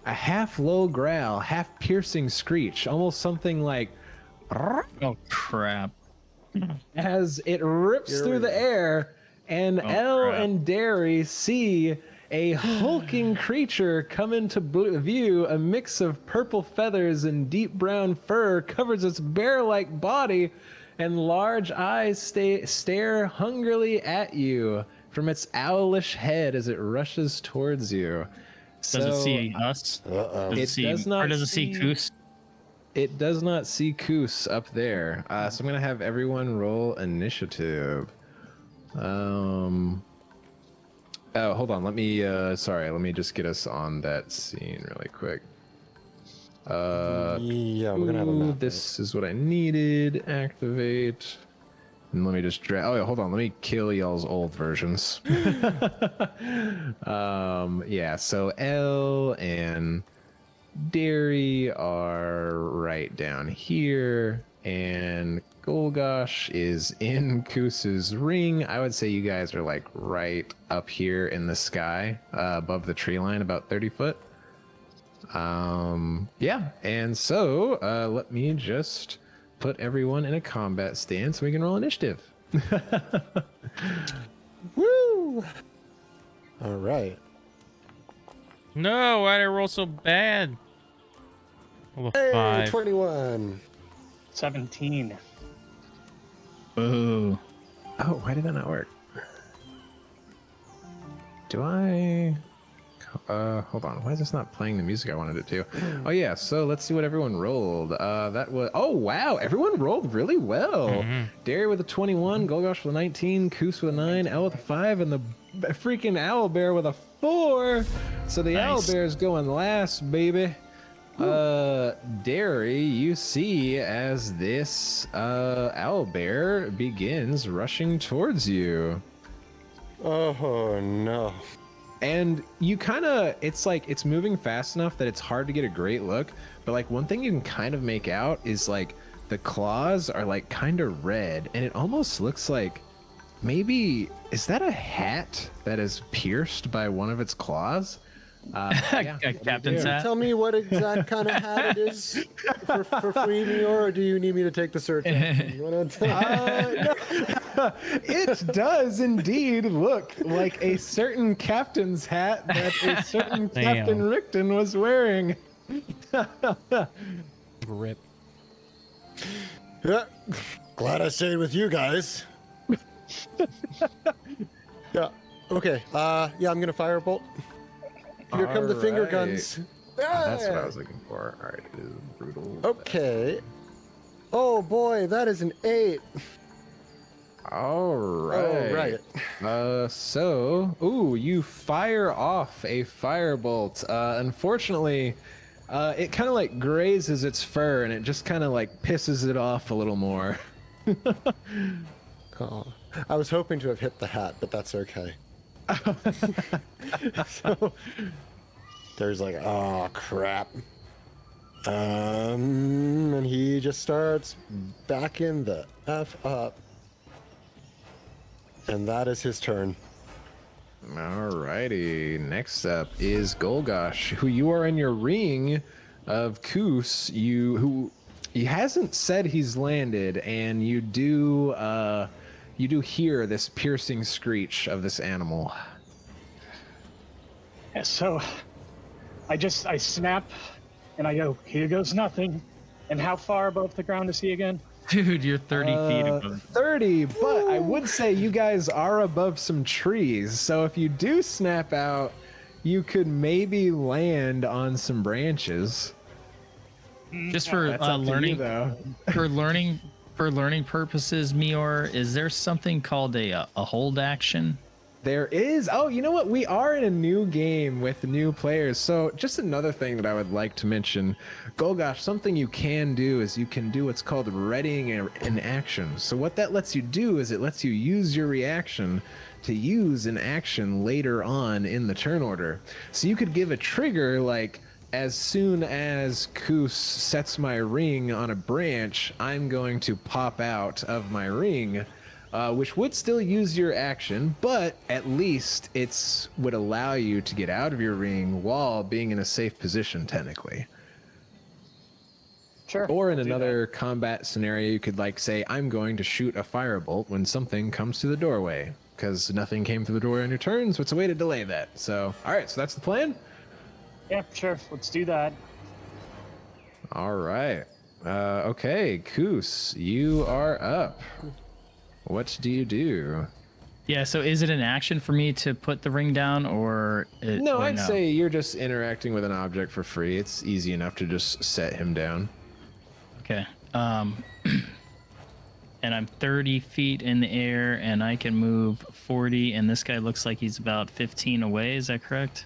a half low growl, half piercing screech, almost something like Oh crap! as it rips through the air, and Elle crap. and Derry see a hulking creature come into view. A mix of purple feathers and deep brown fur covers its bear-like body, and large eyes stare hungrily at you from its owlish head as it rushes towards you. Does it see us? Uh-oh. Does It it see, does not or does it see see- Koos? It does not see Koos up there. So I'm gonna have everyone roll initiative. Oh, hold on. Let me. Sorry. Let me just get us on that scene really quick. Yeah, we're gonna have a map. This is what I needed. Activate. And let me just drag. Oh, yeah, hold on. Let me kill y'all's old versions. Yeah. So Elle and Derry are right down here, and Golgosh is in Koos's ring. I would say you guys are like right up here in the sky, above the tree line, about 30 foot. Yeah, and so let me just put everyone in a combat stance so we can roll initiative. Woo! All right. No, why did I roll so bad? Roll a Hey, 5. 21. 17. Boo! Oh, why did that not work? Do I... hold on. Why is this not playing the music I wanted it to? Oh, yeah. So let's see what everyone rolled. That was... Oh, wow. Everyone rolled really well. Derry with a 21, Golgosh with a 19, Koos with a 9, Elle with a 5, and the freaking Owlbear with a 4. So the Nice. Owlbear's going last, baby. Derry, you see as this Owlbear begins rushing towards you. Oh, no. And you kind of, it's like, it's moving fast enough that it's hard to get a great look. But like one thing you can kind of make out is like the claws are like kind of red. And it almost looks like maybe, is that a hat that is pierced by one of its claws? Yeah. A captain's do? hat. Tell me what exact kind of hat it is for free, Meyore, or do you need me to take the search action? You wanna tell It does indeed look like a certain captain's hat that a certain Damn. Captain Rickton was wearing. Rip. Yeah. Glad I stayed with you guys. Yeah. Okay. Yeah, I'm gonna firebolt. Here come the finger Alright. guns. That's what I Yeah. was looking for. All right, it is brutal. Okay. Oh boy, that is an 8. All right. Oh, right. So, ooh, you fire off a firebolt. Unfortunately, it kind of like grazes its fur and it just kind of like pisses it off a little more. Oh, I was hoping to have hit the hat, but that's okay. So, there's like, oh crap. And he just starts backing the F up. And that is his turn. Alrighty. Next up is Golgosh, who you are in your ring of Koos. He hasn't said he's landed, and you do hear this piercing screech of this animal. Yeah, so I snap and I go, here goes nothing. And how far above the ground is he again? Dude, you're 30 feet above. 30, but I would say you guys are above some trees. So if you do snap out, you could maybe land on some branches. Just for That's up to you, learning, though. for learning purposes, Meyore, is there something called a hold action? There is. Oh, you know what? We are in a new game with new players. So just another thing that I would like to mention, Golgosh, something you can do is you can do what's called readying an action. So what that lets you do is it lets you use your reaction to use an action later on in the turn order. So you could give a trigger like, as soon as Koos sets my ring on a branch, I'm going to pop out of my ring. Which would still use your action, but at least it's would allow you to get out of your ring while being in a safe position, technically. Sure. Or in I'll do another combat scenario, you could like say, I'm going to shoot a firebolt when something comes to the doorway, because nothing came through the door on your turn, so it's a way to delay that. So, all right, so that's the plan? that. Yeah, sure. Let's do that. All right. Okay, Koos, you are up. What do you do? Yeah, so is it an action for me to put the ring down or No, or I'd say you're just interacting with an object for free. It's easy enough to just set him down. Okay. And I'm 30 feet in the air and I can move 40 and this guy looks like he's about 15 away, is that correct?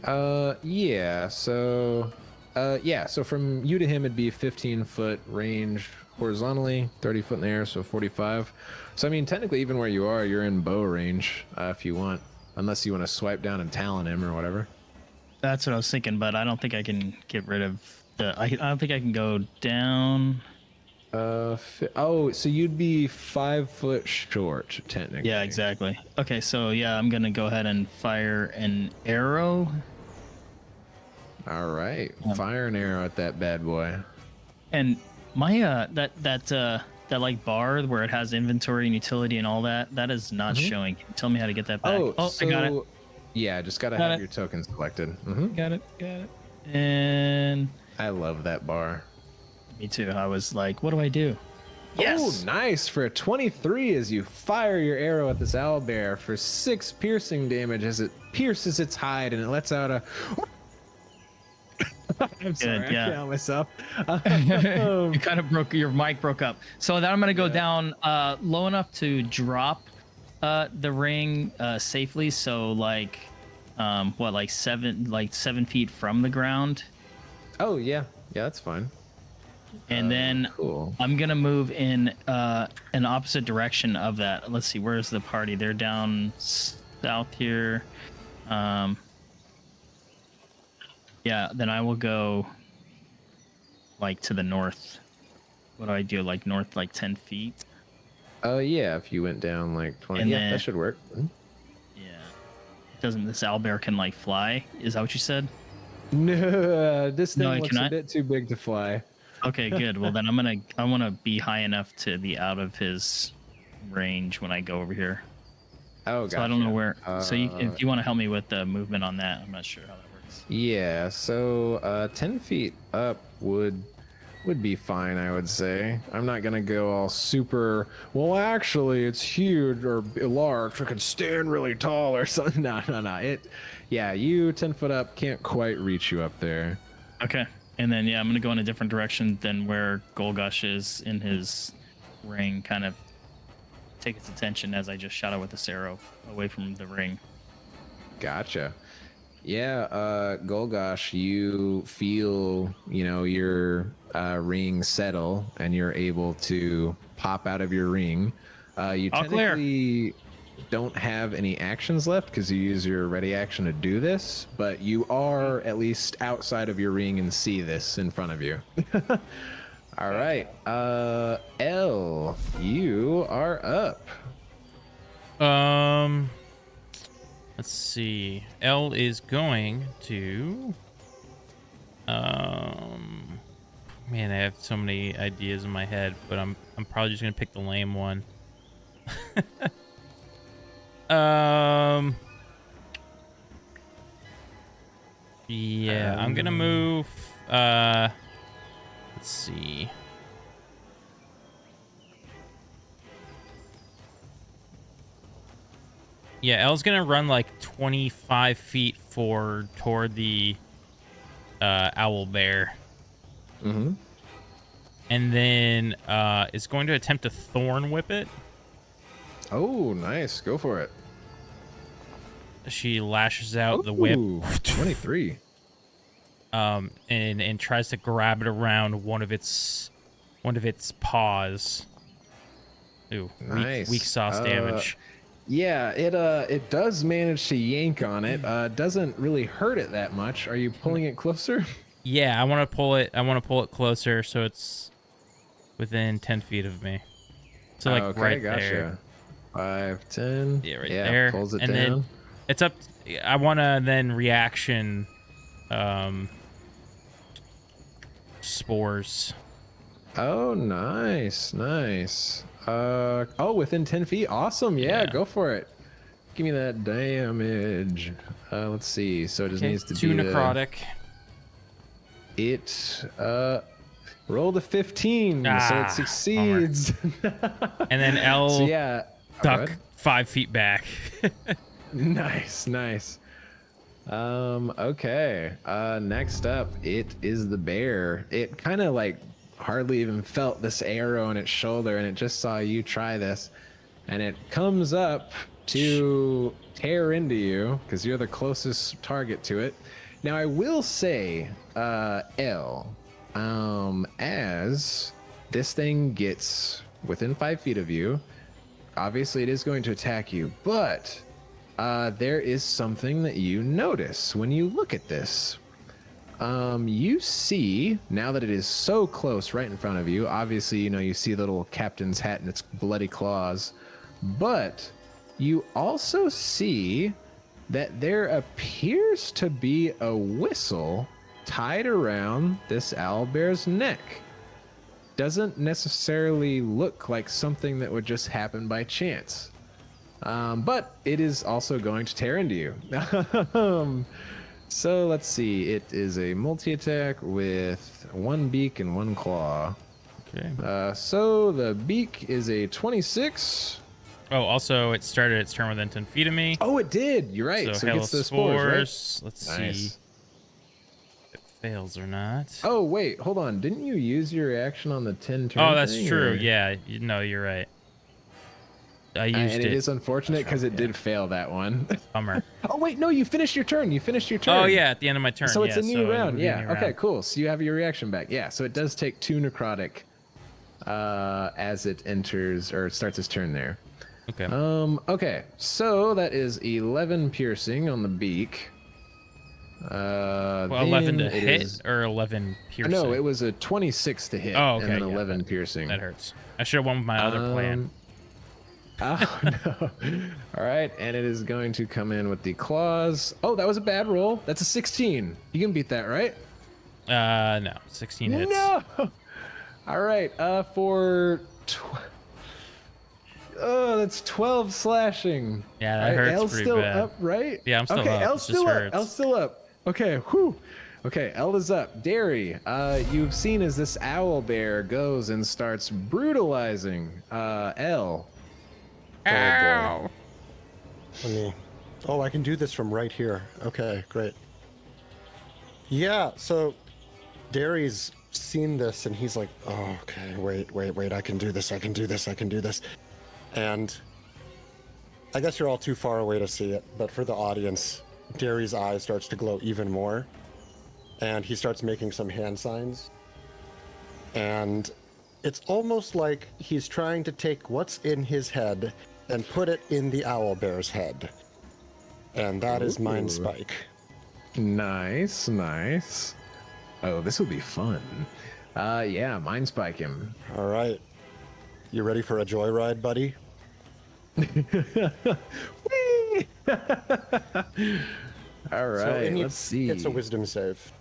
Yeah. So from you to him it'd be 15-foot range horizontally, 30 foot in the air, so 45. So I mean, technically, even where you are, you're in bow range if you want, unless you want to swipe down and talon him or whatever. That's what I was thinking, but I don't think I can get rid of the. I don't think I can go down. So you'd be 5 foot short, technically. Yeah, exactly. Okay, so yeah, I'm gonna go ahead and fire an arrow. All right, fire an arrow at that bad boy. And my that like bar where it has inventory and utility and all that is not showing. Can you tell me how to get that back? So, I got it. Yeah, just gotta Got have it. your token selected. Got it. And I love that bar. me too. I was like, what do I do? Oh, nice for a 23 as you fire your arrow at this owlbear for 6 piercing damage as it pierces its hide and it lets out a. I'm sorry, I can't help myself. You kind of your mic broke up. So then I'm gonna go down low enough to drop the ring safely. So like like 7 feet from the ground. Oh yeah, that's fine. And then cool. I'm gonna move in an opposite direction of that. Let's see, where's the party? They're down south here. Yeah, then I will go like to the north. What do I do? Like north, like 10 feet? Oh yeah, if you went down like 20, And yeah, then- that should work. Yeah. Doesn't this owlbear can like fly? Is that what you said? No, this thing No, it looks a cannot? bit too big to fly. Okay, good. Well, then I want to be high enough to be out of his range when I go over here. Oh, gotcha. So I don't know where. So Uh, if you want to help me with the movement on that, I'm not sure how that works. Yeah, so 10 feet up would be fine, I would say. I'm not gonna go all super. Well, actually, it's huge or large. I could stand really tall or something. No. Yeah, you 10 foot up can't quite reach you up there. Okay, and then I'm gonna go in a different direction than where Golgosh is in his ring. Kind of take its attention as I just shot it with this arrow away from the ring. Gotcha. Yeah, Golgosh, you feel, your ring settle and you're able to pop out of your ring. You All clear. technically don't have any actions left because you use your ready action to do this, but you are at least outside of your ring and see this in front of you. All right. Elle, you are up. Let's see. L is going to. Man, I have so many ideas in my head, but I'm probably just gonna pick the lame one. Yeah, I'm gonna move. Let's see. Yeah, L's gonna run like 25 feet forward toward the owl bear. Mm-hmm. And then is going to attempt to thorn whip it. Oh, nice. Go for it. She lashes out the whip. Ooh, 23. And tries to grab it around one of its paws. Ooh, Nice. weak sauce damage. Yeah, it does manage to yank on it. Doesn't really hurt it that much. Are you pulling it closer? Yeah, I want to pull it. I want to pull it closer so it's within 10 feet of me. So like okay, right gotcha. there. 5, 10. Yeah, right there. Pulls it and down. then it's up. I want to then reaction spores. Oh, nice. Within 10 feet. Awesome. Yeah, go for it. Give me that damage. Let's see. So it just needs to 2 be necrotic. Roll the 15, so it succeeds. And then L So yeah, duck 5 feet back. Nice. Okay. Next up, it is the bear. It kind of like hardly even felt this arrow in its shoulder, and it just saw you try this, and it comes up to tear into you because you're the closest target to it. Now I will say, L, as this thing gets within 5 feet of you, obviously it is going to attack you, but there is something that you notice when you look at this. You see, now that it is so close right in front of you, obviously, you see the little captain's hat and its bloody claws, but you also see that there appears to be a whistle tied around this owlbear's neck. Doesn't necessarily look like something that would just happen by chance. But it is also going to tear into you. So let's see. It is a multi-attack with 1 beak and 1 claw. Okay. So the beak is a 26. Oh, also it started its turn within 10 feet of me. Oh, it did. You're right. So it hail gets the of spores, right? Let's Nice. see if it fails or not. Oh, wait. Hold on. Didn't you use your reaction on the 10 turn Oh, that's thing, true. or- Yeah. No, you're right. I used and it. it is unfortunate because it did fail that one. Bummer. Oh, wait. No, you finished your turn. Oh, yeah. At the end of my turn. So it's yeah, a new so it round. would be a Yeah. new Okay, round. cool. So you have your reaction back. Yeah. So it does take 2 necrotic as it enters or starts its turn there. Okay. Okay. So that is 11 piercing on the beak. Well, 11 to then it hit is- or 11 piercing? No, it was a 26 to hit. Oh, okay, And then yeah, 11 piercing. That hurts. I should have won with my other plan. Oh, no. All right. And it is going to come in with the claws. Oh, that was a bad roll. That's a 16. You can beat that, right? No. 16 hits. No. All right. That's 12 slashing. Yeah, that All right, hurts L's pretty still bad. up, right? Yeah, I'm still okay, up. L's It just still up. hurts. L's still up. Okay, whew. Okay, L is up. Derry, you've seen as this owl bear goes and starts brutalizing L. Ow. I can do this from right here. Okay, great. Yeah, so Derry's seen this and he's like, oh, okay, wait, I can do this. And I guess you're all too far away to see it, but for the audience, Derry's eye starts to glow even more. And he starts making some hand signs. And it's almost like he's trying to take what's in his head and put it in the owlbear's head. And that is Mind Spike. Nice. Oh, this will be fun. Yeah, Mind Spike him. All right. You ready for a joyride, buddy? Whee! All right, let's see. It's a wisdom save.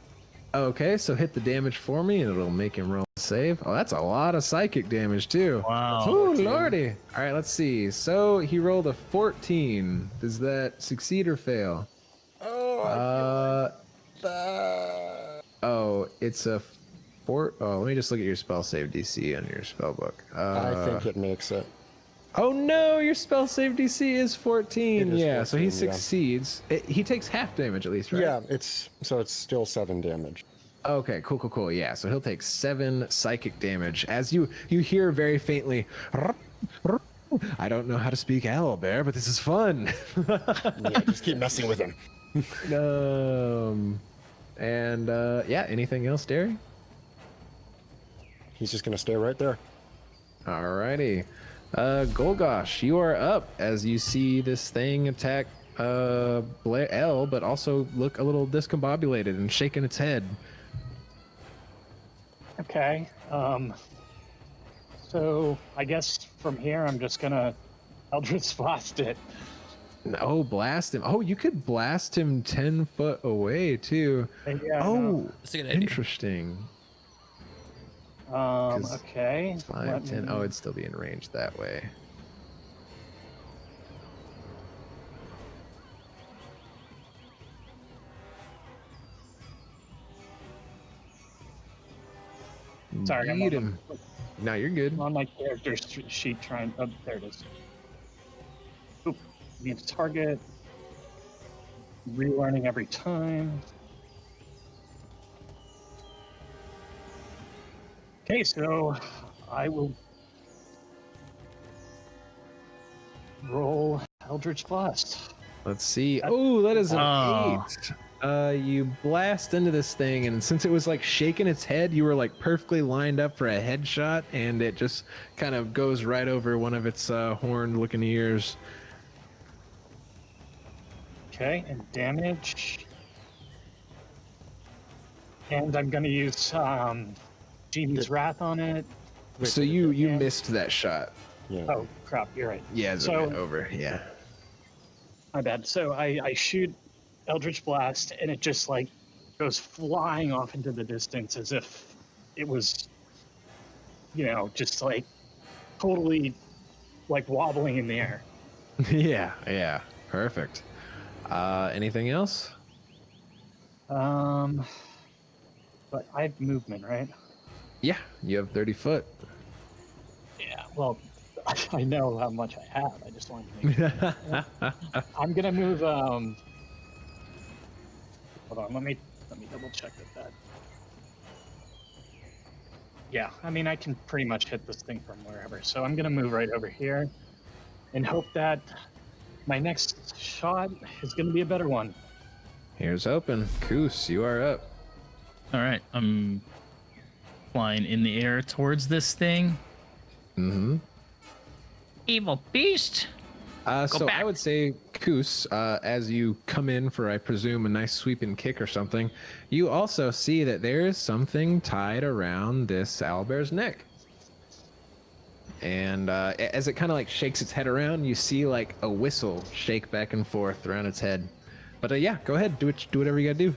Okay, so hit the damage for me, and it'll make him roll a save. Oh, that's a lot of psychic damage too. Wow. Ooh, lordy. All right, let's see. So he rolled a 14. Does that succeed or fail? Oh, that. Oh, it's a 4. Oh, let me just look at your spell save DC on your spell book. I think it makes it. Oh no, your spell save DC is 14. It is Yeah, so he 14, yeah. succeeds. He takes half damage at least, right? Yeah, it's still 7 damage. Okay, cool. Yeah, so he'll take 7 psychic damage as you hear very faintly. I don't know how to speak owlbear, but this is fun. Yeah, just keep messing with him. Yeah, anything else, Derry? He's just gonna stay right there. Alrighty. Golgosh, you are up as you see this thing attack L, but also look a little discombobulated and shaking its head. Okay. So I guess from here I'm just gonna Eldritch Blast it. Oh, blast him. Oh, you could blast him 10 foot away too. Yeah, Oh, That's a good idea. interesting. 'Cause Okay. 5, 10. Oh, it'd still be in range that way. Sorry, I'm Beat on, him. No, you're good. I'm on my character sheet trying. Oh, there it is. Oop. Need to target. Relearning every time. Okay, so I will roll Eldritch Blast. Let's see. Oh, that is an Oh. 8. You blast into this thing, and since it was like shaking its head, you were like perfectly lined up for a headshot, and it just kind of goes right over one of its horned-looking ears. Okay, and damage. And I'm gonna use Genie's Wrath on it. So you Yeah. missed that shot. Yeah. Oh crap, you're right. Yeah, it's So- okay, over. Yeah. My bad. So I shoot Eldritch Blast, and it just like goes flying off into the distance as if it was, just like totally like wobbling in the air. Yeah. Perfect. Anything else? But I have movement, right? Yeah, you have 30 foot. Yeah. Well, I know how much I have. I just wanted to make sure. I'm gonna move. Hold on. Let me double check that. Yeah. I mean, I can pretty much hit this thing from wherever. So I'm gonna move right over here, and hope that my next shot is gonna be a better one. Here's open. Koos, you are up. All right, I'm flying in the air towards this thing. Mm-hmm. Evil beast. So I back. would say, Koos, as you come in for, I presume, a nice sweeping kick or something, you also see that there is something tied around this owlbear's neck. And as it kind of like shakes its head around, you see like a whistle shake back and forth around its head. But yeah, go ahead, do whatever you gotta do.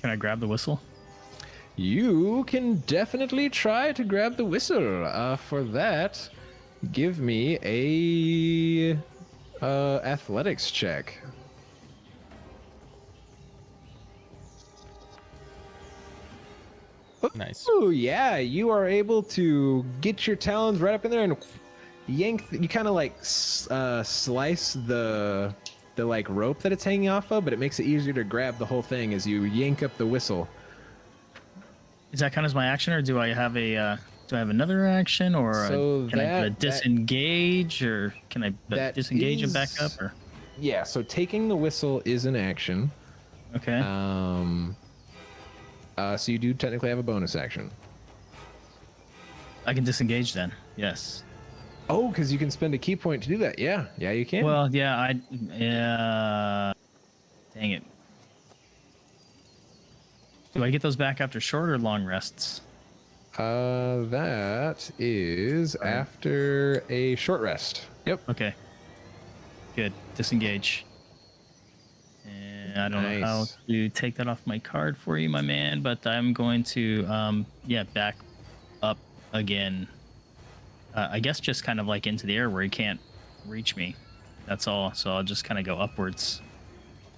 Can I grab the whistle? You can definitely try to grab the whistle. For that, give me a athletics check. Nice. Oh yeah, you are able to get your talons right up in there and yank. You kind of like slice the like rope that it's hanging off of, but it makes it easier to grab the whole thing as you yank up the whistle. Is that count as my action, or do I have another action, or So can I that- disengage, or can I that disengage and back is- up, or Yeah, so taking the whistle is an action. okay? So you do technically have a bonus action. I can disengage then. Yes. Oh, because you can spend a key point to do that. Yeah, you can. Well, yeah, dang it. Do I get those back after short or long rests? That is after a short rest. Yep. Okay. Good. Disengage. And I don't know how Nice. to take that off my card for you, my man, but I'm going to, back up again. I guess just kind of like into the air where he can't reach me. That's all. So I'll just kind of go upwards.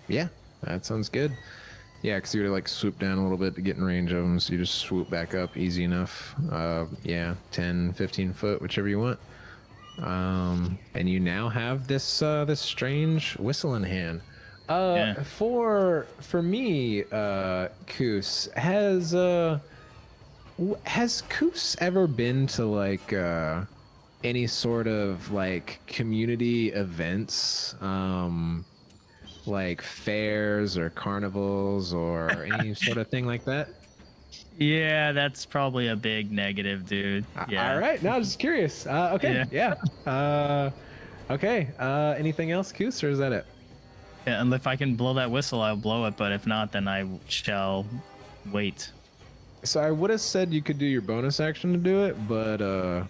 Yeah, that sounds good. Yeah, because you would like swoop down a little bit to get in range of them, so you just swoop back up easy enough. Yeah, 10, 15 foot, whichever you want. And you now have this this strange whistle in hand. Yeah. For me, Koos, has Koos ever been to like any sort of like community events? Like fairs or carnivals or any sort of thing like that? Yeah, that's probably a big negative, dude. Yeah. All right. No, just curious. Okay. Yeah. Okay. Anything else, Koos, or is that it? Yeah, and if I can blow that whistle, I'll blow it. But if not, then I shall wait. So I would have said you could do your bonus action to do it, but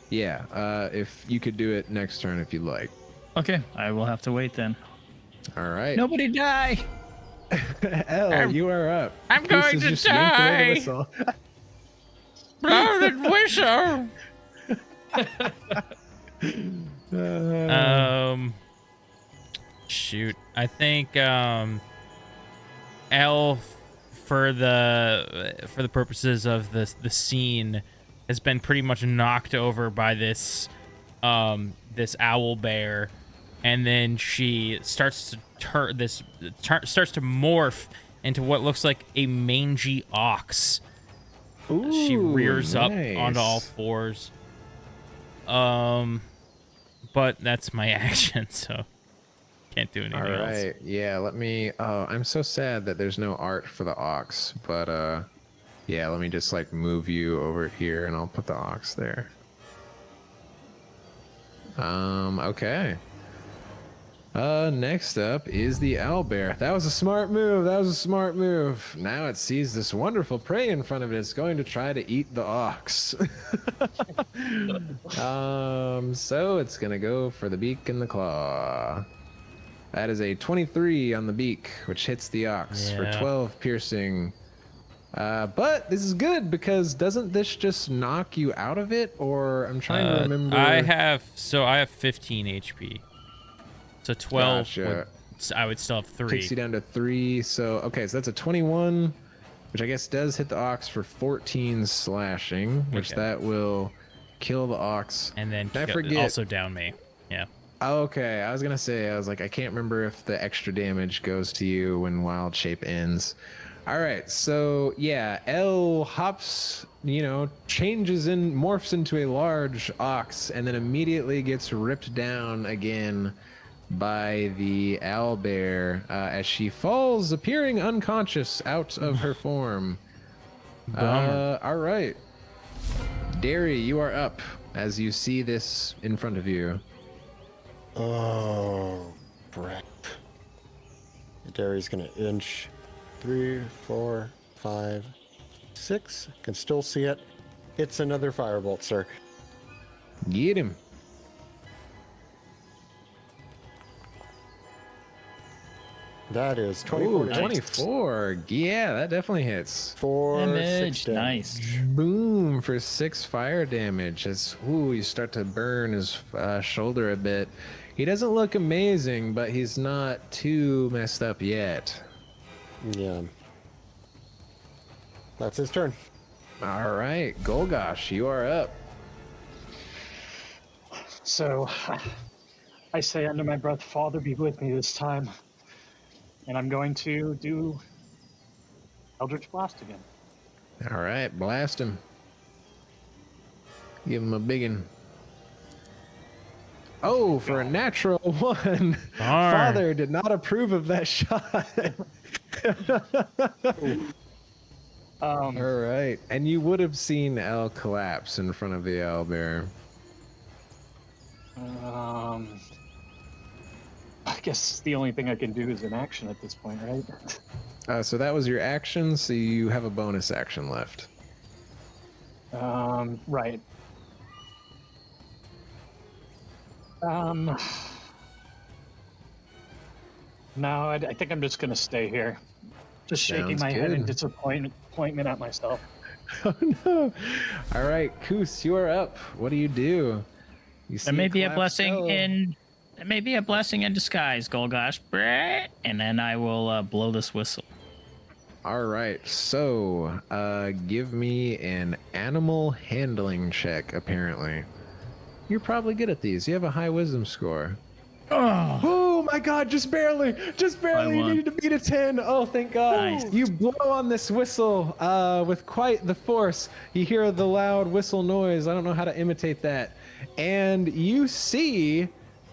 yeah. If you could do it next turn if you'd like. Okay, I will have to wait then. All right. Nobody die. Elle, you are up. I'm Koos going has to just yanked away the die. whistle. Blow the whistle. Shoot. I think L for the purposes of the scene has been pretty much knocked over by this this owl bear, and then she starts to starts to morph into what looks like a mangy ox. She Ooh, rears up nice. onto all fours. But that's my action, so can't do anything All else. right. Yeah, let me I'm so sad that there's no art for the ox, but yeah, let me just like move you over here and I'll put the ox there. Okay. Next up is the owlbear. That was a smart move. That was a smart move. Now it sees this wonderful prey in front of it. It's going to try to eat the ox. So it's gonna go for the beak and the claw. That is a 23 on the beak, which hits the ox for Yeah. 12 piercing. But this is good because doesn't this just knock you out of it? Or I'm trying to remember. I have 15 HP. So 12 Gotcha. I would still have 3. Takes you down to 3. So, okay, so that's a 21, which I guess does hit the ox for 14 slashing, which Okay. that will kill the ox. And then I forget. also down me. Yeah. Okay, I was gonna say, I was like, I can't remember if the extra damage goes to you when wild shape ends. All right, so yeah, L hops, morphs into a large ox, and then immediately gets ripped down again by the owlbear as she falls, appearing unconscious out of her form. Bummer. All right, Derry, you are up as you see this in front of you. Oh, crap. Derry's gonna inch 3, 4, 5, 6. Can still see it. It's another firebolt, sir. Get him. That is 24. Ooh, 24. Yeah, that definitely hits. 4 Damage. 6 Nice. Boom for 6 fire damage. As you start to burn his shoulder a bit. He doesn't look amazing, but he's not too messed up yet. Yeah. That's his turn. All right, Golgosh, you are up. So I say under my breath, Father, be with me this time. And I'm going to do Eldritch Blast again. All right, blast him. Give him a biggin. Oh, for a natural 1. Father did not approve of that shot. All right, and you would have seen L collapse in front of the owlbear. I guess the only thing I can do is an action at this point, right? So that was your action, so you have a bonus action left. Right. No, I think I'm just gonna stay here. Just shaking Sounds my head in good. disappointment at myself. Oh no! All right, Koos, you are up. What do you do? You see That may be a collapsed blessing skull. in. That may be a blessing in disguise, Golgosh. And then I will blow this whistle. All right, so give me an animal handling check. Apparently, you're probably good at these. You have a high wisdom score. Oh, Oh my god, just barely. Just barely. You won. needed to beat a 10. Oh, thank god. Nice. You blow on this whistle with quite the force. You hear the loud whistle noise. I don't know how to imitate that. And you see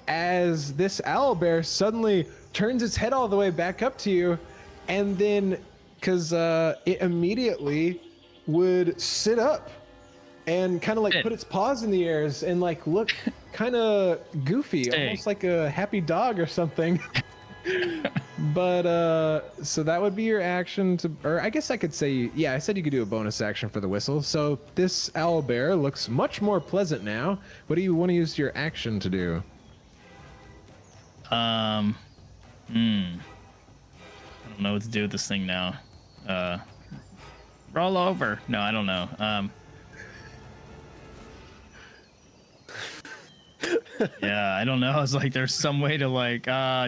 as this owlbear suddenly turns its head all the way back up to you, and then because it immediately would sit up and kind of like Sit. put its paws in the airs and like look kind of goofy, Stay. almost like a happy dog or something. But so that would be your action to, or I guess I could say, yeah, I said you could do a bonus action for the whistle. So this owl bear looks much more pleasant now. What do you want to use your action to do? I don't know what to do with this thing now. Roll over. No, I don't know. Yeah, I don't know. It's like there's some way to like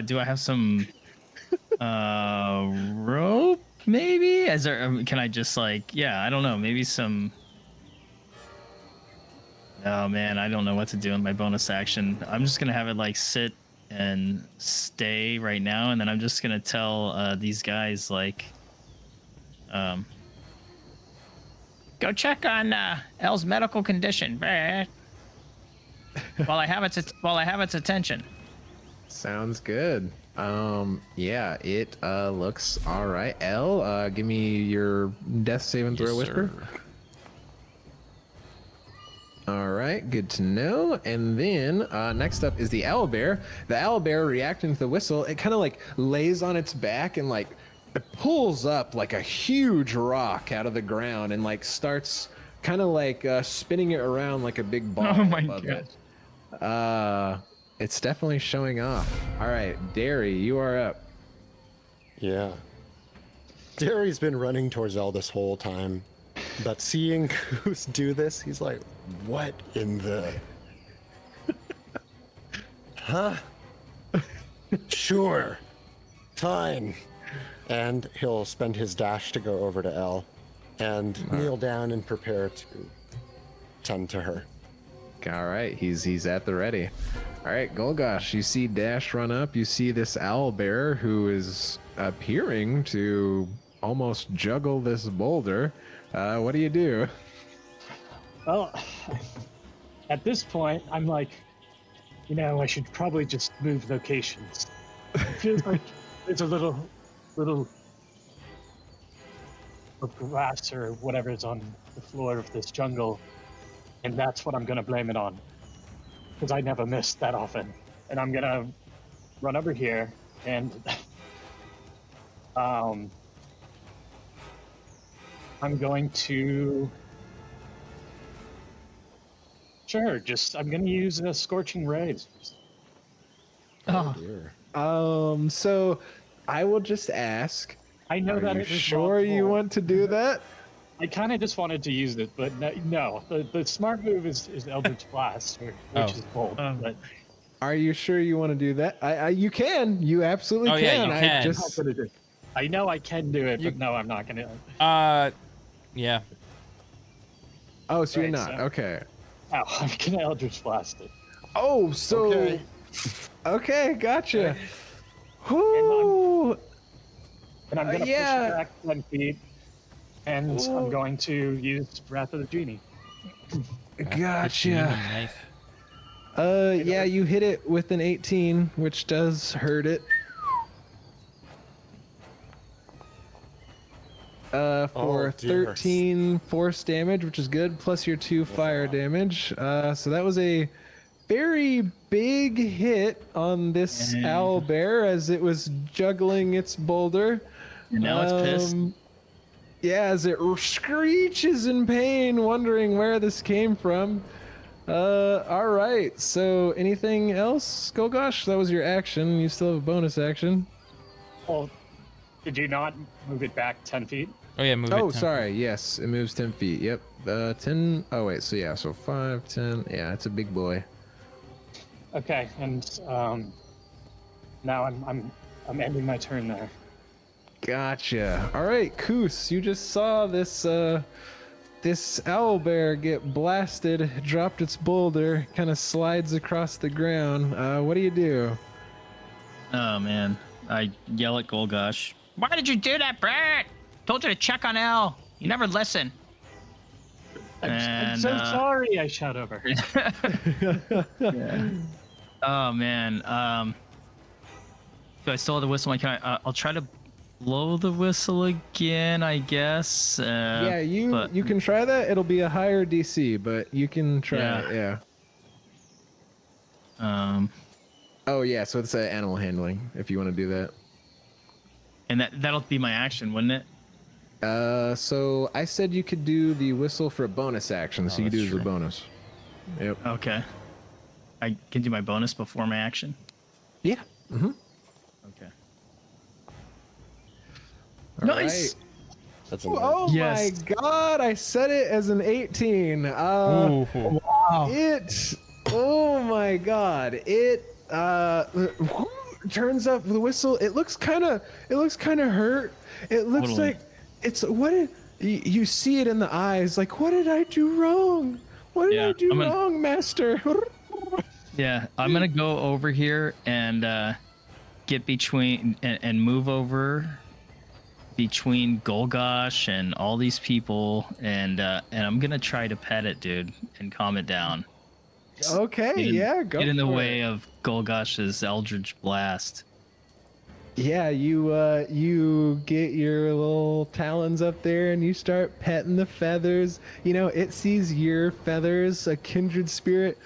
do I have some rope maybe? Is there can I just like I don't know, maybe some Oh man, I don't know what to do in my bonus action. I'm just going to have it like sit and stay right now, and then I'm just going to tell these guys like go check on Elle's medical condition. While I have its attention. Sounds good. Yeah, it looks all right. Elle, give me your death saving throw, whisper. All right, good to know. And then next up is the owlbear. The owlbear reacting to the whistle, it kind of like lays on its back and like it pulls up like a huge rock out of the ground and like starts kind of like spinning it around like a big ball above it. It's definitely showing off. All right, Derry, you are up. Yeah. Derry's been running towards Elle this whole time, but seeing Goose do this, he's like, what in the... Huh? Sure. Fine. And he'll spend his dash to go over to Elle and kneel down and prepare to tend to her. All right, he's at the ready. All right, Golgosh, you see Dash run up. You see this owl bear who is appearing to almost juggle this boulder. What do you do? Well, at this point, I'm like, I should probably just move locations. It feels like there's a little of grass or whatever is on the floor of this jungle, and that's what I'm gonna blame it on, because I never miss that often. And I'm gonna run over here and I'm going to I'm gonna use a scorching rays. Dear. So I will just ask. I know Are that you it was sure you wrongful. want to do that? I kind of just wanted to use it, but no. The smart move is Eldritch Blast, which is bold. But Are you sure you want to do that? You can. You absolutely Oh, can. yeah, you I can. just. I know I can do it, but no, I'm not gonna. Yeah. Oh, so you're Right, not. so- Okay. Ow, I'm gonna Eldritch Blast it. Oh, so. Okay. Okay, gotcha. Whoo. And I'm gonna yeah. push it back 10 feet, and Ooh. I'm going to use Wrath of the Genie. Gotcha. Nice. Yeah, you hit it with an 18, which does hurt it. For Oh, dear. 13 force damage, which is good, plus your 2 fire damage. So that was a very big hit on this owl bear as it was juggling its boulder. And now it's pissed. Yeah, as it screeches in pain, wondering where this came from. All right. So anything else, Golgosh? That was your action. You still have a bonus action. Oh, did you not move it back 10 feet? Oh yeah, move it. Oh, 10 sorry. Yes, it moves 10 feet. Yep. 10. Oh, wait. So, yeah. So 5, 10. Yeah, it's a big boy. Okay, and now I'm ending my turn there. Gotcha. All right, Koos, you just saw this this owl bear get blasted, dropped its boulder, kind of slides across the ground. What do you do? Oh man, I yell at Golgosh. Why did you do that, Brett? Told you to check on Al. You never listen. I'm so sorry, I shout over. Yeah. Oh man. Do I still have the whistle? I'll try to blow the whistle again, I guess. Yeah, you but, can try that. It'll be a higher DC, but you can try it. Yeah. Oh yeah, so it's animal handling if you want to do that. And that'll be my action, wouldn't it? So I said you could do the whistle for a bonus action, so you that's do as a true. bonus. Yep. Okay. I can do my bonus before my action. Yeah. Mm-hmm. Okay. All Nice. right. That's Oh Yes. my god, I set it as an 18. Ooh. It oh my god. It turns up the whistle. It looks kind of hurt. It looks Totally. like it's what did you see it in the eyes like what did I do wrong? What did Yeah, I do I'm gonna- wrong, master? Yeah, I'm gonna go over here and get between and move over between Golgosh and all these people, and I'm gonna try to pet it, dude, and calm it down. Okay, yeah, go Get in the for way it. of Golgosh's Eldritch Blast. Yeah, you get your little talons up there and you start petting the feathers. You know, it sees your feathers, a kindred spirit,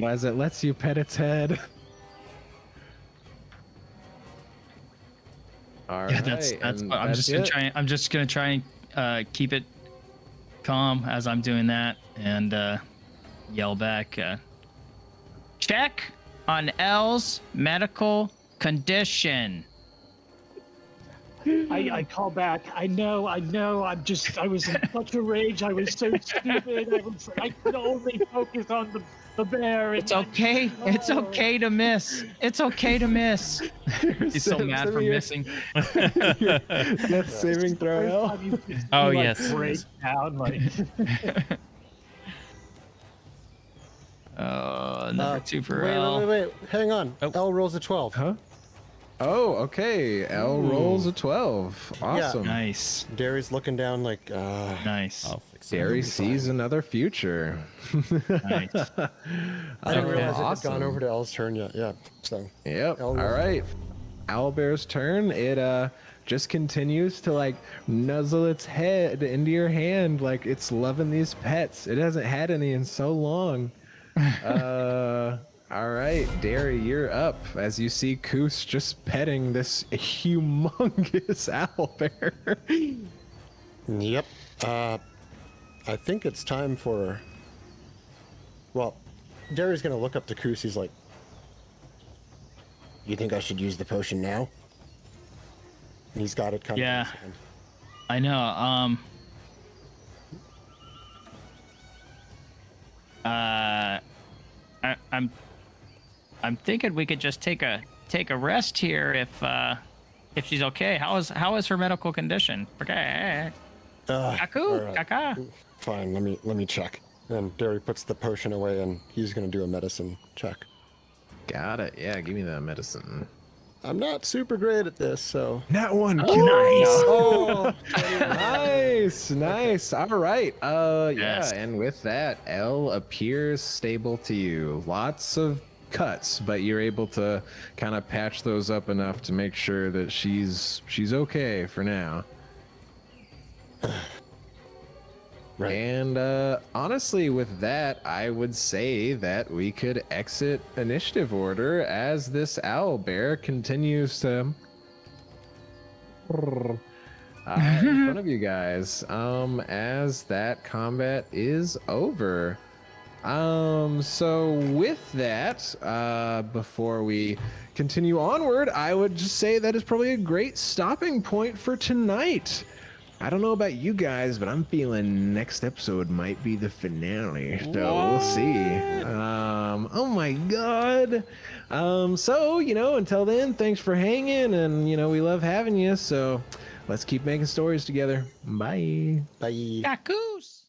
as it lets you pet its head. All Yeah, right, that's and what that's it. I'm just gonna try and keep it calm as I'm doing that, and yell back. Check on L's medical condition. I call back. I know. I was in such a rage. I was so stupid. I could only focus on the bear. It's okay. It's okay to miss. It's okay to miss. He's so mad for missing. Death saving throw, L. Oh, Like, yes. break down like. Number 2 for L. Wait. Hang on. Oh. L rolls a 12. Huh? Oh, okay. L rolls a 12. Awesome. Nice. Derry's looking down like, Nice. I'll fix it. Gary sees another future. Nice. I didn't Okay. realize it had Awesome. gone over to L's turn yet. Yeah. So Yep. L All rolls a right. Owlbear's turn. It just continues to like nuzzle its head into your hand like it's loving these pets. It hasn't had any in so long. All right, Derry, you're up as you see Koos just petting this humongous owlbear. Yep. I think it's time for. Well, Derry's gonna look up to Koos. He's like, "You think I should use the potion now?" And he's got it kind of. Yeah. I know. I'm thinking we could just take a rest here if she's okay. How is her medical condition? Okay. Kaku, all right. Kaka. Fine. Let me check. And Derry puts the potion away, and he's gonna do a medicine check. Got it. Yeah, give me that medicine. I'm not super great at this, so. Not one. Nice. Oh, Nice. All right. Yeah, Yes. and with that, L appears stable to you. Lots of cuts, but you're able to kind of patch those up enough to make sure that she's okay for now. right. And honestly, with that, I would say that we could exit initiative order as this owl bear continues to in front of you guys. As that combat is over. So with that, before we continue onward, I would just say that is probably a great stopping point for tonight. I don't know about you guys, but I'm feeling next episode might be the finale. So we'll see. Oh my god. So, until then, thanks for hanging, and we love having you. So let's keep making stories together. Bye. Bye. Yakus.